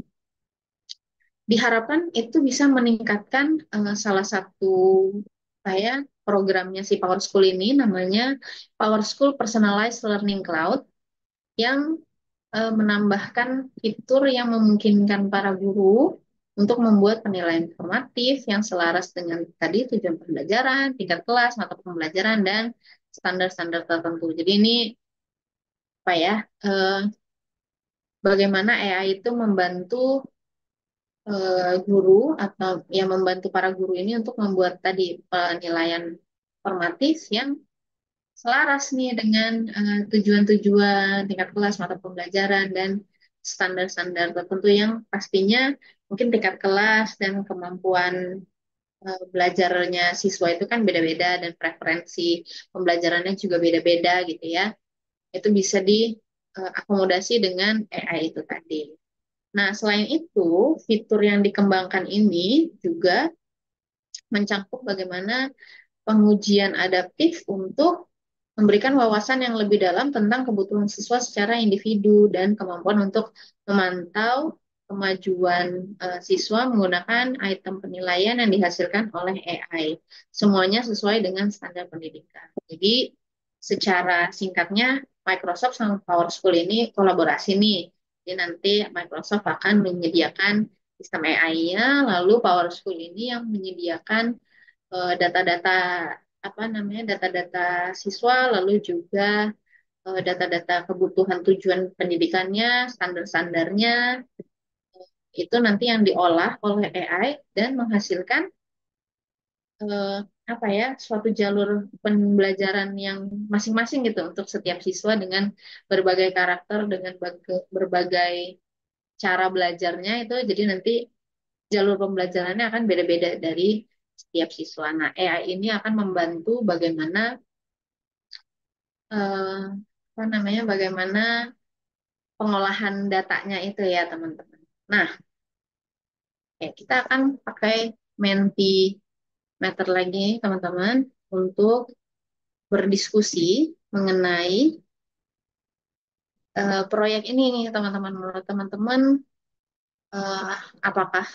diharapkan itu bisa meningkatkan salah satu saya programnya si Power School ini namanya Power School Personalized Learning Cloud yang menambahkan fitur yang memungkinkan para guru untuk membuat penilaian formatif yang selaras dengan tadi tujuan pembelajaran, tingkat kelas, mata pembelajaran, dan standar-standar tertentu. Jadi ini apa ya, eh, bagaimana AI itu membantu guru atau yang membantu para guru ini untuk membuat tadi penilaian formatif yang selaras nih dengan tujuan-tujuan tingkat kelas mata pembelajaran dan standar-standar tertentu yang pastinya mungkin tingkat kelas dan kemampuan belajarnya siswa itu kan beda-beda dan preferensi pembelajarannya juga beda-beda gitu ya. Itu bisa diakomodasi dengan AI itu tadi. Nah, selain itu, fitur yang dikembangkan ini juga mencakup bagaimana pengujian adaptif untuk memberikan wawasan yang lebih dalam tentang kebutuhan siswa secara individu dan kemampuan untuk memantau kemajuan siswa menggunakan item penilaian yang dihasilkan oleh AI. Semuanya sesuai dengan standar pendidikan. Jadi, secara singkatnya, Microsoft sama Power School ini kolaborasi nih. Jadi nanti Microsoft akan menyediakan sistem AI-nya, lalu Power School ini yang menyediakan data-data apa namanya data-data siswa lalu juga data-data kebutuhan tujuan pendidikannya, standar-standarnya itu nanti yang diolah oleh AI dan menghasilkan eh, apa ya suatu jalur pembelajaran yang masing-masing gitu untuk setiap siswa dengan berbagai karakter dengan berbagai cara belajarnya itu jadi nanti jalur pembelajarannya akan beda-beda dari setiap siswa. Nah, AI ini akan membantu bagaimana eh, apa namanya bagaimana pengolahan datanya itu ya teman-teman. Nah, ya, kita akan pakai Mentimeter lagi teman-teman untuk berdiskusi mengenai proyek ini nih teman-teman. Menurut teman-teman eh, apakah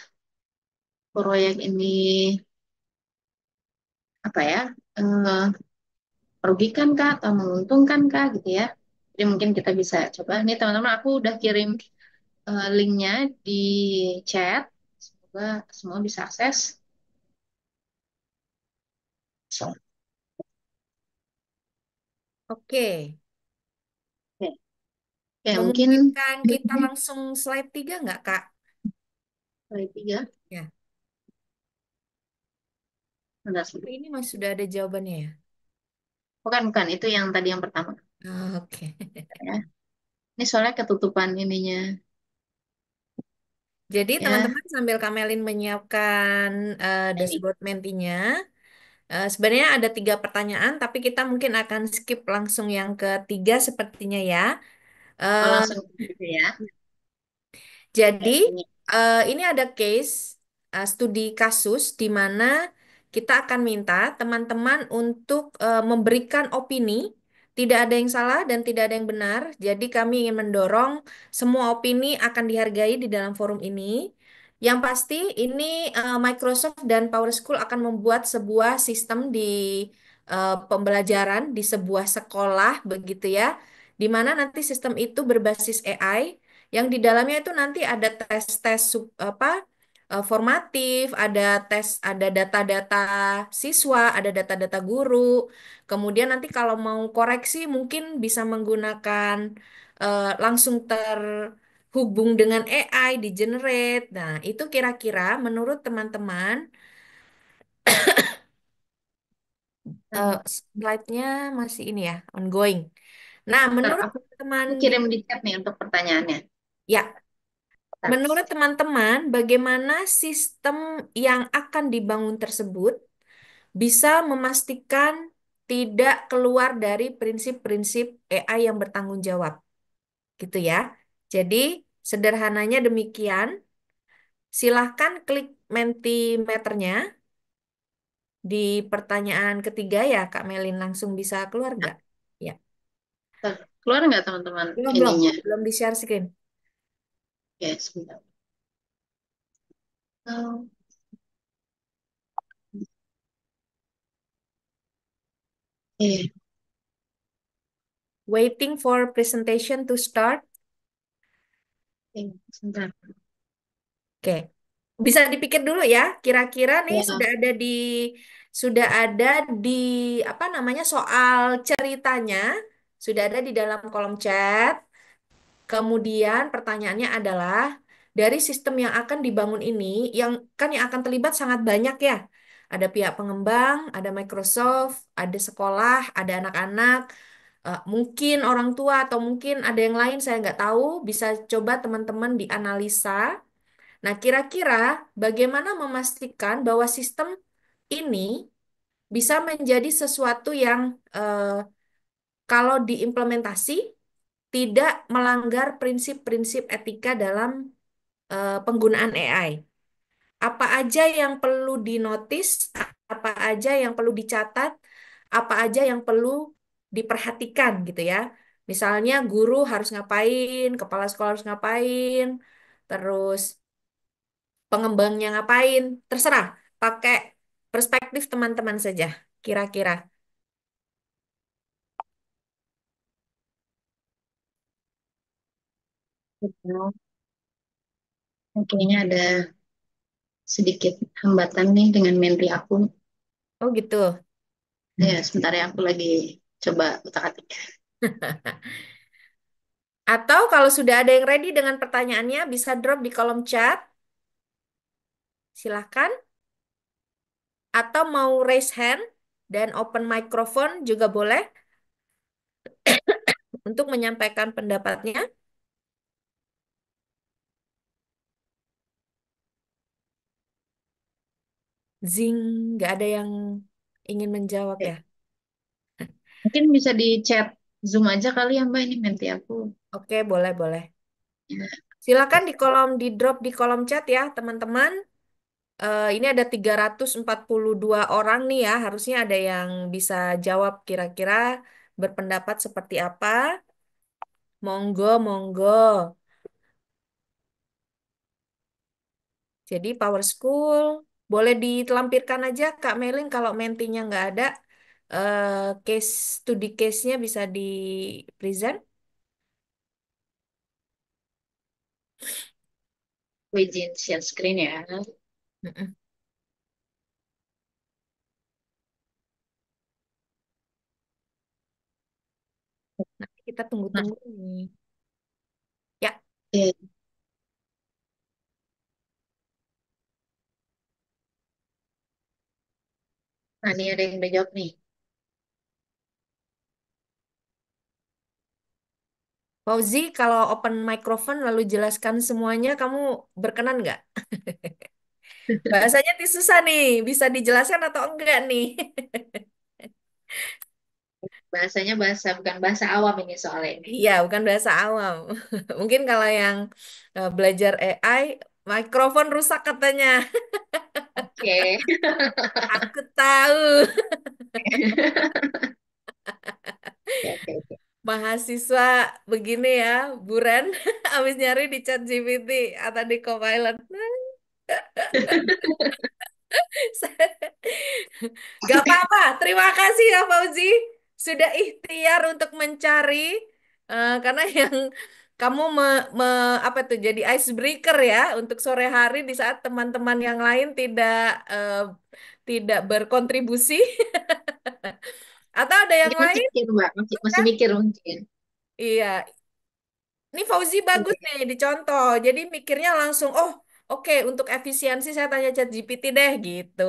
proyek ini apa ya eh, merugikan kah atau menguntungkan kah gitu ya? Jadi mungkin kita bisa coba. Nih teman-teman, aku udah kirim linknya di chat. Semoga semua bisa akses. So, Oke, oke, oke, mungkin memungkinkan kita langsung slide 3 nggak, Kak? slide 3. Ya, Bentar, tapi ini masih sudah ada jawabannya ya. bukan, bukan. Itu yang tadi yang pertama. Ah, oke. Ya. Ini soalnya ketutupan ininya. Jadi Ya, teman-teman sambil Kamelin menyiapkan ini. dashboard Mentinya, sebenarnya ada 3 pertanyaan, tapi kita mungkin akan skip langsung yang ketiga sepertinya ya. Oh, Eh, langsung gitu ya. jadi Oke, ini. ini ada case studi kasus di mana kita akan minta teman-teman untuk memberikan opini tidak ada yang salah dan tidak ada yang benar. Jadi kami ingin mendorong semua opini akan dihargai di dalam forum ini. Yang pasti ini Microsoft dan PowerSchool akan membuat sebuah sistem di pembelajaran di sebuah sekolah begitu ya, di mana nanti sistem itu berbasis AI yang di dalamnya itu nanti ada tes-tes formatif, ada tes, ada data-data siswa, ada data-data guru. Kemudian nanti kalau mau koreksi mungkin bisa menggunakan langsung terhubung dengan AI di generate. Nah, itu kira-kira menurut teman-teman slide-nya masih ini ya, ongoing. Nah, Ntar menurut teman aku di kirim di chat nih untuk pertanyaannya. ya, Ntar. menurut teman-teman bagaimana sistem yang akan dibangun tersebut bisa memastikan tidak keluar dari prinsip-prinsip AI yang bertanggung jawab, gitu ya. Jadi, sederhananya demikian. Silahkan klik Mentimeternya di pertanyaan ketiga ya, Kak Melin langsung bisa keluar nggak? Ya, Ntar. Keluar nggak teman-teman belum belum ininya? belum di share screen. Ya, sebentar. Oh, iya, Waiting for presentation to start. iya, sebentar. Oke, bisa dipikir dulu ya. Kira-kira nih Ya, sudah ada di apa namanya soal ceritanya sudah ada di dalam kolom chat. Kemudian pertanyaannya adalah dari sistem yang akan dibangun ini, yang akan terlibat sangat banyak ya. Ada pihak pengembang, ada Microsoft, ada sekolah, ada anak-anak, mungkin orang tua atau mungkin ada yang lain saya nggak tahu. Bisa coba teman-teman dianalisa. Nah, kira-kira bagaimana memastikan bahwa sistem ini bisa menjadi sesuatu yang kalau diimplementasi tidak melanggar prinsip-prinsip etika dalam penggunaan AI. Apa aja yang perlu dinotis, apa aja yang perlu dicatat, apa aja yang perlu diperhatikan gitu ya. Misalnya guru harus ngapain, kepala sekolah harus ngapain, terus pengembangnya ngapain, terserah. Pakai perspektif teman-teman saja, kira-kira. betul. Kayaknya ada sedikit hambatan nih dengan menti aku. Oh gitu. Ya, sebentar ya aku lagi coba utak-atik. Atau kalau sudah ada yang ready dengan pertanyaannya, bisa drop di kolom chat. Silahkan. Atau mau raise hand dan open microphone juga boleh untuk menyampaikan pendapatnya. Zing, nggak ada yang ingin menjawab Ya, ya. mungkin bisa di chat Zoom aja kali ya Mbak, ini menti aku. Oke, boleh, boleh. Ya, Silakan di drop di kolom chat ya, teman-teman. Ini ada 342 orang nih ya, harusnya ada yang bisa jawab kira-kira berpendapat seperti apa. Monggo, monggo. Jadi Power School boleh ditelampirkan aja Kak Melin kalau mentinya nggak ada, eh, case studi case-nya bisa di present. aku izin share screen ya. Mm-mm. Nanti kita Nah, tunggu-tunggu nih. Ya, ya, nah ini ada yang udah jawab nih. Fauzi, kalau open microphone lalu jelaskan semuanya, kamu berkenan nggak? Bahasanya susah nih, bisa dijelaskan atau enggak nih? Bahasanya bahasa bukan bahasa awam ini soalnya ini. Iya, bukan bahasa awam. Mungkin kalau yang belajar AI, mikrofon rusak katanya. Oke. Aku tahu. Oke, oke. mahasiswa begini ya, Buren, habis nyari di ChatGPT atau di Copilot. Gak apa-apa. Terima kasih ya Fauzi. Sudah ikhtiar untuk mencari karena yang kamu apa tuh jadi icebreaker ya untuk sore hari di saat teman-teman yang lain eh, tidak berkontribusi. Atau ada yang Mungkin masih lain mikir, Mbak. Masih kan? mikir mungkin. Iya, ini Fauzi bagus Oke. nih dicontoh. Jadi mikirnya langsung, oh oke untuk efisiensi saya tanya ChatGPT deh gitu.